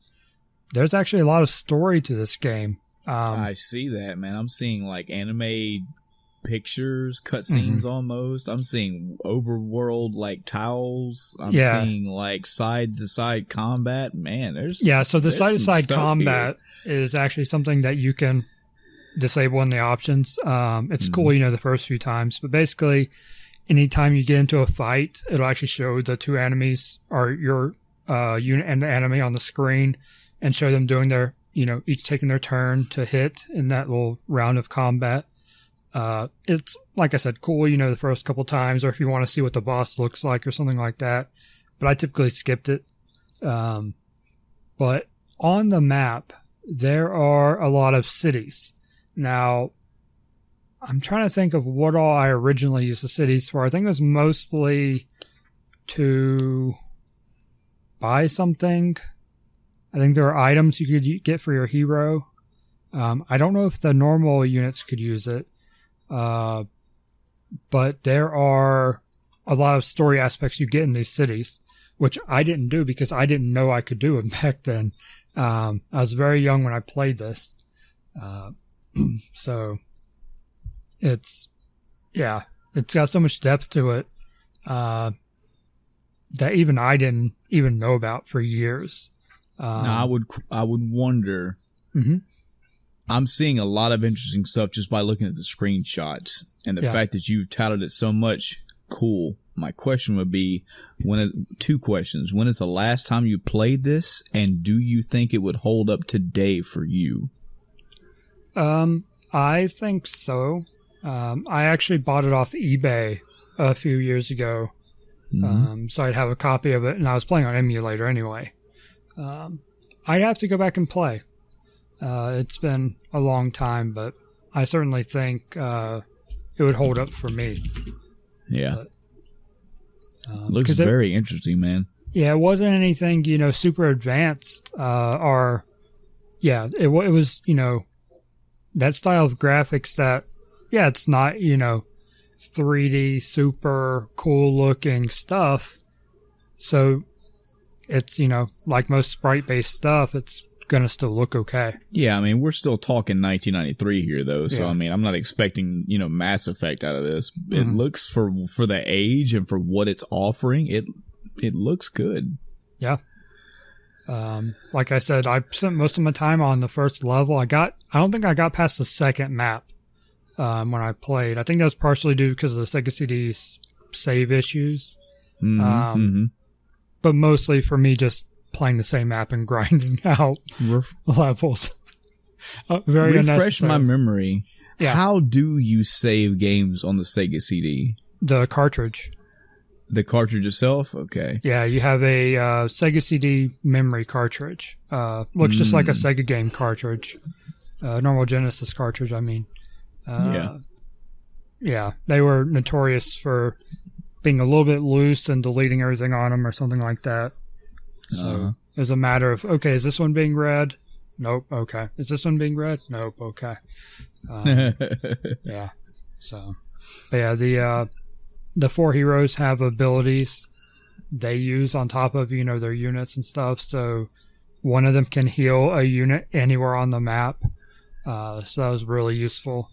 there's actually a lot of story to this game.
I see that, man. I'm seeing like anime pictures, cutscenes almost. I'm seeing overworld like tiles. I'm seeing like side to side combat. Man,
so the side to side combat is actually something that you can disable in the options. It's cool, the first few times, but basically anytime you get into a fight, it'll actually show the 2 enemies or your unit and the enemy on the screen, and show them doing their, each taking their turn to hit in that little round of combat. It's, like I said, cool, the first couple times, or if you want to see what the boss looks like or something like that. But I typically skipped it. But on the map, there are a lot of cities. Now, I'm trying to think of what all I originally used the cities for. I think it was mostly to buy something. I think there are items you could get for your hero. I don't know if the normal units could use it. But there are a lot of story aspects you get in these cities, which I didn't do because I didn't know I could do it back then. I was very young when I played this. So it's got so much depth to it that even I didn't even know about for years.
Now, I would wonder.
Mm-hmm.
I'm seeing a lot of interesting stuff just by looking at the screenshots and the fact that you've touted it so much. Cool. My question would be, two questions. When is the last time you played this, and do you think it would hold up today for you?
I think so. I actually bought it off eBay a few years ago. So I'd have a copy of it, and I was playing on emulator anyway. I'd have to go back and play. It's been a long time, but I certainly think it would hold up for me.
Yeah. Looks very interesting, man.
Yeah, it wasn't anything, super advanced. It was, that style of graphics that, it's not, 3D, super cool looking stuff. So it's, like most sprite-based stuff, it's going to still look okay.
Yeah, I mean, we're still talking 1993 here, though. So, I mean, I'm not expecting, Mass Effect out of this. It looks, for the age and for what it's offering, it looks good.
Yeah. Like I said, I spent most of my time on the first level. I don't think I got past the second map when I played. I think that was partially due because of the Sega CD's save issues. But mostly for me just playing the same map and grinding out levels. Very
Refresh
unnecessary.
my memory.
Yeah.
How do you save games on the Sega CD?
The cartridge.
The cartridge itself? Okay.
Yeah, you have a Sega CD memory cartridge. Looks just like a Sega game cartridge. Normal Genesis cartridge, I mean. Yeah, they were notorious for being a little bit loose and deleting everything on them or something like that. So it was a matter of, okay, is this one being read? Nope. Okay. Is this one being read? Nope. Okay. Yeah. So, but yeah, the four heroes have abilities they use on top of, their units and stuff. So one of them can heal a unit anywhere on the map. So that was really useful.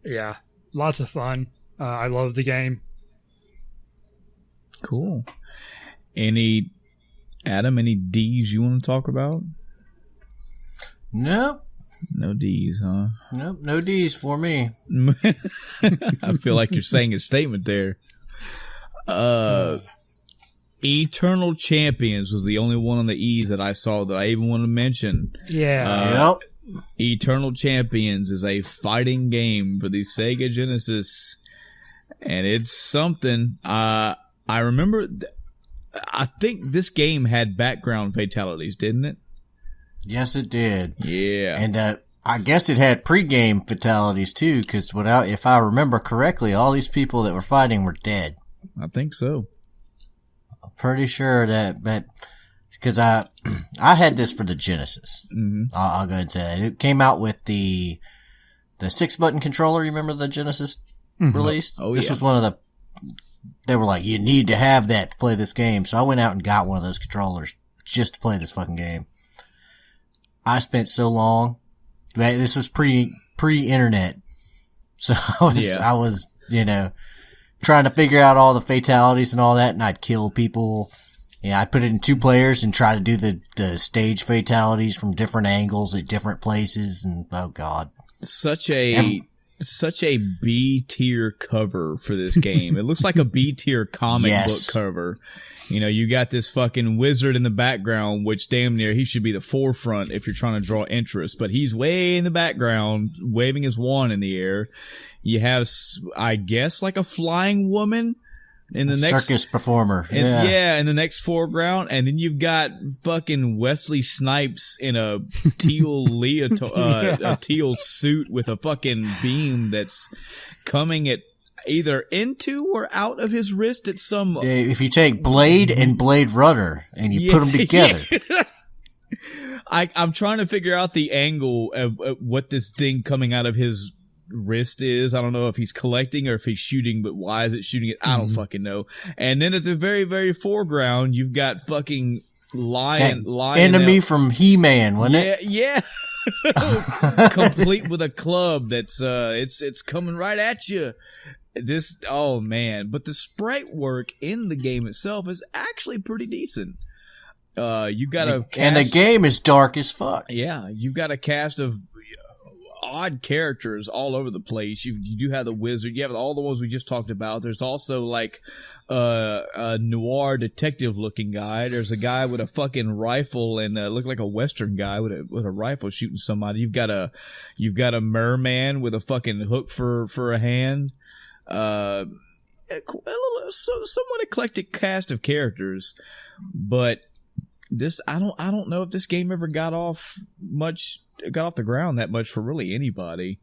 Yeah, lots of fun. I love the game.
Cool. Adam, any D's you want to talk about?
Nope.
No D's, huh?
Nope, no D's for me.
I feel like you're saying a statement there. Eternal Champions was the only one on the E's that I saw that I even want to mention.
Yeah.
Yep.
Eternal Champions is a fighting game for the Sega Genesis, and it's something. I remember. I think this game had background fatalities, didn't it?
Yes, it did.
Yeah.
And I guess it had pre-game fatalities too, because if I remember correctly, all these people that were fighting were dead.
I think so.
I'm pretty sure that because I had this for the Genesis.
Mm-hmm.
I'll go ahead and say that. It came out with the 6-button controller. You remember the Genesis release?
Oh,
this
yeah.
was one of the. They were like, you need to have that to play this game. So I went out and got one of those controllers just to play this fucking game. I spent so long. This was pre-internet. So I was, trying to figure out all the fatalities and all that, and I'd kill people. Yeah, I'd put it in 2 players and try to do the stage fatalities from different angles at different places, and oh god.
Such a B tier cover for this game. It looks like a B tier comic book cover. You got this fucking wizard in the background, which damn near he should be the forefront if you're trying to draw interest, but he's way in the background, waving his wand in the air. You have, I guess, like a flying woman in the next
circus performer.
in the next foreground, and then you've got fucking Wesley Snipes in a teal a teal suit with a fucking beam that's coming at either into or out of his wrist at some.
If you take Blade and Blade Runner and you put them together.
I'm trying to figure out the angle of what this thing coming out of his wrist is. I don't know if he's collecting or if he's shooting, but why is it shooting it? I don't fucking know. And then at the very, very foreground, you've got fucking Lion
enemy from He-Man, wasn't it?
Yeah. Complete with a club that's it's coming right at you. Oh man, but the sprite work in the game itself is actually pretty decent. You got a cast,
and the game is dark as fuck.
Yeah, you've got a cast of odd characters all over the place. You do have the wizard. You have all the ones we just talked about. There's also like a noir detective looking guy. There's a guy with a fucking rifle and look like a Western guy with a rifle shooting somebody. You've got a merman with a fucking hook for a hand. A somewhat eclectic cast of characters, but this I don't know if this game ever got off the ground that much for really anybody.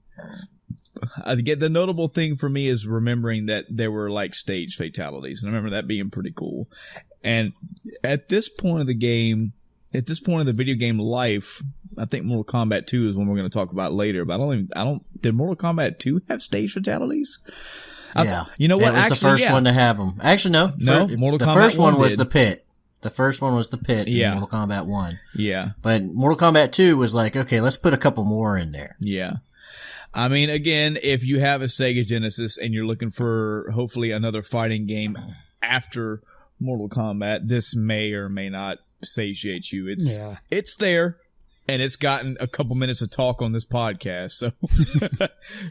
The notable thing for me is remembering that there were like stage fatalities, and I remember that being pretty cool. And at this point of the game, at this point of the video game life, I think Mortal Kombat 2 is one we're going to talk about later. But did Mortal Kombat 2 have stage fatalities?
Yeah,
you know what?
It was the first one to have them. Actually, no.
Mortal Kombat
the first one was
did.
the pit. The first one was the pit in Mortal Kombat 1.
Yeah.
But Mortal Kombat 2 was like, okay, let's put a couple more in there.
Yeah. I mean, again, if you have a Sega Genesis and you're looking for hopefully another fighting game after Mortal Kombat, this may or may not satiate you. It's there, and it's gotten a couple minutes of talk on this podcast, so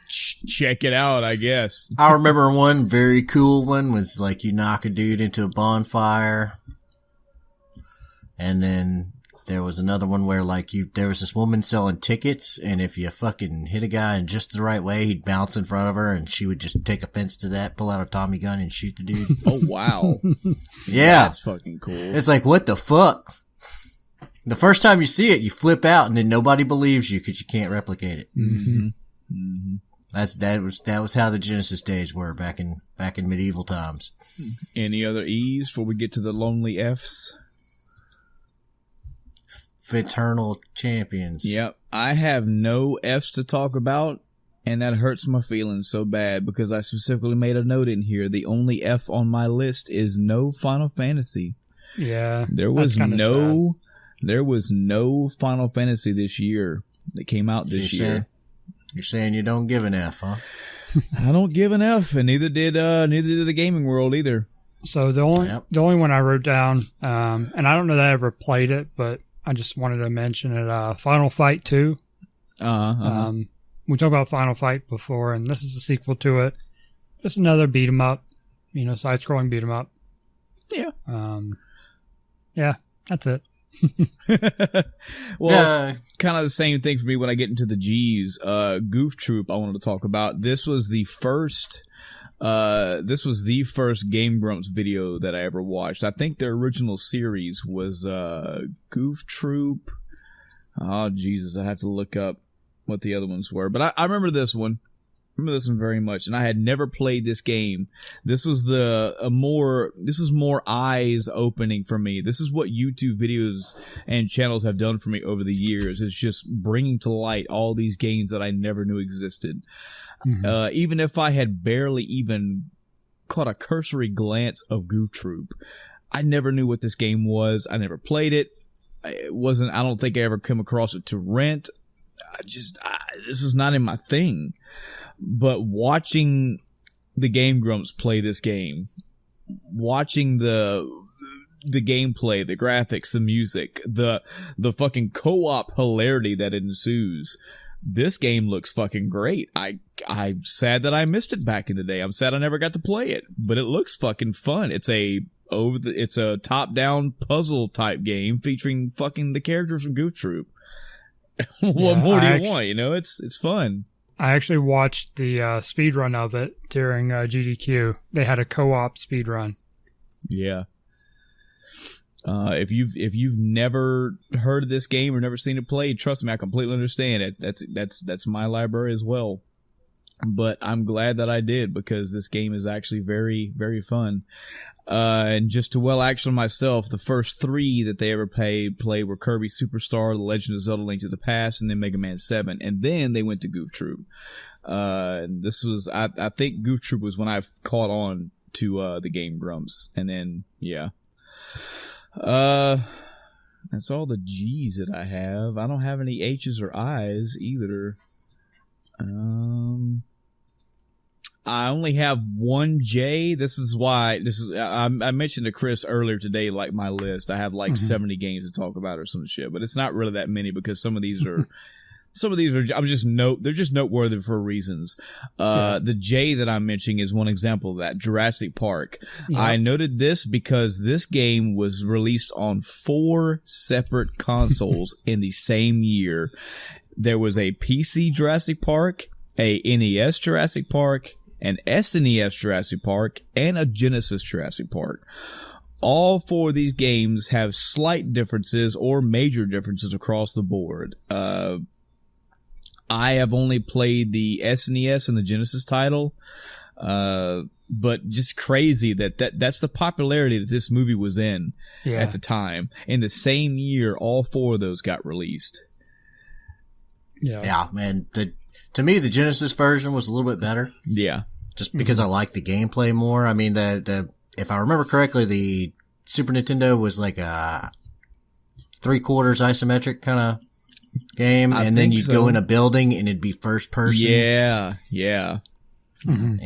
check it out, I guess.
I remember one very cool one was like you knock a dude into a bonfire. And then there was another one where like there was this woman selling tickets, and if you fucking hit a guy in just the right way, he'd bounce in front of her, and she would just take offense to that, pull out a Tommy gun, and shoot the dude.
Oh wow,
yeah,
that's fucking cool.
It's like, what the fuck? The first time you see it, you flip out, and then nobody believes you because you can't replicate it.
Mm-hmm. Mm-hmm.
That was how the Genesis days were back in medieval times.
Any other E's before we get to the lonely F's?
Eternal champions.
Yep. I have no F's to talk about, and that hurts my feelings so bad because I specifically made a note in here. The only F on my list is no Final Fantasy.
Yeah.
There was no Final Fantasy this year that came out this year.
You're saying you don't give an F, huh?
I don't give an F, and neither did the gaming world either.
So the only one I wrote down, and I don't know that I ever played it, but I just wanted to mention it. Final Fight 2. We talked about Final Fight before, and this is a sequel to it. Just another beat 'em up, side-scrolling beat 'em up.
Yeah.
Yeah, that's it.
Well, kind of the same thing for me when I get into the G's. Goof Troop I wanted to talk about. This was the first Game Grumps video that I ever watched. I think their original series was Goof Troop. Oh Jesus, I have to look up what the other ones were. But I remember this one. I remember this one very much, and I had never played this game. This was more eyes opening for me. This is what YouTube videos and channels have done for me over the years. It's just bringing to light all these games that I never knew existed. Mm-hmm. Even if I had barely even caught a cursory glance of Goof Troop, I never knew what this game was. I never played it. I don't think I ever came across it to rent. This is not in my thing. But watching the Game Grumps play this game, watching the gameplay, the graphics, the music, the fucking co-op hilarity that ensues, this game looks fucking great. I'm sad that I missed it back in the day. I'm sad I never got to play it, but it looks fucking fun. It's a top-down puzzle type game featuring fucking the characters from Goof Troop. What more do you want? It's fun.
I actually watched the speed run of it during GDQ. They had a co-op speed run.
Yeah. If you've never heard of this game or never seen it played, trust me, I completely understand it. That's my library as well. But I'm glad that I did, because this game is actually very, very fun. And just to actually myself, the first 3 that they ever played were Kirby Superstar, The Legend of Zelda: Link to the Past, and then Mega Man 7. And then they went to Goof Troop. This was, I think Goof Troop was when I caught on to the Game Grumps. And then, yeah. That's all the G's that I have. I don't have any H's or I's either. I only have one J. This is why I mentioned to Chris earlier today, like my list. I have like 70 games to talk about or some shit, but it's not really that many, because some of these are they're just noteworthy for reasons. The J that I'm mentioning is one example of that, Jurassic Park. Yeah. I noted this because this game was released on 4 separate consoles in the same year. There was a PC Jurassic Park, a NES Jurassic Park, an SNES Jurassic Park, and a Genesis Jurassic Park. All 4 of these games have slight differences or major differences across the board. I have only played the SNES and the Genesis title, but just crazy that's the popularity that this movie was in at the time. In the same year, all 4 of those got released.
Yeah, man. To me, the Genesis version was a little bit better.
Yeah.
Just because I like the gameplay more. I mean, the if I remember correctly, the Super Nintendo was like a 3/4 isometric kind of game, and then you'd go in a building and it'd be first person.
Yeah.
And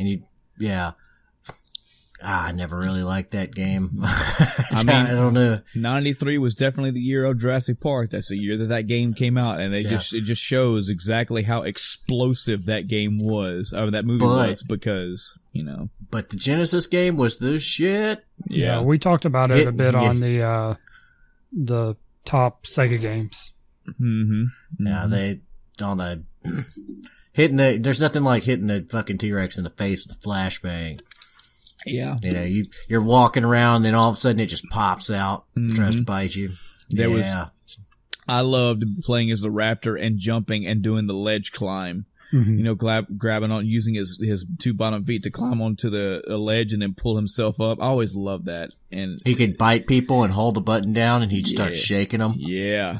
I never really liked that game. I don't know.
93 was definitely the year of Jurassic Park. That's the year that game came out, and it just shows exactly how explosive that game was, or that movie was, because,
But the Genesis game was the shit.
Yeah, we talked about it a bit on the top Sega games.
Mm-hmm.
Yeah, there's nothing like hitting the fucking T-Rex in the face with a flashbang.
Yeah.
You're walking around, then all of a sudden it just pops out, tries to bite you.
I loved playing as the raptor and jumping and doing the ledge climb. Grabbing on, using his 2 bottom feet to climb onto the ledge and then pull himself up. I always loved that. And
he could bite people and hold the button down, and he'd start shaking them.
Yeah.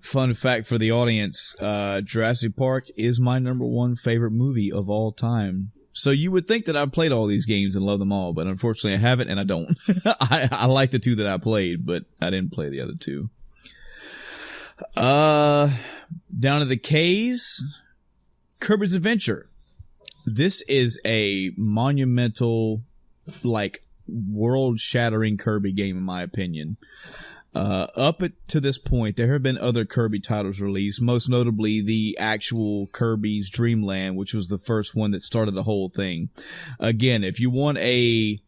Fun fact for the audience, Jurassic Park is my number 1 favorite movie of all time. So you would think that I've played all these games and love them all, but unfortunately I haven't, and I don't. I like the 2 that I played, but I didn't play the other 2. Down to the K's, Kirby's Adventure. This is a monumental, world-shattering Kirby game, in my opinion. Up to this point, there have been other Kirby titles released, most notably the actual Kirby's Dream Land, which was the first one that started the whole thing. Again, if you want to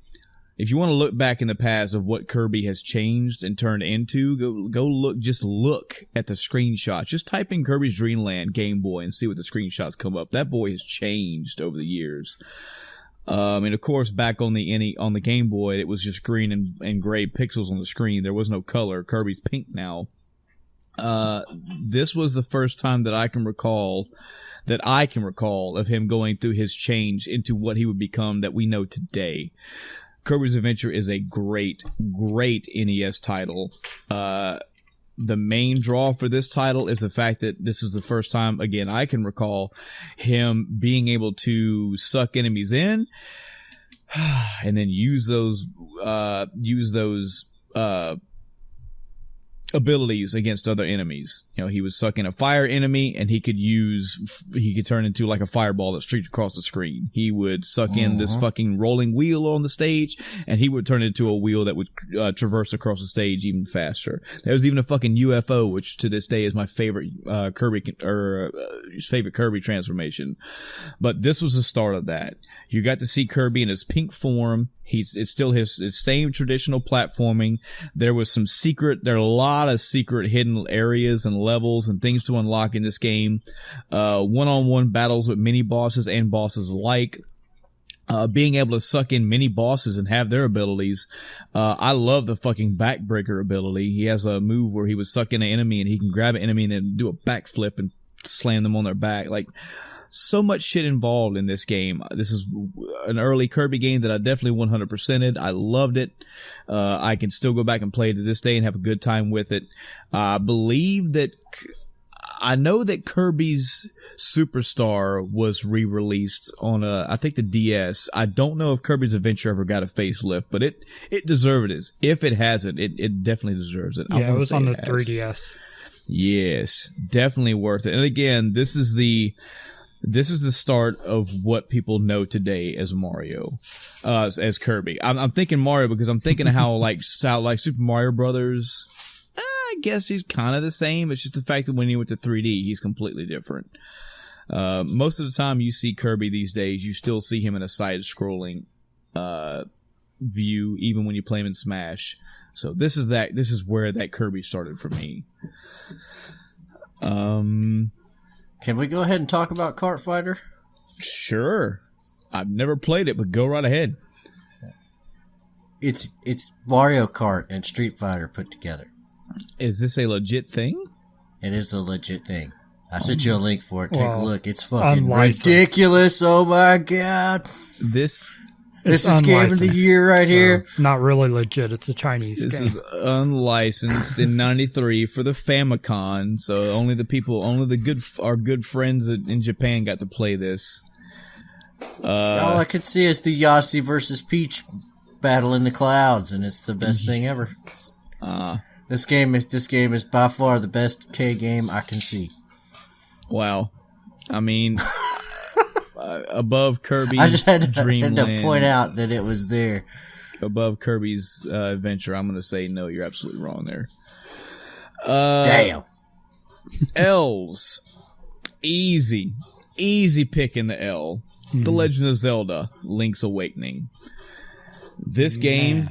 look back in the past of what Kirby has changed and turned into, go look at the screenshots. Just type in Kirby's Dream Land Game Boy and see what the screenshots come up. That boy has changed over the years. And of course, back on the Game Boy, it was just green and gray pixels on the screen. There was no color. Kirby's pink now. This was the first time that I can recall of him going through his change into what he would become that we know today. Kirby's Adventure is a great NES title. The main draw for this title is the fact that this is the first time, again, I can recall him being able to suck enemies in and then use those abilities against other enemies. He would suck in a fire enemy, and he could turn into like a fireball that streaks across the screen. He would suck in this fucking rolling wheel on the stage, and he would turn it into a wheel that would traverse across the stage even faster. There was even a fucking UFO, which to this day is my favorite favorite Kirby transformation. But this was the start of that. You got to see Kirby in his pink form. It's still his same traditional platforming. There are a lot lot of secret hidden areas and levels and things to unlock in this game. One-on-one battles with mini bosses and bosses alike. Being able to suck in mini bosses and have their abilities. I love the fucking backbreaker ability. He has a move where he would suck in an enemy and he can grab an enemy and then do a backflip and slam them on their back. Like, so much shit involved in this game. This is an early Kirby game that I definitely 100%ed. I loved it. I can still go back and play it to this day and have a good time with it. I know that Kirby's Superstar was re-released on I think the DS. I don't know if Kirby's Adventure ever got a facelift, but it deserved it. If it hasn't, it definitely deserves it.
Yeah, it was on the 3DS.
Yes, definitely worth it. And again, this is the start of what people know today as Mario, as Kirby. I'm thinking Mario because I'm thinking of how like Super Mario Brothers. I guess he's kind of the same. It's just the fact that when he went to 3D, he's completely different. Most of the time you see Kirby these days, you still see him in a side-scrolling view, even when you play him in Smash. So this is where that Kirby started for me.
Can we go ahead and talk about Kart Fighter?
Sure. I've never played it, but go right ahead.
It's Mario Kart and Street Fighter put together.
Is this a legit thing?
It is a legit thing. I sent you a link for it. Take a look. It's fucking
unlicensed.
ridiculous. Oh my god.
This
is Game of the Year right here.
Not really legit. It's a Chinese
This
game.
is unlicensed in '93 for the Famicom, so only our good friends in Japan got to play this.
All I could see is the Yossi versus Peach battle in the clouds, and it's the best thing ever. This game is by far the best K game I can see.
Wow, I mean, above Kirby's
I just had
Dreamland,
to point out that it was there.
Above Kirby's Adventure, I'm going to say no. You're absolutely wrong there.
Damn.
L's. Easy pick in the L. The Legend of Zelda: Link's Awakening. This game,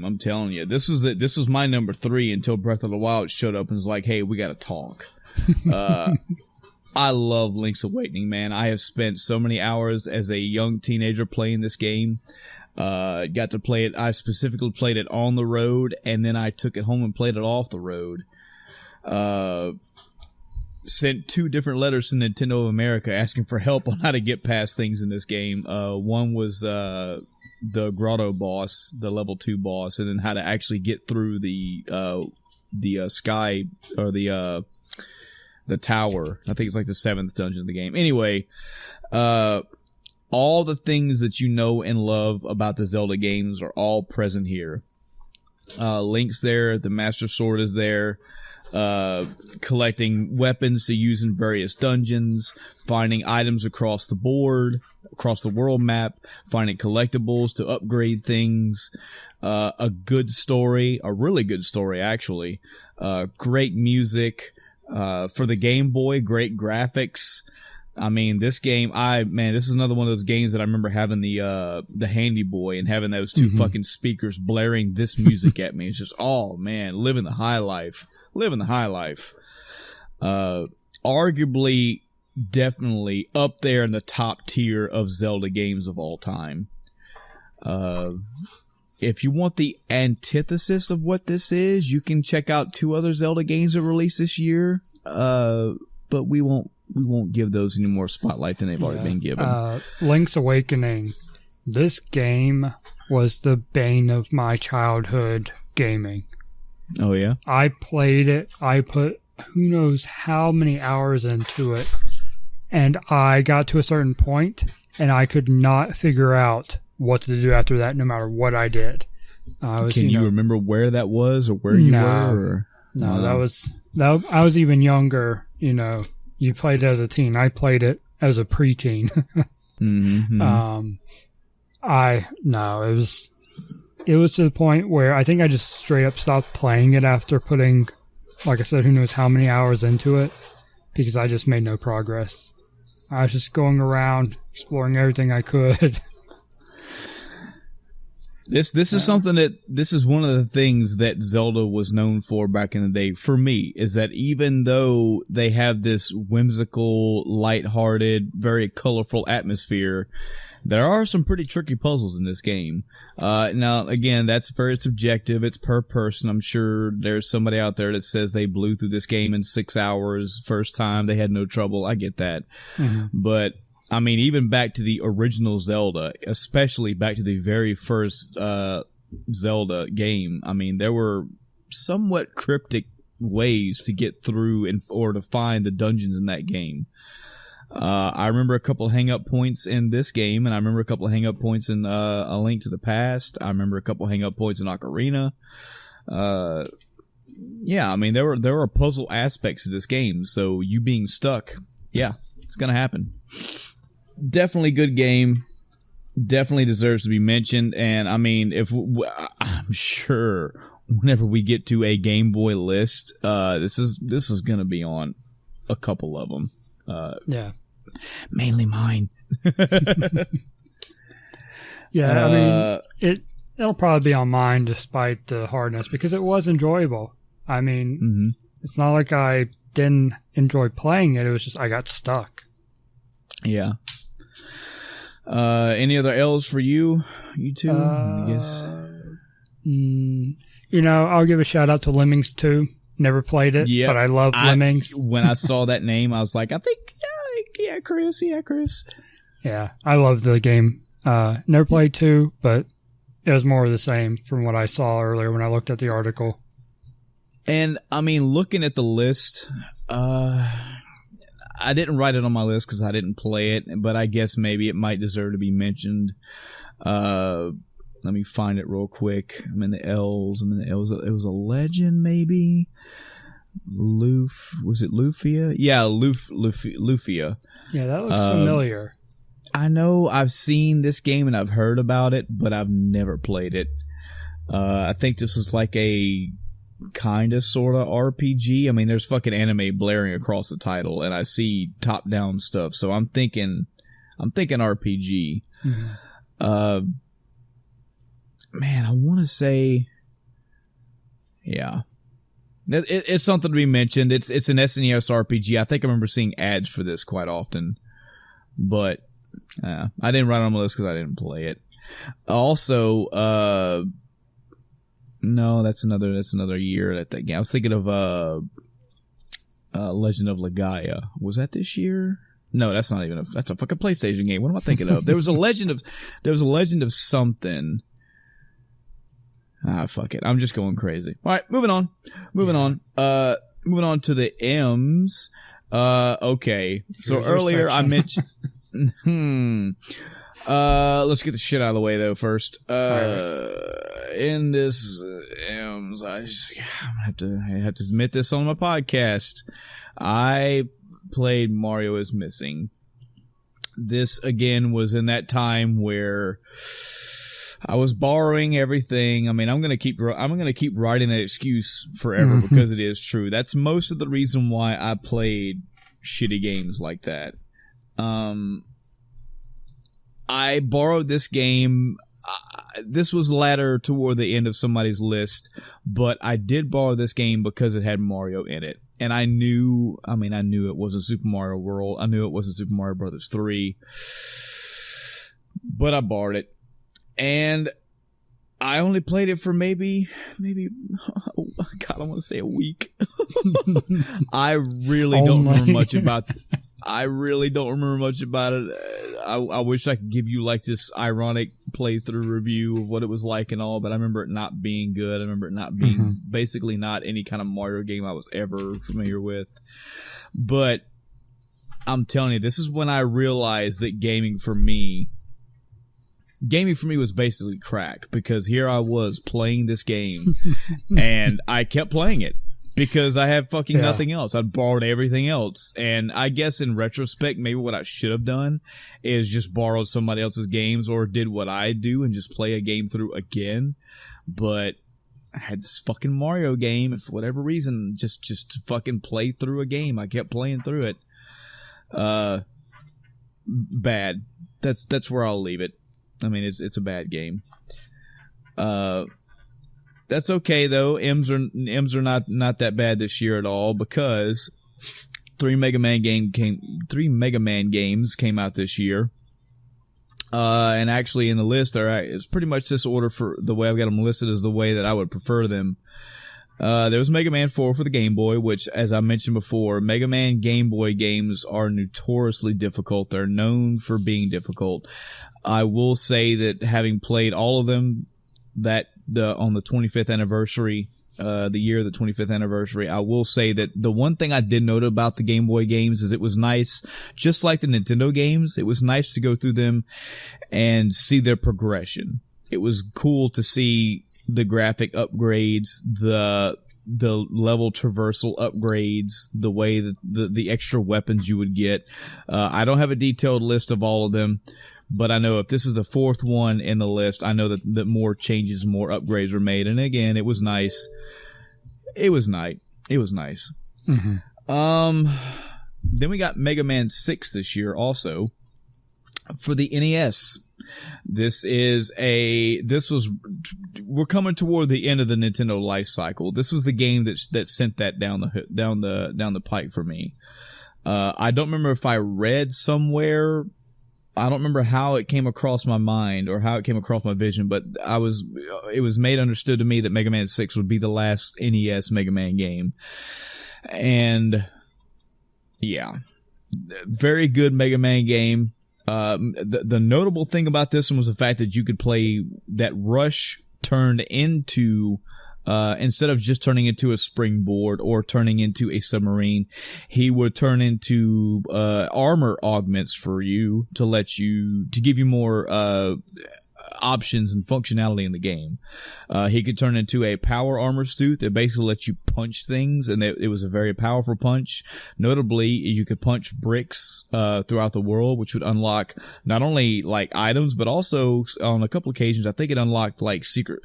I'm telling you, this was it. This was my number 3 until Breath of the Wild showed up and was like, "Hey, we got to talk." I love Link's Awakening, man. I have spent so many hours as a young teenager playing this game. Got to play it. I specifically played it on the road, and then I took it home and played it off the road. Sent 2 different letters to Nintendo of America asking for help on how to get past things in this game. One was the Grotto boss, the level 2 boss, and then how to actually get through the sky or the tower. I think it's like the 7th dungeon of the game. Anyway, all the things that you know and love about the Zelda games are all present here. Link's there, the Master Sword is there, collecting weapons to use in various dungeons, finding items across the board, across the world map, finding collectibles to upgrade things, a good story, a really good story actually, great music, for the Game Boy, great graphics. I mean, this game, this is another one of those games that I remember having the Handy Boy and having those 2 fucking speakers blaring this music at me. It's just, oh man, living the high life. Arguably, definitely up there in the top tier of Zelda games of all time. If you want the antithesis of what this is, you can check out 2 other Zelda games that released this year. But we won't give those any more spotlight than they've already been given.
Link's Awakening. This game was the bane of my childhood gaming.
Oh yeah?
I played it. I put who knows how many hours into it. And I got to a certain point and I could not figure out what to do after that, no matter what I did.
Can you remember where that was or where you were?
No, I was even younger. You know, you played it as a teen. I played it as a preteen. It was to the point where I think I just straight up stopped playing it after putting, like I said, who knows how many hours into it, because I just made no progress. I was just going around exploring everything I could.
This is something this is one of the things that Zelda was known for back in the day. For me, is that even though they have this whimsical, lighthearted, very colorful atmosphere, there are some pretty tricky puzzles in this game. Now, again, that's very subjective. It's per person. I'm sure there's somebody out there that says they blew through this game in 6 hours first time. They had no trouble. I get that. Mm-hmm. But I mean, even back to the original Zelda, especially back to the very first Zelda game, I mean, there were somewhat cryptic ways to get through or to find the dungeons in that game. I remember a couple hang-up points in this game, and I remember a couple hang-up points in A Link to the Past. I remember a couple hang-up points in Ocarina. Yeah, I mean, there were puzzle aspects to this game, so you being stuck, yeah, it's gonna happen. Definitely good game. Definitely deserves to be mentioned. And I mean, I'm sure whenever we get to a Game Boy list, this is going to be on a couple of them.
Yeah,
mainly mine.
Yeah, I mean, it'll probably be on mine despite the hardness because it was enjoyable. I mean, It's not like I didn't enjoy playing it. It was just I got stuck.
Yeah. Any other L's for you two? I guess.
I'll give a shout out to Lemmings 2. Never played it, but I love Lemmings.
When I saw that name, I was like, I think, Chris.
Yeah, I love the game. Never played 2, but it was more of the same from what I saw earlier when I looked at the article.
And, I mean, looking at the list, I didn't write it on my list because I didn't play it, but I guess maybe it might deserve to be mentioned. Let me find it real quick. I'm in the L's. It was a legend, maybe. Was it Lufia? Yeah, Lufia.
Yeah, that looks familiar.
I know I've seen this game and I've heard about it, but I've never played it. I think this was like a kind of sort of RPG. I mean, there's fucking anime blaring across the title, and I see top down stuff, so I'm thinking RPG. Mm-hmm. Man, I want to say, yeah, it's something to be mentioned. It's an SNES RPG. I think I remember seeing ads for this quite often, but I didn't write it on my list because I didn't play it. Also, no, that's another year at that game. I was thinking of Legend of Legaia. Was that this year? No, that's not even that's a fucking PlayStation game. What am I thinking of? There was a Legend of something. Fuck it. I'm just going crazy. All right, moving on. Moving on to the M's. Okay. So earlier I mentioned let's get the shit out of the way though first. In this M's, I have to admit this on my podcast. I played Mario is Missing. This again was in that time where I was borrowing everything. I mean, I'm gonna keep writing that excuse forever because it is true. That's most of the reason why I played shitty games like that. I borrowed this game. This was latter toward the end of somebody's list, but I did borrow this game because it had Mario in it. And I knew it wasn't Super Mario World. I knew it wasn't Super Mario Brothers 3. But I borrowed it. And I only played it for maybe, God, I want to say a week. I really don't remember much about it. I wish I could give you like this ironic playthrough review of what it was like and all, but I remember it not being good. I remember it not being basically not any kind of Mario game I was ever familiar with. But I'm telling you, this is when I realized that gaming for me was basically crack, because here I was playing this game and I kept playing it. Because I have fucking nothing else. I borrowed everything else. And I guess in retrospect, maybe what I should have done is just borrowed somebody else's games or did what I do and just play a game through again. But I had this fucking Mario game, and for whatever reason, just to fucking play through a game, I kept playing through it. Bad. That's where I'll leave it. I mean, it's a bad game. That's okay though. M's are not that bad this year at all because three Mega Man games came out this year. And actually in the list, it's pretty much this order for the way I've got them listed is the way that I would prefer them. There was Mega Man 4 for the Game Boy, which, as I mentioned before, Mega Man Game Boy games are notoriously difficult. They're known for being difficult. I will say that having played all of them on the 25th anniversary, the year of the 25th anniversary, I will say that the one thing I did note about the Game Boy games is it was nice, just like the Nintendo games, it was nice to go through them and see their progression. It was cool to see the graphic upgrades, the level traversal upgrades, the way that the extra weapons you would get. I don't have a detailed list of all of them, but I know if this is the fourth one in the list, I know that more changes, more upgrades were made. And again, it was nice. It was nice. Mm-hmm. Then we got Mega Man 6 this year also for the NES. We're coming toward the end of the Nintendo life cycle. This was the game that sent that down the pike for me. I don't remember if I read somewhere. I don't remember how it came across my mind or how it came across my vision, but it was made understood to me that Mega Man 6 would be the last NES Mega Man game. And yeah, very good Mega Man game. The notable thing about this one was the fact that you could play that Rush turned into, instead of just turning into a springboard or turning into a submarine, he would turn into armor augments for you to give you more options and functionality in the game. He could turn into a power armor suit that basically lets you punch things, and it was a very powerful punch. Notably, you could punch bricks throughout the world, which would unlock not only like items, but also on a couple occasions, I think it unlocked like secret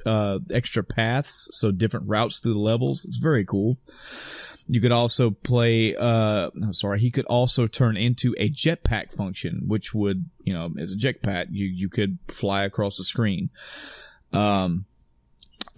extra paths, so different routes through the levels. It's very cool. You could also he could also turn into a jetpack function, which would, as a jetpack, you could fly across the screen.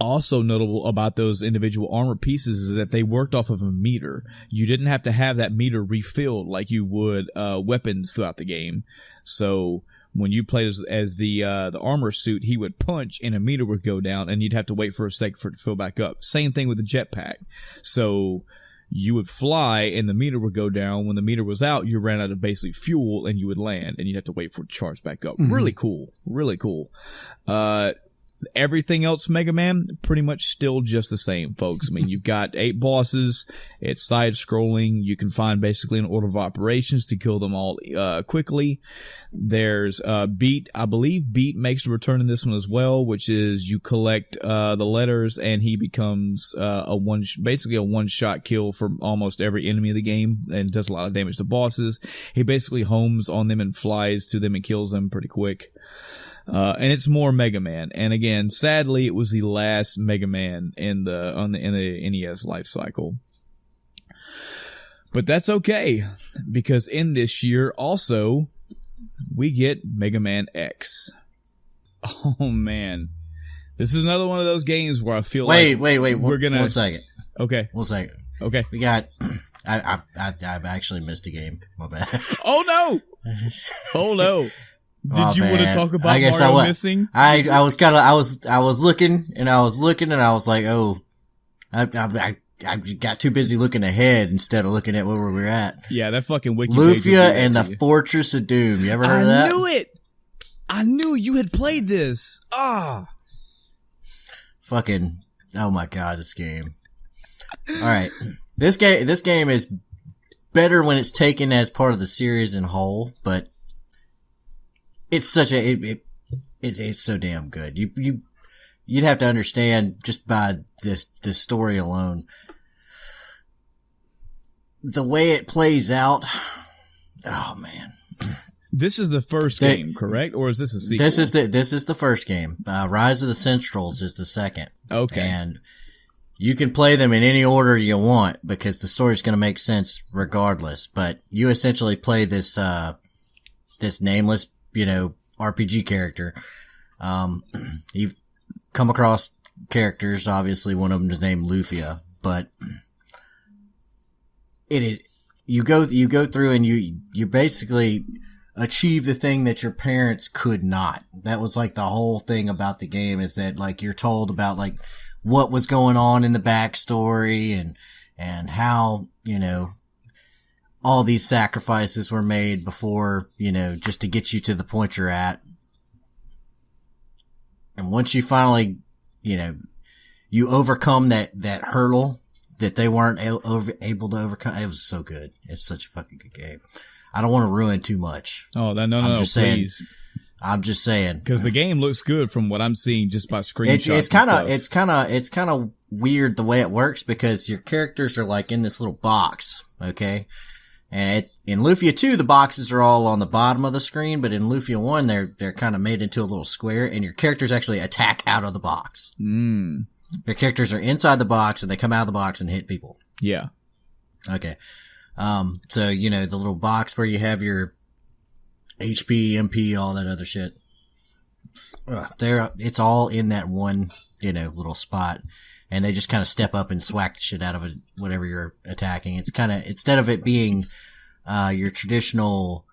Also notable about those individual armor pieces is that they worked off of a meter. You didn't have to have that meter refilled like you would weapons throughout the game. So when you played as the armor suit, he would punch and a meter would go down, and you'd have to wait for a second for it to fill back up. Same thing with the jetpack. So you would fly and the meter would go down. When the meter was out, you ran out of basically fuel and you would land and you'd have to wait for it to charge back up. Mm-hmm. Really cool. Really cool. Everything else Mega Man, pretty much still just the same, folks. I mean, you've got 8 bosses. It's side-scrolling. You can find basically an order of operations to kill them all quickly. There's Beat. I believe Beat makes a return in this one as well, which is you collect the letters and he becomes basically a one-shot kill for almost every enemy of the game and does a lot of damage to bosses. He basically homes on them and flies to them and kills them pretty quick. And it's more Mega Man. And again, sadly, it was the last Mega Man in the NES life cycle. But that's okay, because in this year also we get Mega Man X. Oh man, this is another one of those games where I feel
wait,
we're gonna
1 second.
Okay,
1 second.
Okay,
we got. I've actually missed a game. My bad.
Oh no! Oh no! Did you want to talk about Mario missing?
I was looking and I was like, oh, I got too busy looking ahead instead of looking at where we were at.
Yeah, that fucking wiki.
Lufia and the Fortress of Doom. You ever heard of that?
I knew it. I knew you had played this.
Fucking, oh my god, this game. Alright. This game is better when it's taken as part of the series in whole, but it's such it's so damn good. You'd have to understand just by this story alone. The way it plays out. Oh man.
This is the first game, correct? Or is this a sequel?
This is the first game. Rise of the Centrals is the second.
Okay.
And you can play them in any order you want because the story's going to make sense regardless. But you essentially play this nameless, RPG character. He come across characters. Obviously, one of them is named Lufia, but you go through and you basically achieve the thing that your parents could not. That was like the whole thing about the game, is that like you're told about like what was going on in the backstory and how, you know, all these sacrifices were made before, you know, just to get you to the point you're at. And once you finally, you know, you overcome that hurdle that they weren't able to overcome, it was so good. It's such a fucking good game. I don't want to ruin too much.
Oh, no, please.
I'm just saying.
Because the game looks good from what I'm seeing just by screenshots.
It's kind of weird the way it works, because your characters are like in this little box, okay? And in Lufia 2, the boxes are all on the bottom of the screen, but in Lufia 1, they're kind of made into a little square, and your characters actually attack out of the box. Your characters are inside the box, and they come out of the box and hit people.
Yeah.
Okay. So, you know, the little box where you have your HP, MP, all that other shit. It's all in that one, you know, little spot. And they just kind of step up and swack the shit out of it, whatever you're attacking. It's kind of, instead of it being, your traditional,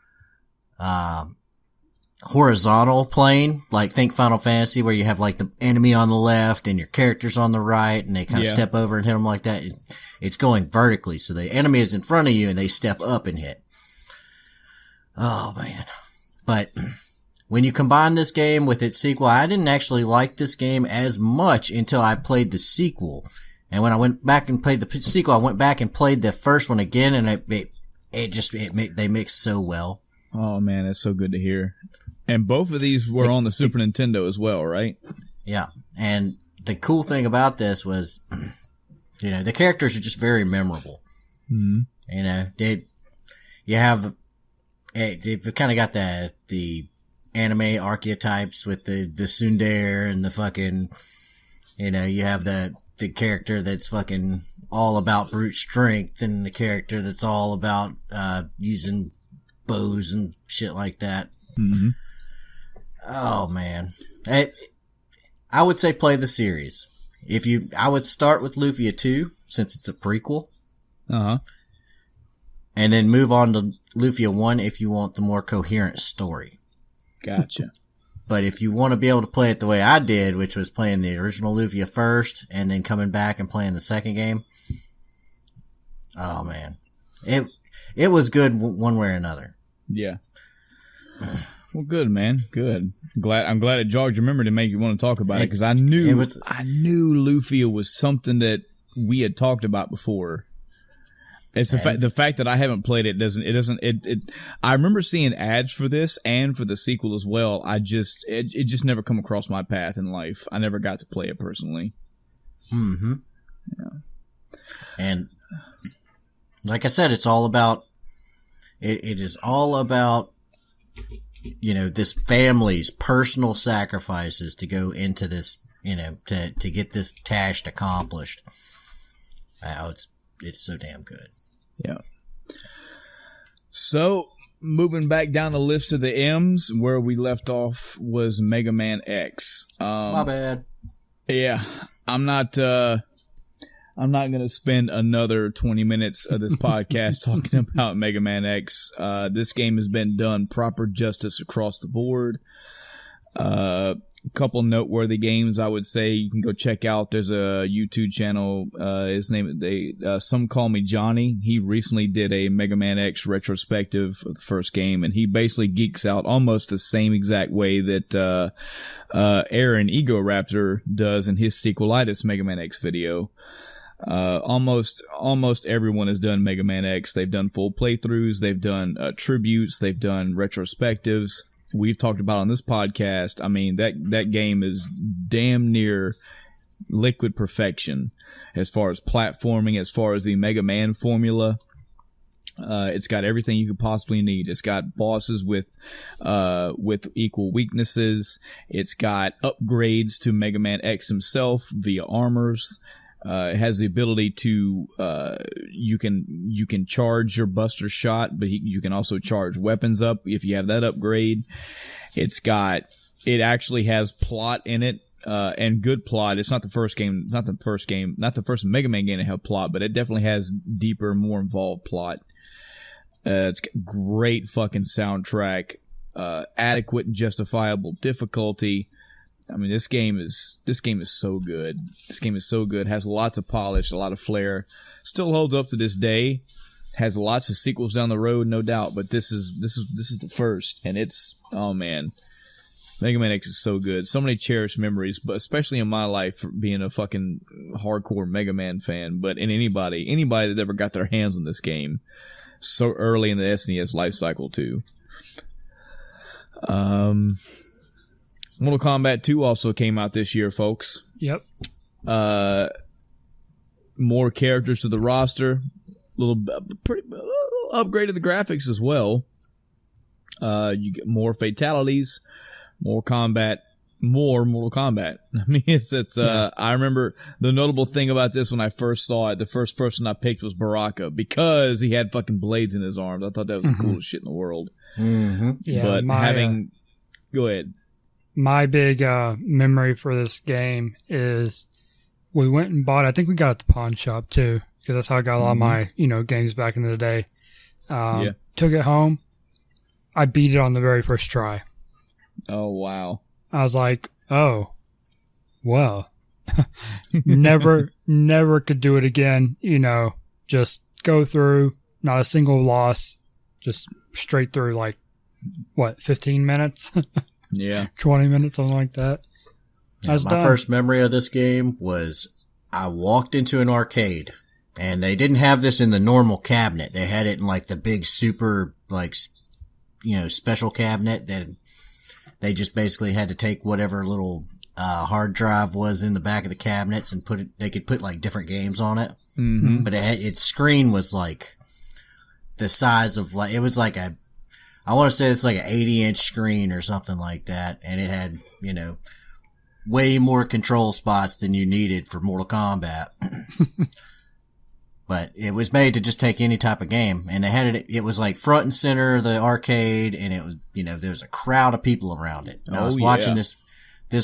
horizontal plane, like think Final Fantasy, where you have like the enemy on the left and your characters on the right, and they kind of step over and hit them like that. It's going vertically, so the enemy is in front of you and they step up and hit. Oh man. But when you combine this game with its sequel, I didn't actually like this game as much until I played the sequel. And when I went back and played the sequel, I went back and played the first one again, and they mix so well.
Oh man, that's so good to hear. And both of these were on the Super Nintendo as well, right?
Yeah. And the cool thing about this was, you know, the characters are just very memorable.
Mm-hmm.
You know, they've kind of got the anime archetypes with the tsundere and the fucking, you know, you have the character that's fucking all about brute strength, and the character that's all about, using bows and shit like that.
Mm-hmm.
Oh man. I would say play the series. I would start with Lufia 2, since it's a prequel.
Uh-huh.
And then move on to Lufia 1 if you want the more coherent story.
Gotcha.
But if you want to be able to play it the way I did, which was playing the original Lufia first and then coming back and playing the second game, oh man. It was good one way or another.
Yeah. Well, good, man. Good. I'm glad it jogged your memory to make you want to talk about it, because I knew Lufia was something that we had talked about before. It's the fact that I haven't played it doesn't. I remember seeing ads for this and for the sequel as well. It just never come across my path in life. I never got to play it personally.
Mm-hmm. Yeah. And like I said, it's all about. It is all about, you know, this family's personal sacrifices to go into this, you know, to get this task accomplished. Wow, it's so damn good.
Yeah. So, moving back down the list of the M's, where we left off was Mega Man X.
My bad.
Yeah, I'm not going to spend another 20 minutes of this podcast talking about Mega Man X. This game has been done proper justice across the board. A couple noteworthy games I would say you can go check out. There's a YouTube channel. His name, Some Call Me Johnny. He recently did a Mega Man X retrospective of the first game, and he basically geeks out almost the same exact way that Aaron Egoraptor does in his sequelitis Mega Man X video. Almost everyone has done Mega Man X. They've done full playthroughs. They've done tributes. They've done retrospectives. We've talked about on this podcast. I mean, that game is damn near liquid perfection as far as platforming, as far as the Mega Man formula. It's got everything you could possibly need. It's got bosses with equal weaknesses. It's got upgrades to Mega Man X himself via armors. It has the ability to you can charge your Buster Shot, but you can also charge weapons up if you have that upgrade. It actually has plot in it and good plot. It's not the first game. It's not the first Mega Man game to have plot, but it definitely has deeper, more involved plot. It's got great fucking soundtrack, adequate and justifiable difficulty. I mean, this game is so good. This game is so good. Has lots of polish, a lot of flair. Still holds up to this day. Has lots of sequels down the road, no doubt. But this is the first, and it's, oh man, Mega Man X is so good. So many cherished memories, but especially in my life for being a fucking hardcore Mega Man fan. But in anybody that ever got their hands on this game so early in the SNES life cycle too. Mortal Kombat 2 also came out this year, folks.
Yep.
More characters to the roster. Little upgrade of the graphics as well. You get more fatalities, more combat, more Mortal Kombat. I mean, I remember the notable thing about this when I first saw it, the first person I picked was Baraka because he had fucking blades in his arms. I thought that was the coolest shit in the world.
Mm-hmm.
Yeah,
But go ahead.
My big memory for this game is we went and bought, I think we got it at the pawn shop too, because that's how I got a lot of my, games back in the day. Took it home. I beat it on the very first try.
Oh, wow.
I was like, oh, well, never could do it again. Just go through, not a single loss, just straight through 15 minutes?
Yeah.
20 minutes, something like that.
Yeah, my first memory of this game was I walked into an arcade and they didn't have this in the normal cabinet. They had it in the big super, special cabinet that they just basically had to take whatever little, hard drive was in the back of the cabinets and they could put different games on it.
Mm-hmm.
But its screen was the size of it was I want to say it's an 80-inch screen or something like that. And it had, way more control spots than you needed for Mortal Kombat. But it was made to just take any type of game. And they had it was front and center of the arcade. And it was, there was a crowd of people around it. And I was watching this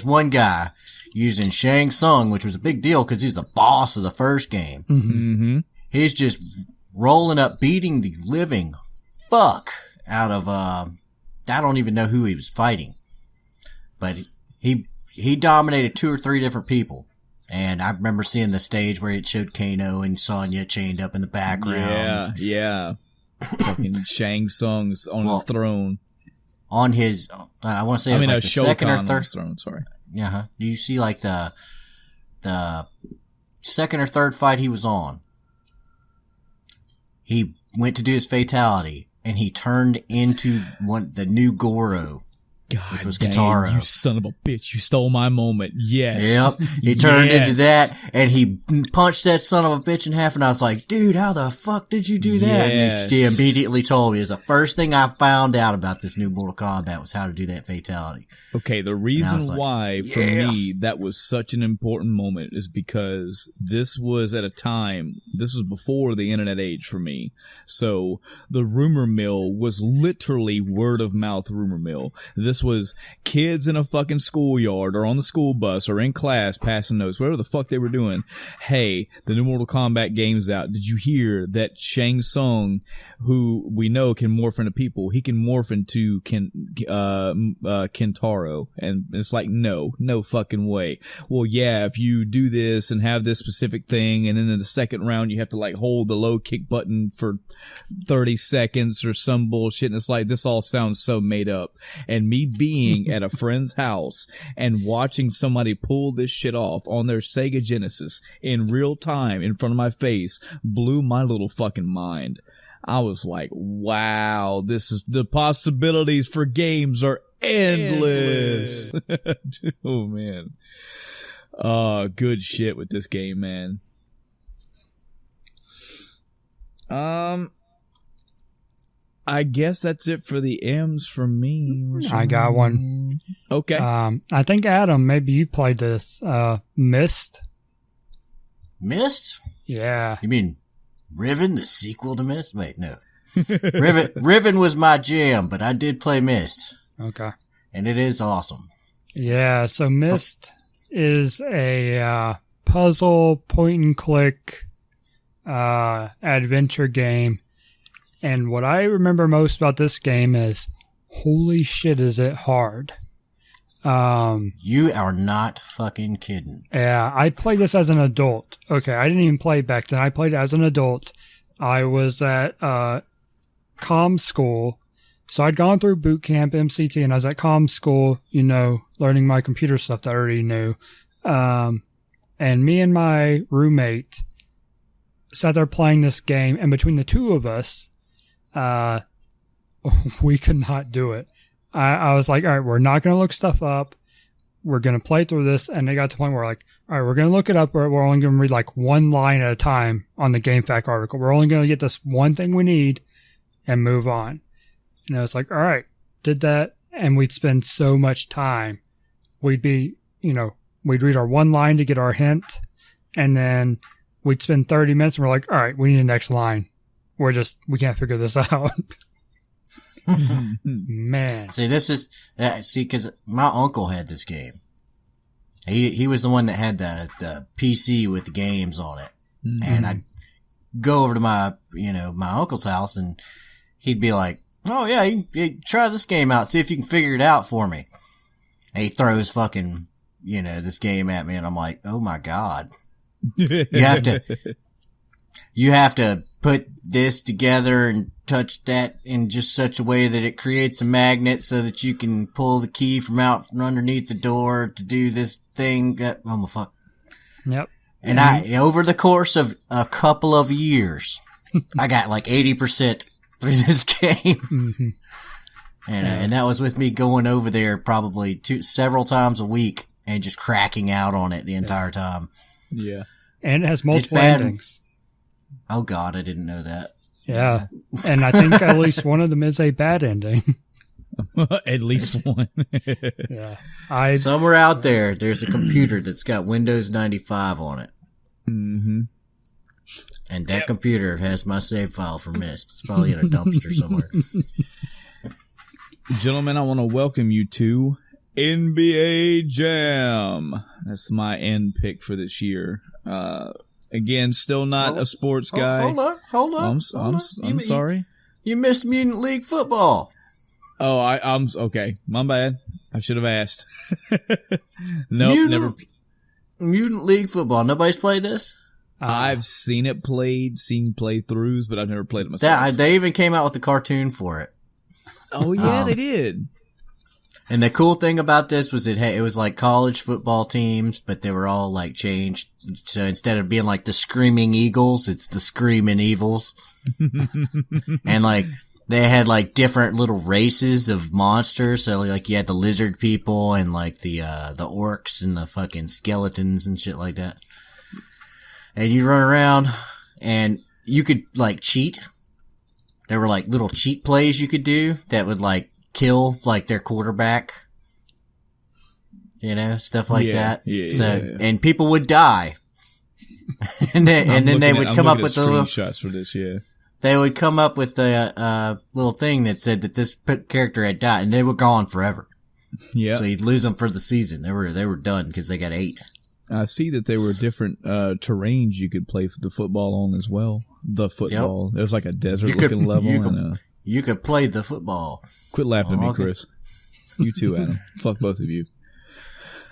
one guy using Shang Tsung, which was a big deal because he's the boss of the first game.
Mm-hmm.
He's just rolling up, beating the living fuck out of, I don't even know who he was fighting, but he dominated 2 or 3 different people. And I remember seeing the stage where it showed Kano and Sonya chained up in the background.
Yeah. Fucking Shang Tsung's on his throne.
On his, I want to say it was the second or third
throne, sorry.
Yeah. Do you see the second or third fight he was on? He went to do his fatality. And he turned into the new Goro, which was Kitaro.
You son of a bitch. You stole my moment. Yes.
Yep. He turned into that and he punched that son of a bitch in half. And I was like, dude, how the fuck did you do that?
Yes.
And he immediately told me, it was the first thing I found out about this new Mortal Kombat was how to do that fatality.
Okay, the reason why, for me, that was such an important moment is because this was before the internet age for me. So, the rumor mill was literally word of mouth rumor mill. This was kids in a fucking schoolyard or on the school bus or in class passing notes, whatever the fuck they were doing. Hey, the new Mortal Kombat game's out. Did you hear that Shang Tsung, who we know can morph into people, he can morph into Kentaro? And it's no fucking way. Well, yeah, if you do this and have this specific thing, and then in the second round you have to hold the low kick button for 30 seconds or some bullshit, and it's this all sounds so made up. And me being at a friend's house and watching somebody pull this shit off on their Sega Genesis in real time in front of my face blew my little fucking mind. I was like, wow, the possibilities for games are endless. Oh man. Good shit with this game, man. I guess that's it for the M's from me.
I got one.
Okay.
I think Adam, maybe you played this. Myst.
Myst?
Yeah.
You mean Riven, the sequel to Myst? Wait, no. Riven was my jam, but I did play Myst.
Okay.
And it is awesome.
Yeah, so Myst. is a puzzle point and click adventure game. And what I remember most about this game is, holy shit, is it hard.
You are not fucking kidding.
Yeah, I played this as an adult. Okay, I didn't even play it back then. I played it as an adult. I was at comm school. So I'd gone through boot camp, MCT, and I was at comm school, learning my computer stuff that I already knew. And me and my roommate sat there playing this game, and between the two of us, we could not do it. I was like, all right, we're not going to look stuff up. We're going to play through this. And they got to the point where like, all right, we're going to look it up. We're only going to read like one line at a time on the GameFAQ article. We're only going to get this one thing we need and move on. And I was like, all right, did that. And we'd spend so much time. We'd be, we'd read our one line to get our hint. And then we'd spend 30 minutes and we're like, all right, we need the next line. We can't figure this out. Man.
See, because my uncle had this game. He was the one that had the PC with the games on it. Mm-hmm. And I'd go over to my uncle's house and he'd be like, oh yeah, you try this game out, see if you can figure it out for me. And he throws fucking, this game at me and I'm like, oh my God. You have to put this together and touch that in just such a way that it creates a magnet so that you can pull the key from underneath the door to do this thing. Oh my fuck.
Yep.
And over the course of a couple of years, I got like 80% through this game.
Mm-hmm.
And that was with me going over there probably several times a week and just cracking out on it the entire time.
Yeah.
And it has multiple endings.
Oh God, I didn't know that.
Yeah. And I think at least one of them is a bad ending.
At least one.
Yeah.
Somewhere out there's a computer that's got Windows 95 on it.
Mm-hmm.
And that computer has my save file for Myst. It's probably in a dumpster somewhere.
Gentlemen, I want to welcome you to NBA Jam. That's my end pick for this year. Again, still not a sports guy.
Hold on.
I'm sorry.
You missed Mutant League Football.
Oh, I'm okay. My bad. I should have asked. Nope, never.
Mutant League Football. Nobody's played this?
I've seen it played, seen playthroughs, but I've never played it myself.
They even came out with the cartoon for it.
Oh yeah, they did.
And the cool thing about this was it was like college football teams, but they were all like changed. So instead of being like the Screaming Eagles, it's the Screaming Evils. And like they had like different little races of monsters. So like you had the lizard people and like the orcs and the fucking skeletons and shit like that. And you'd run around and you could like cheat. There were like little cheat plays you could do that would like kill like their quarterback, stuff like that. Yeah. And people would die, and then they would come up with the
screenshots for this. Yeah,
they would come up with a little thing that said that this character had died, and they were gone forever.
Yeah,
so you'd lose them for the season. They were done because they got 8.
I see that there were different terrains you could play the football on as well. The football. Yep. There was like a desert-looking level.
You could play the football.
Quit laughing at me, Chris. You too, Adam. Fuck both of you.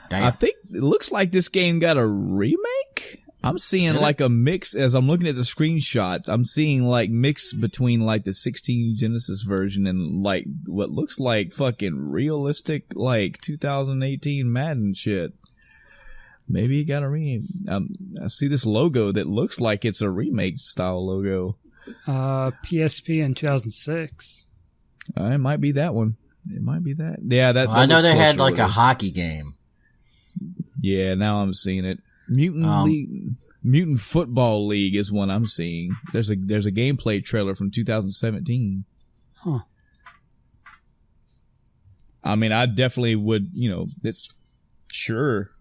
Damn.
I think it looks like this game got a remake. I'm seeing like a mix as I'm looking at the screenshots. I'm seeing like mix between like the 16 Genesis version and like what looks like fucking realistic like 2018 Madden shit. Maybe it got a remake. I see this logo that looks like it's a remake style logo.
PSP in 2006.
It might be that one. It might be that. Yeah, that.
I know they had like a hockey game.
Yeah, now I'm seeing it. Mutant Football League is one I'm seeing. There's a gameplay trailer from 2017.
Huh.
I mean, I definitely would. It's sure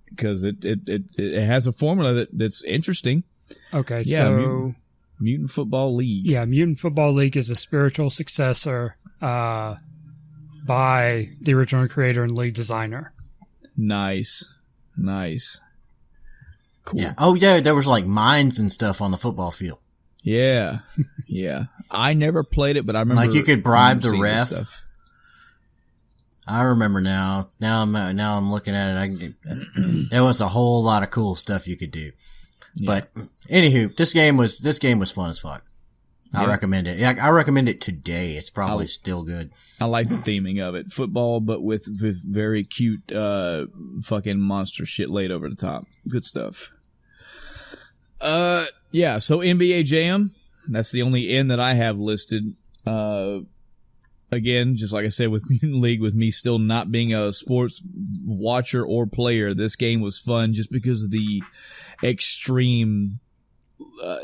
because it has a formula that's interesting.
Okay,
yeah,
so.
Mutant Football League.
Yeah, Mutant Football League is a spiritual successor by the original creator and lead designer.
Nice.
Nice. Cool.
Yeah. Oh, yeah. There was like mines and stuff on the football field.
Yeah. Yeah. I never played it, but I remember
Like you could bribe the
seeing this
ref.
stuff.
I remember now. Now I'm looking at it. There was a whole lot of cool stuff you could do.
Yeah.
But anywho, this game was fun as fuck. I
Yeah.
recommend it. Yeah, I recommend it today. It's probably still good.
I like the theming of it. Football, but with very cute fucking monster shit laid over the top. Good stuff. Yeah, so NBA Jam, that's the only N that I have listed. Again, just like I said with Mutant League, with me still not being a sports watcher or player, this game was fun just because of the extreme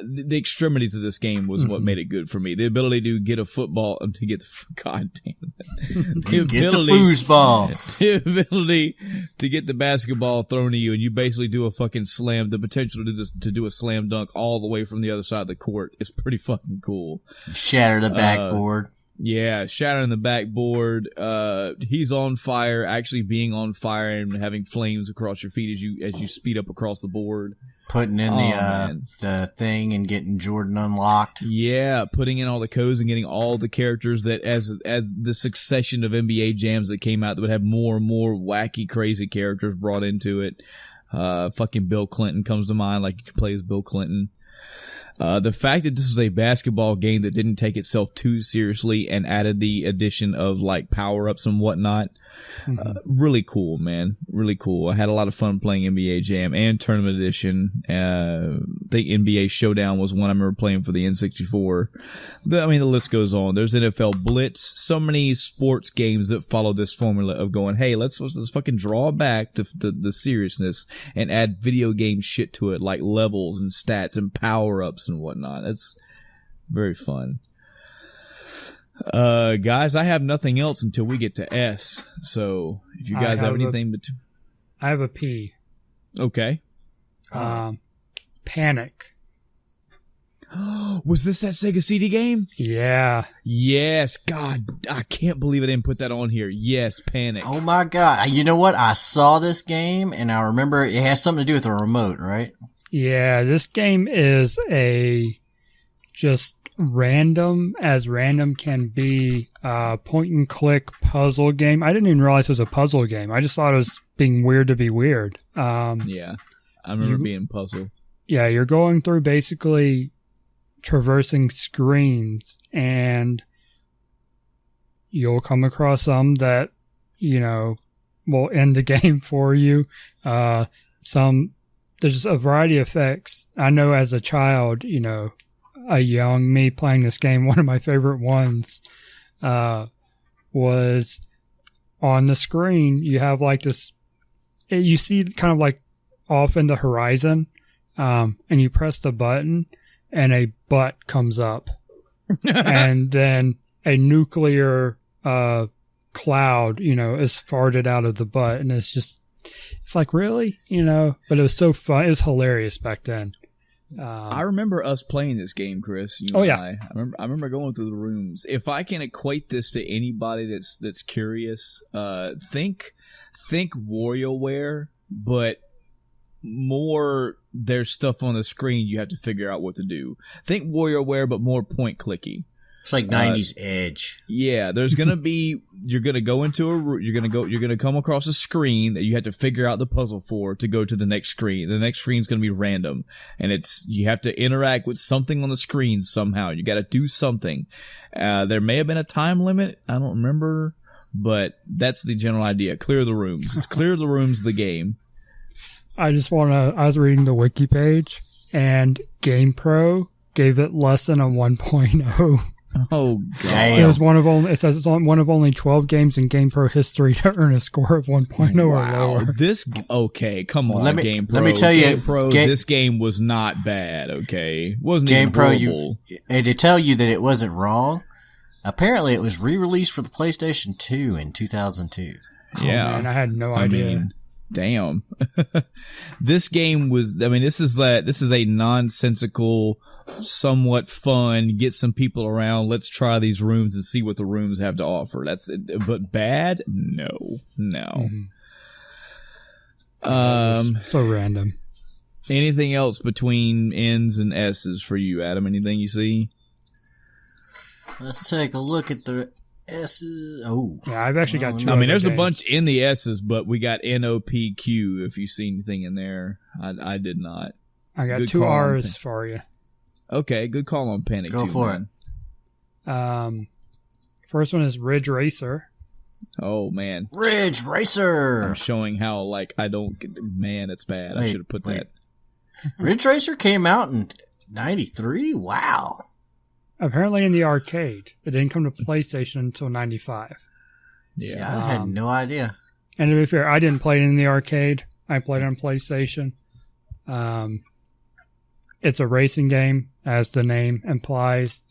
the extremities of this game was what made it good for me. The ability to get a football to get the god damn it.
Get the foosball.
The ability to get the basketball thrown to you and you basically do a fucking slam, the potential to do a slam dunk all the way from the other side of the court is pretty fucking cool.
Shatter the backboard.
Yeah, shattering the backboard. He's on fire, actually being on fire and having flames across your feet as you speed up across the board.
Putting in the thing and getting Jordan unlocked.
Yeah, putting in all the codes and getting all the characters that as the succession of NBA jams that came out that would have more and more wacky, crazy characters brought into it. Fucking Bill Clinton comes to mind, like you could play as Bill Clinton. The fact that this is a basketball game that didn't take itself too seriously and added the addition of like power-ups and whatnot, really cool, man. Really cool. I had a lot of fun playing NBA Jam and Tournament Edition. I think NBA Showdown was one I remember playing for the N64. The list goes on. There's NFL Blitz. So many sports games that follow this formula of going, hey, let's fucking draw back to the seriousness and add video game shit to it, like levels and stats and power-ups and whatnot. It's very fun. Guys, I have nothing else until we get to S. So if you guys have anything,
I have a P.
Okay.
Panic.
Was this that Sega CD game?
Yeah.
Yes. God, I can't believe I didn't put that on here. Yes, Panic.
Oh my god. You know what? I saw this game and I remember it has something to do with the remote, right?
Yeah, this game is a just random can be point and click puzzle game. I didn't even realize it was a puzzle game. I just thought it was being weird to be weird.
Yeah, I remember being puzzled.
Yeah, you're going through basically traversing screens and you'll come across some that, will end the game for you. There's just a variety of effects. I know as a child, a young me playing this game, one of my favorite ones was on the screen. You have like this, you see kind of like off in the horizon, and you press the button and a butt comes up and then a nuclear cloud, is farted out of the butt. And it's like, really? But it was so fun. It was hilarious back then.
I remember us playing this game, Chris.
Oh, yeah.
I remember going through the rooms. If I can equate this to anybody that's curious, think WarioWare, but more there's stuff on the screen you have to figure out what to do. Think WarioWare, but more point clicky.
It's like 90s Edge.
Yeah, there's gonna be you're gonna go into you're gonna come across a screen that you have to figure out the puzzle for to go to the next screen. The next screen's gonna be random, and you have to interact with something on the screen somehow. You got to do something. There may have been a time limit. I don't remember, but that's the general idea. Clear the rooms. It's clear the rooms. The game.
I was reading the wiki page, and GamePro gave it less than a 1.0.
Oh god!
Damn.
It says it's one of only 12 games in GamePro history to earn a score of 1.0 or lower.
Come on, GamePro.
Let me tell you,
GamePro, this game was not bad. Okay, wasn't even horrible.
And to tell you that it wasn't wrong, apparently it was re-released for the PlayStation 2 in 2002.
Yeah,
man, I had no idea.
Damn. This game was, this is a nonsensical, somewhat fun, get some people around, let's try these rooms and see what the rooms have to offer. That's it. But bad? No.
Mm-hmm. So random.
Anything else between N's and S's for you, Adam? Anything you see?
Let's take a look at the S's. Oh.
Yeah, I've actually got two.
I mean, there's
other
a bunch
games.
in the S's, but we got NOPQ. If you see anything in there, I did not.
I got
Good
two
call on
R's
Pen-
for you.
Okay, good call on Panic.
Go
too,
for
man.
First one is Ridge Racer.
Oh man,
Ridge Racer.
I'm showing how like I don't. Man, it's bad. I
Wait,
should have put
wait.
that.
Ridge Racer came out in 93? Wow.
Apparently in the arcade. It didn't come to PlayStation until 95.
See,
Yeah.
I had no idea.
And to be fair, I didn't play it in the arcade. I played it on PlayStation. It's a racing game, as the name implies.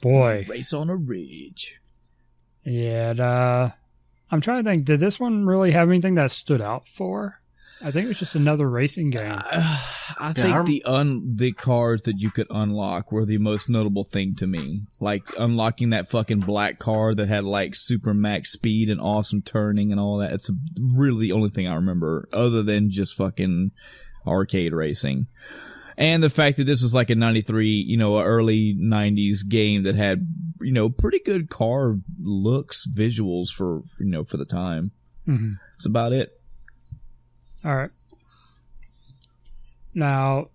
Boy.
Race on a ridge.
Yeah, I'm trying to think, did this one really have anything that stood out for? I think it was just another racing game.
I think the cars that you could unlock were the most notable thing to me. Like unlocking that fucking black car that had like super max speed and awesome turning and all that. It's really the only thing I remember other than just fucking arcade racing. And the fact that this was like a 93, a early 90s game that had, pretty good car looks, visuals for the time.
Mm-hmm.
That's about it.
All right. Now,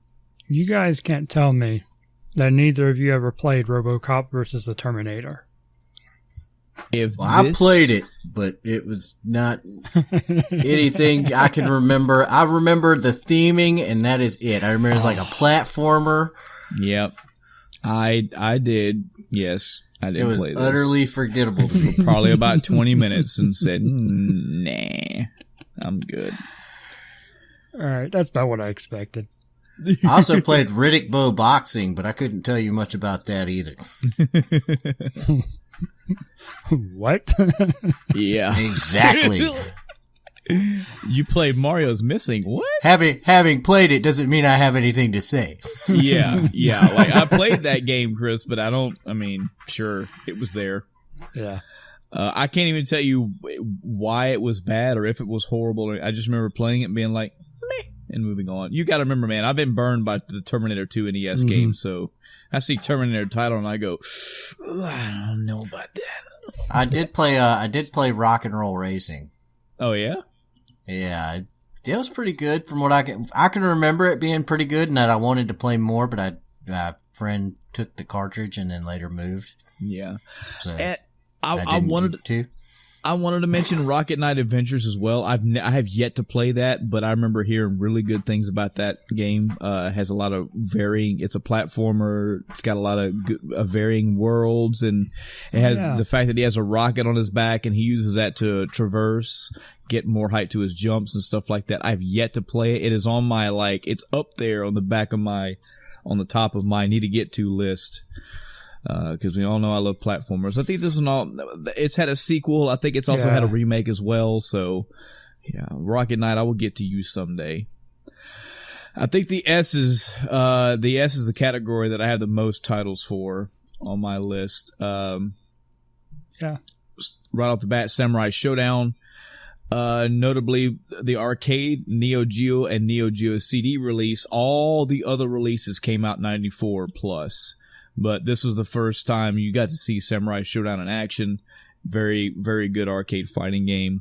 you guys can't tell me that neither of you ever played RoboCop versus the Terminator.
I played it, but it was not anything I can remember. I remember the theming, and that is it. I remember it was like a platformer.
Yep. I did. Yes. I did
It was
play this.
utterly forgettable to me.
Probably about 20 minutes and said, nah, I'm good.
All right, that's about what I expected.
I also played Riddick Bowe Boxing, but I couldn't tell you much about that either.
What?
Yeah.
Exactly.
You played Mario's Missing. What?
Having played it doesn't mean I have anything to say.
Yeah. Like, I played that game, Chris, but sure, it was there.
Yeah.
I can't even tell you why it was bad or if it was horrible. I just remember playing it and being like, meh, and moving on. You got to remember, man, I've been burned by the Terminator 2 NES game, so I see Terminator title and I go, I don't know about that.
I did play Rock and Roll Racing.
Oh yeah,
yeah, it was pretty good from what I can remember it being pretty good, and that I wanted to play more, but a friend took the cartridge and then later moved.
yeah.
So
And
I wanted to.
I wanted to mention Rocket Knight Adventures as well. I have yet to play that, but I remember hearing really good things about that game. It has a lot of varying. It's a platformer. It's got a lot of varying worlds, and it has the fact that he has a rocket on his back and he uses that to traverse, get more height to his jumps and stuff like that. I've yet to play it. It is on my it's up there on the top of my need to get to list. Because we all know I love platformers. I think this one it's had a sequel. I think it's also had a remake as well. So, yeah, Rocket Knight, I will get to you someday. I think the S is the category that I have the most titles for on my list. Right off the bat, Samurai Showdown. Notably, the arcade, Neo Geo, and Neo Geo CD release. All the other releases came out 94 plus. But this was the first time you got to see Samurai Showdown in action. Very, very good arcade fighting game.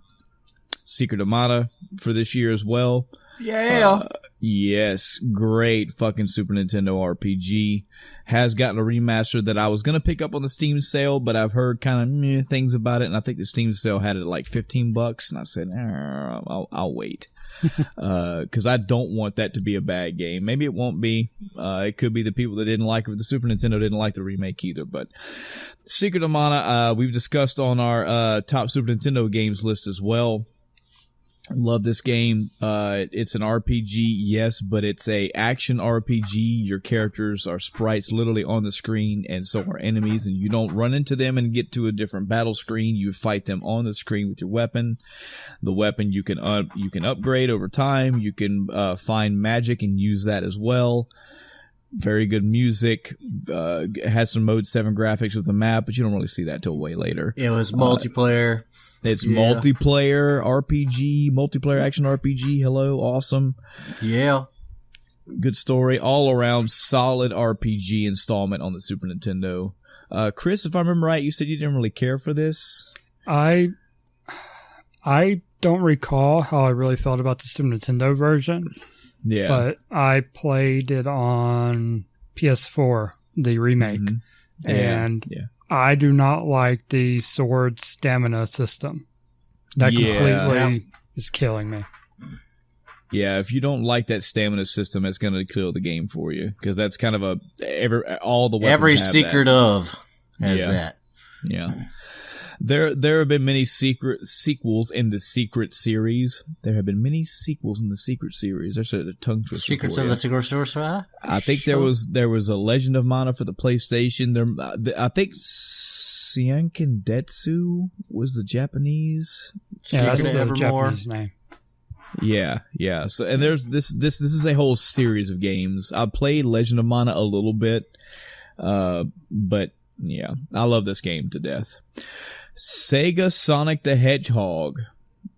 Secret of Mana for this year as well.
Yeah.
Yes, great fucking Super Nintendo RPG. Has gotten a remaster that I was going to pick up on the Steam sale, but I've heard kind of things about it, and I think the Steam sale had it at like $15, and I said, I'll wait. Because I don't want that to be a bad game. Maybe it won't be. It could be the people that didn't like it. The Super Nintendo didn't like the remake either. But Secret of Mana, we've discussed on our top Super Nintendo games list as well. Love this game. It's an RPG, yes, but it's a action RPG. Your characters are sprites literally on the screen, and so are enemies, and you don't run into them and get to a different battle screen. You fight them on the screen with your weapon. The weapon you can upgrade over time. You can find magic and use that as well. very good music. Has some Mode 7 graphics with the map, but you don't really see that till way later.
It was multiplayer.
It's multiplayer RPG, multiplayer action RPG. Hello, awesome.
Yeah.
Good story, all around solid RPG installment on the Super Nintendo. Chris, if I remember right, you said you didn't really care for this.
I don't recall how I really felt about the Super Nintendo version.
Yeah.
But I played it on PS4, the remake.
Mm-hmm.
And I do not like the sword stamina system. That completely is killing me.
Yeah, if you don't like that stamina system, it's going to kill the game for you. Because that's kind of all the weapons
every
have
Secret
that.
of has that.
Yeah. There have been many sequels in the Secret series. There have been many sequels in the Secret series. There's a tongue twister.
Secrets of the Secret Sorcerer?
I think there was a Legend of Mana for the PlayStation. I think Siankendetsu was the Japanese.
Yeah, that's
Secret
the
Evermore.
Japanese name.
Yeah. So, and there's this is a whole series of games. I played Legend of Mana a little bit, but yeah, I love this game to death. Sega Sonic the Hedgehog.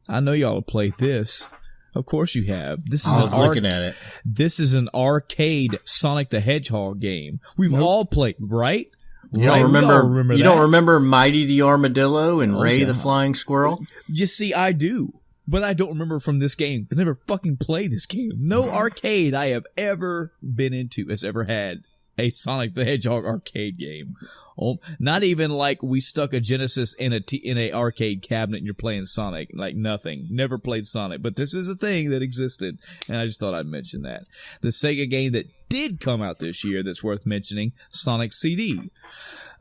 I know y'all have played this. Of course you have. This is
I was looking at it.
This is an arcade Sonic the Hedgehog game. We've all played, right?
You
Right,
don't
we all
remember? You
that.
don't remember Mighty the Armadillo and Ray
God.
the Flying Squirrel?
You see, I do. But I don't remember from this game. I've never fucking played this game. No arcade I have ever been into has ever had a Sonic the Hedgehog arcade game. Oh, not even like we stuck a Genesis in a arcade cabinet and you're playing Sonic. Like nothing. Never played Sonic. But this is a thing that existed, and I just thought I'd mention that. The Sega game that did come out this year that's worth mentioning, Sonic CD.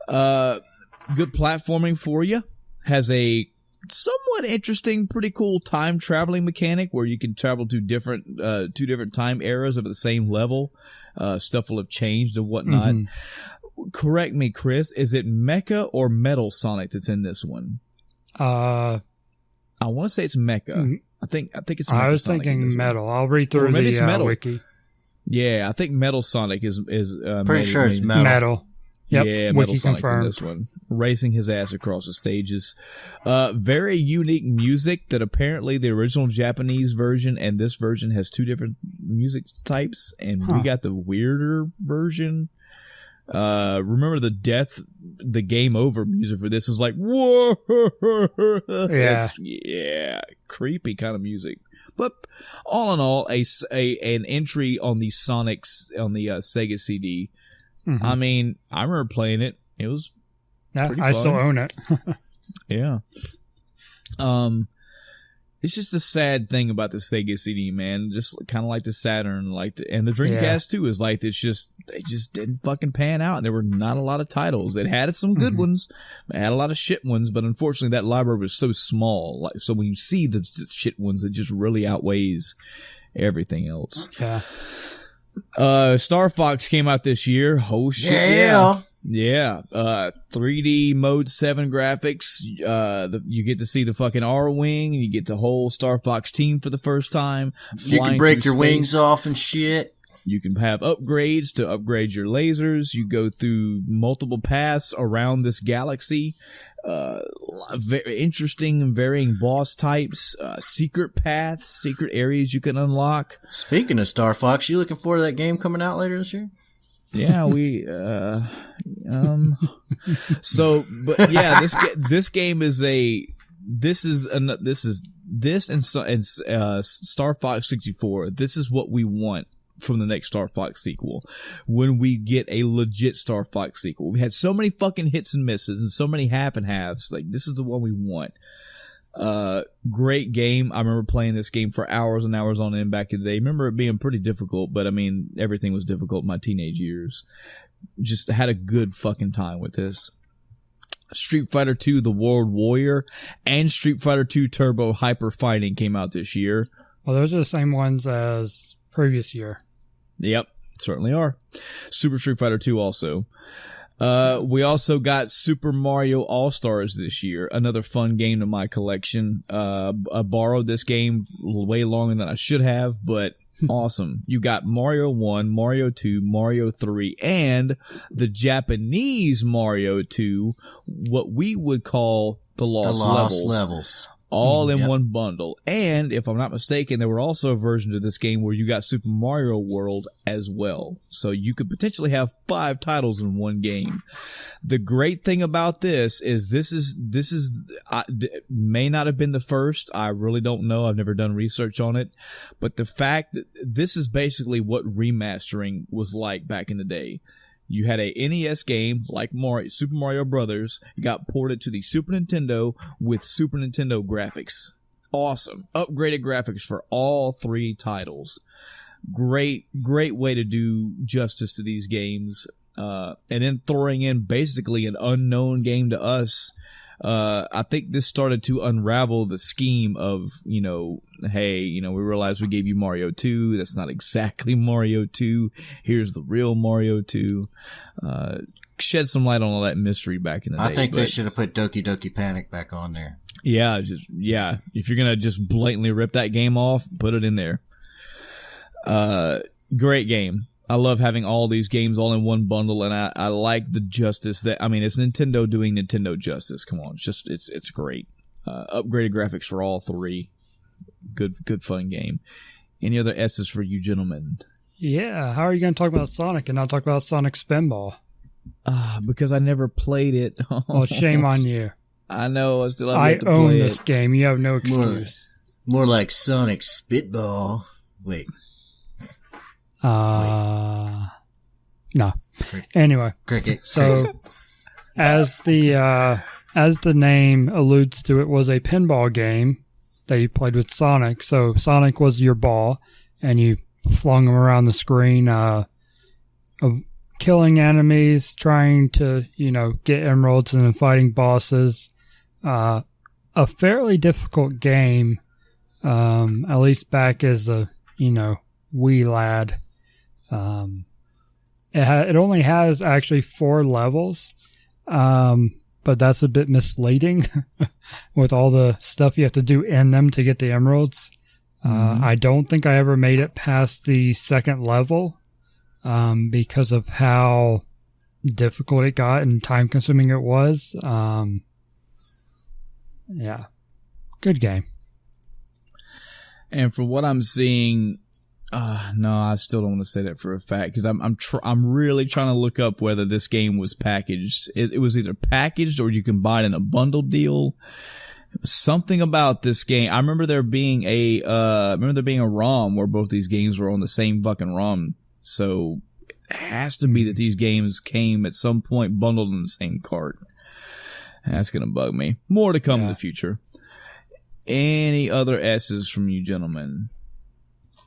Good platforming for you. Has a somewhat interesting, pretty cool time traveling mechanic where you can travel to two different time eras of the same level. Stuff will have changed and whatnot.
Mm-hmm.
Correct me, Chris. Is it Mecha or Metal Sonic that's in this one? I want to say it's Mecha. I think it's. Mecha
I was
Sonic in
thinking
this
Metal. I'll read through
maybe
the
it's Metal.
wiki.
Yeah, I think Metal Sonic is.
Pretty sure it's Metal.
Metal. Yep.
Yeah, Metal
Wiki
Sonic's in
confirmed.
this one. Racing his ass across the stages. Very unique music that apparently the original Japanese version and this version has two different music types, and we got the weirder version. Remember the game over music for this is like, whoa.
Yeah.
Creepy kind of music. But all in all, an entry on the Sonics, on the Sega CD.
Mm-hmm.
I mean, I remember playing it. It was pretty
I
fun.
still own it.
Yeah. It's just a sad thing about the Sega CD, man. Just kind of like the Saturn, and the Dreamcast too is like this. They just didn't fucking pan out. And there were not a lot of titles. It had some good ones, it had a lot of shit ones, but unfortunately that library was so small. So when you see the shit ones, it just really outweighs everything else.
Yeah.
Star Fox came out this year. Oh shit! Yeah. 3D Mode 7 graphics. You get to see the fucking R-Wing. You get the whole Star Fox team for the first time.
You can break your wings off and shit.
You can have upgrades to upgrade your lasers. You go through multiple paths around this galaxy. Very interesting and varying boss types. Secret paths, secret areas you can unlock.
Speaking of Star Fox, you looking forward to that game coming out later this year?
Yeah, so, but yeah, this game is Star Fox 64. This is what we want from the next Star Fox sequel. When we get a legit Star Fox sequel, we had so many fucking hits and misses and so many half and halves. Like, this is the one we want. Great game. I remember playing this game for hours and hours on end back in the day. I remember it being pretty difficult, but I mean, everything was difficult in my teenage years. Just had a good fucking time with this. Street Fighter 2 The World Warrior and Street Fighter 2 Turbo Hyper Fighting came out this year.
Well, those are the same ones as previous year.
Yep, certainly are. Super Street Fighter 2 also. We also got Super Mario All-Stars this year. Another fun game to my collection. I borrowed this game way longer than I should have, but Awesome. You got Mario 1, Mario 2, Mario 3, and the Japanese Mario 2, what we would call the Lost Levels. All in one bundle. And if I'm not mistaken, there were also versions of this game where you got Super Mario World as well. So you could potentially have 5 titles in one game. The great thing about this is may not have been the first. I really don't know. I've never done research on it. But the fact that this is basically what remastering was like back in the day. You had a NES game like Super Mario Brothers. It got ported to the Super Nintendo with Super Nintendo graphics. Awesome. Upgraded graphics for all 3 titles. Great way to do justice to these games. And then throwing in basically an unknown game to us. I think this started to unravel the scheme of, hey, we realized we gave you Mario 2. That's not exactly Mario 2. Here's the real Mario 2. Shed some light on all that mystery back in the day.
I think they should have put Doki Doki Panic back on there.
Yeah, if you're going to just blatantly rip that game off, put it in there. Great game. I love having all these games all in one bundle, and I like the justice it's Nintendo doing Nintendo justice. Come on, it's great. Upgraded graphics for all 3. Good fun game. Any other S's for you gentlemen?
Yeah, how are you going to talk about Sonic and not talk about Sonic Spinball?
Because I never played it.
Well, shame on you.
I know.
I own this game. You have no excuse.
More like Sonic Spitball. Wait.
No. Anyway.
Cricket.
So, as the name alludes to, it was a pinball game that you played with Sonic. So Sonic was your ball, and you flung him around the screen, killing enemies, trying to, get emeralds, and then fighting bosses. A fairly difficult game, at least back as a, wee lad. It only has actually 4 levels, but that's a bit misleading with all the stuff you have to do in them to get the emeralds. I don't think I ever made it past the 2nd level because of how difficult it got and time consuming it was. Yeah, good game.
And for what I'm seeing, no, I still don't want to say that for a fact because I'm really trying to look up whether this game was packaged. It was either packaged or you can buy it in a bundle deal. It was something about this game. I remember there being a ROM where both these games were on the same fucking ROM. So it has to be that these games came at some point bundled in the same cart. That's gonna bug me. More to come in the future. Any other S's from you gentlemen?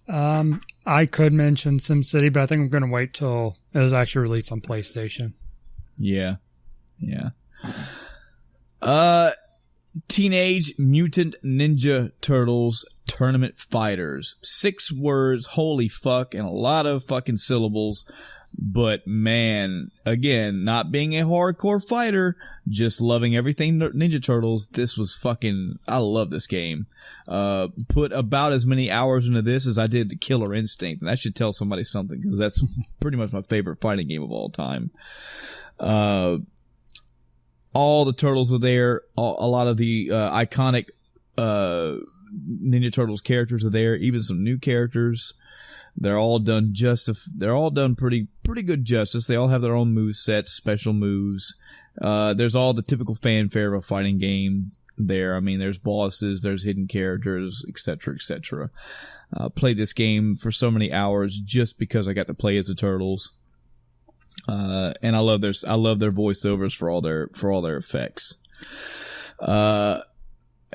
I could mention SimCity, but I think I'm going to wait till it was actually released on PlayStation.
Yeah. Teenage Mutant Ninja Turtles Tournament Fighters. 6 words, holy fuck, and a lot of fucking syllables. But man, again, not being a hardcore fighter, just loving everything Ninja Turtles, this was fucking, I love this game. Put about as many hours into this as I did to Killer Instinct, and that should tell somebody something, because that's pretty much my favorite fighting game of all time. All the turtles are there, a lot of the iconic Ninja Turtles characters are there, even some new characters. They're all done pretty good justice. They all have their own move sets, special moves. There's all the typical fanfare of a fighting game there. I mean, there's bosses, there's hidden characters, etc., etc. Played this game for so many hours just because I got to play as the Turtles. And I love their voiceovers for all their effects.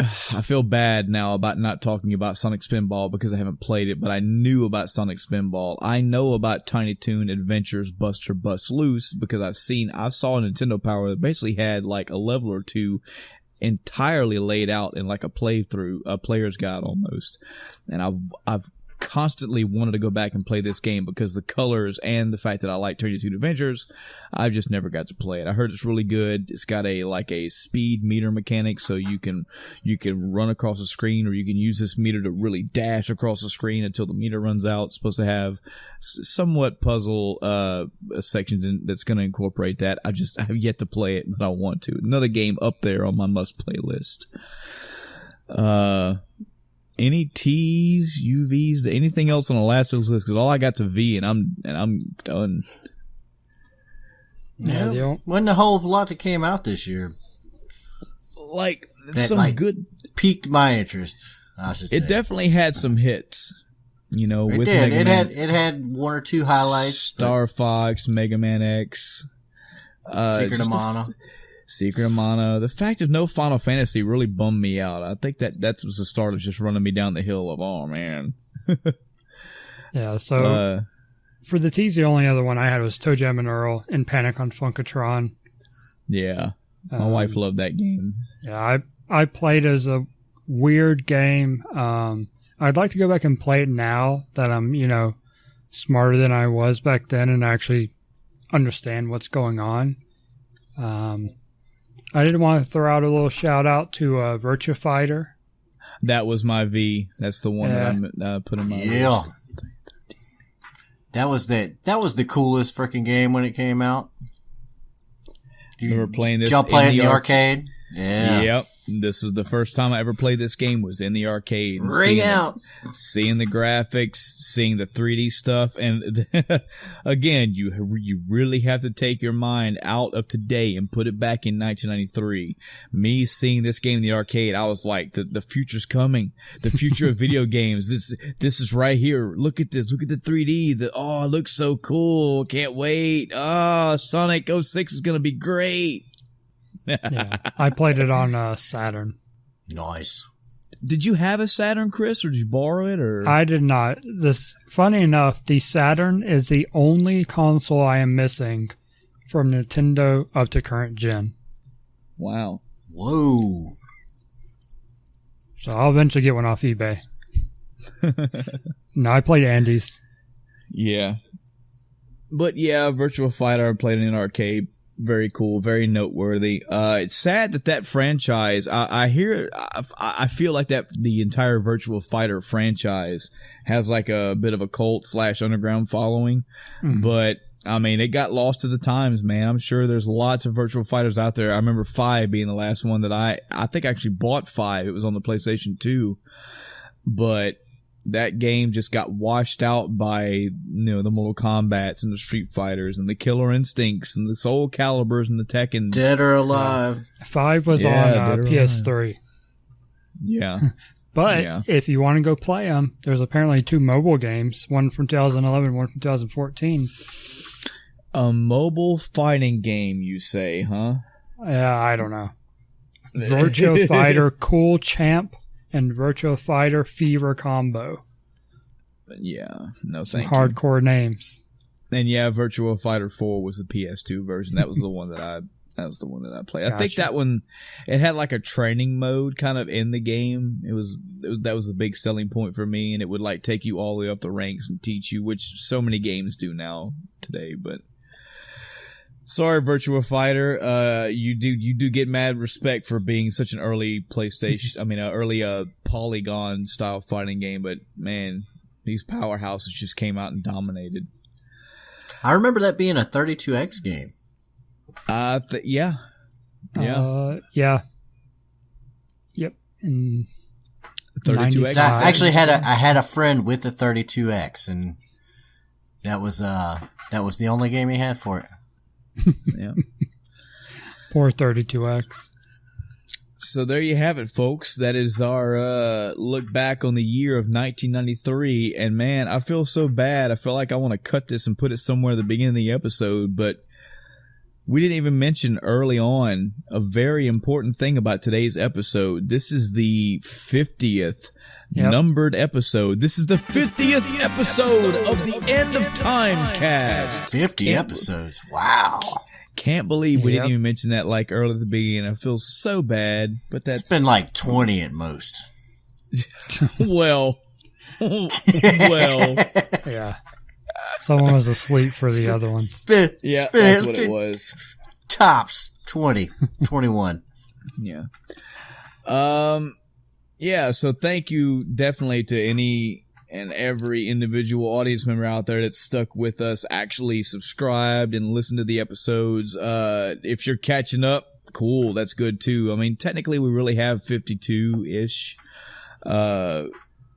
I feel bad now about not talking about Sonic Spinball because I haven't played it, but I knew about Sonic Spinball. I know about Tiny Toon Adventures Buster Bust Loose because I saw a Nintendo Power that basically had like a level or two entirely laid out in like a playthrough, a player's guide almost. And I've constantly wanted to go back and play this game because the colors and the fact that I like Tiny Toon Adventures. I've just never got to play it. I heard it's really good. It's got a speed meter mechanic, so you can run across the screen, or you can use this meter to really dash across the screen until the meter runs out. It's supposed to have somewhat puzzle sections that's going to incorporate that. I have yet to play it, but I want to. Another game up there on my must-play list. Any T's, UVs, anything else on the last list? Because all I got's a V, and I'm done.
Yeah, wasn't a whole lot that came out this year.
Like
That
some good
piqued my interest. I should say
it definitely had some hits. You know,
It
with
did.
Mega Man,
It had one or two highlights.
Star Fox, Mega Man X,
Secret of Mana.
Secret of Mana. The fact of no Final Fantasy really bummed me out. I think that was the start of just running me down the hill of, oh man.
Yeah, so for the T's, the only other one I had was Toe Jam and Earl and Panic on Funkatron.
Yeah, my wife loved that game.
Yeah, I played as a weird game. I'd like to go back and play it now that I'm, smarter than I was back then and actually understand what's going on. I did want to throw out a little shout out to Virtua Fighter.
That was my V. That's the one that I put in my list.
That was the coolest freaking game when it came out.
You were playing this.
Did y'all play it in the arcade? Yeah.
Yep. This is the first time I ever played this game was in the arcade.
Ring out.
Seeing the graphics, seeing the 3D stuff. And again, you really have to take your mind out of today and put it back in 1993. Me seeing this game in the arcade, I was like, the future's coming. The future of video games. This is right here. Look at this. Look at the 3D. It looks so cool. Can't wait. Sonic 06 is going to be great.
Yeah, I played it on Saturn.
Nice.
Did you have a Saturn, Chris, or did you borrow it? Or
I did not. Funny enough, the Saturn is the only console I am missing from Nintendo up to current gen.
Wow.
Whoa.
So I'll eventually get one off eBay. No, I played Andy's.
Yeah. But yeah, Virtua Fighter, I played it in an arcade. Very cool, very noteworthy. It's sad that franchise, I feel like that the entire Virtua Fighter franchise has like a bit of a cult / underground following. But I mean, it got lost to the times, man. I'm sure there's lots of Virtua Fighters out there. I remember 5 being the last one that I think I actually bought 5. It was on the PlayStation 2. But that game just got washed out by the Mortal Kombats and the Street Fighters and the Killer Instincts and the Soul Caliburs and the Tekkens.
Dead or Alive.
5 was on PS3.
Yeah.
But if you want to go play them, there's apparently 2 mobile games, one from 2011, one from 2014.
A mobile fighting game, you say, huh?
Yeah, I don't know. Virtua Fighter Cool Champ and Virtua Fighter Fever Combo.
Yeah, no thank you.
Hardcore names.
And yeah, Virtua Fighter 4 was the PS2 version. That was the one that I played.
Gotcha.
I think that one, it had like a training mode kind of in the game. That was a big selling point for me, and it would like take you all the way up the ranks and teach you, which so many games do now today. But sorry, Virtua Fighter. You do get mad respect for being such an early PlayStation. Early Polygon style fighting game. But man, these powerhouses just came out and dominated.
I remember that being a 32X game.
Yeah. Yep. In
32X.
I actually had a friend with a 32X, and that was the only game he had for it.
Yeah.
Poor 32X.
So there you have it, folks. That is our look back on the year of 1993. And man, I feel so bad. I feel like I want to cut this and put it somewhere at the beginning of the episode, but we didn't even mention early on a very important thing about today's episode. This is the 50th numbered episode. This is the 50th episode of the End of Time cast.
50 episodes. Wow.
Can't believe we didn't even mention that like early at the beginning. I feel so bad, but
It's been like 20 at most.
Well,
Well,
Yeah. Someone was asleep for the other one.
yeah, that's what it was.
Tops 20, 21.
Yeah. Yeah, so thank you definitely to any and every individual audience member out there that's stuck with us, actually subscribed and listened to the episodes. If you're catching up, cool, that's good too. I mean, technically we really have 52-ish.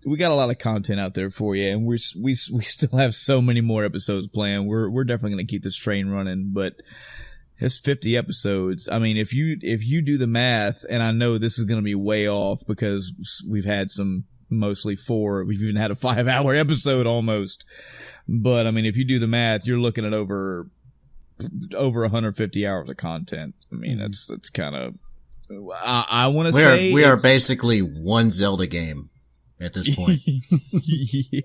We got a lot of content out there for you, and we still have so many more episodes planned. We're definitely going to keep this train running, but it's 50 episodes. I mean, if you do the math, and I know this is going to be way off because we've had some mostly 4. We've even had a 5-hour episode almost. But I mean, if you do the math, you're looking at over 150 hours of content. I mean, that's kind of. I want to say
we are basically one Zelda game at this point.
Yeah.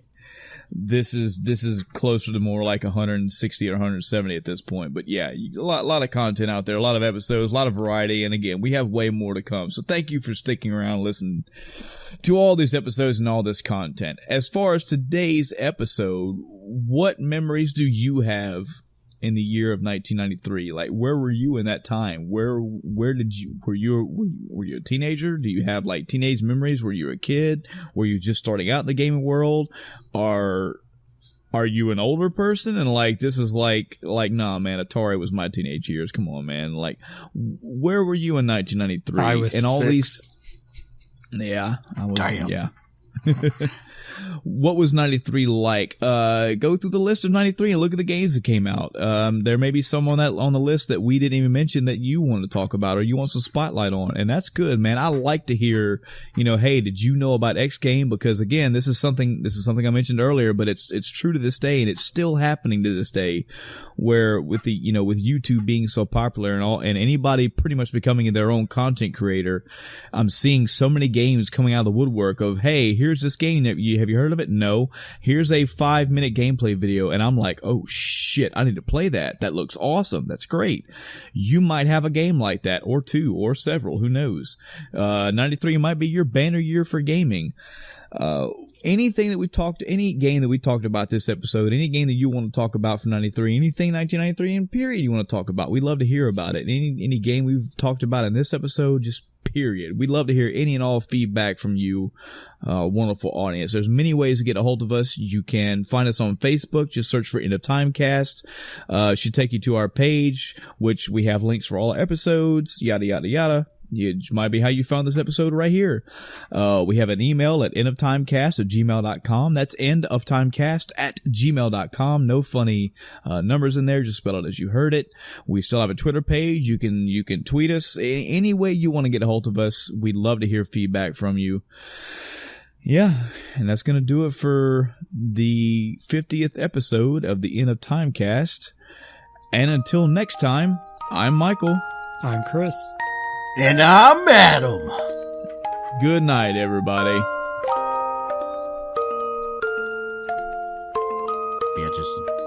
This is closer to more like 160 or 170 at this point. But yeah, a lot of content out there, a lot of episodes, a lot of variety. And again, we have way more to come. So thank you for sticking around, listening to all these episodes and all this content. As far as today's episode, what memories do you have in the year of 1993? Like, where were you in that time? Where did you, were you a teenager? Do you have like teenage memories? Were you a kid? Were you just starting out in the gaming world? Are you an older person? And like, this is like, nah, man, Atari was my teenage years. Come on, man. Like, where were you in 1993?
I was
and all
6.
These, yeah, I was,
Damn.
yeah. What was 93 like? Go through the list of 93 and look at the games that came out. There may be some on the list that we didn't even mention that you want to talk about or you want some spotlight on, and that's good, man. I like to hear, hey, did you know about X game? Because again, this is something I mentioned earlier, but it's true to this day, and it's still happening to this day, where with the with YouTube being so popular and all, and anybody pretty much becoming their own content creator, I'm seeing so many games coming out of the woodwork of, hey, here's this game that have you heard of it? No. Here's a 5-minute gameplay video, and I'm like, oh shit, I need to play that. That looks awesome. That's great. You might have a game like that, or 2, or several. Who knows? 93 might be your banner year for gaming. Any game that we talked about this episode, any game that you want to talk about from 93, anything 1993 in period you want to talk about, we'd love to hear about it. Any game we've talked about in this episode, just period. We'd love to hear any and all feedback from you, wonderful audience. There's many ways to get a hold of us. You can find us on Facebook. Just search for End of Timecast. Should take you to our page, which we have links for all our episodes, yada, yada, yada. It might be how you found this episode right here. We have an email at endoftimecast@gmail.com. That's endoftimecast@gmail.com. No funny numbers in there. Just spell it as you heard it. We still have a Twitter page. You can tweet us any way you want to get a hold of us. We'd love to hear feedback from you. Yeah, and that's going to do it for the 50th episode of the End of Timecast. And until next time, I'm Michael.
I'm Chris.
And I'm Adam.
Good night, everybody.
Bitches.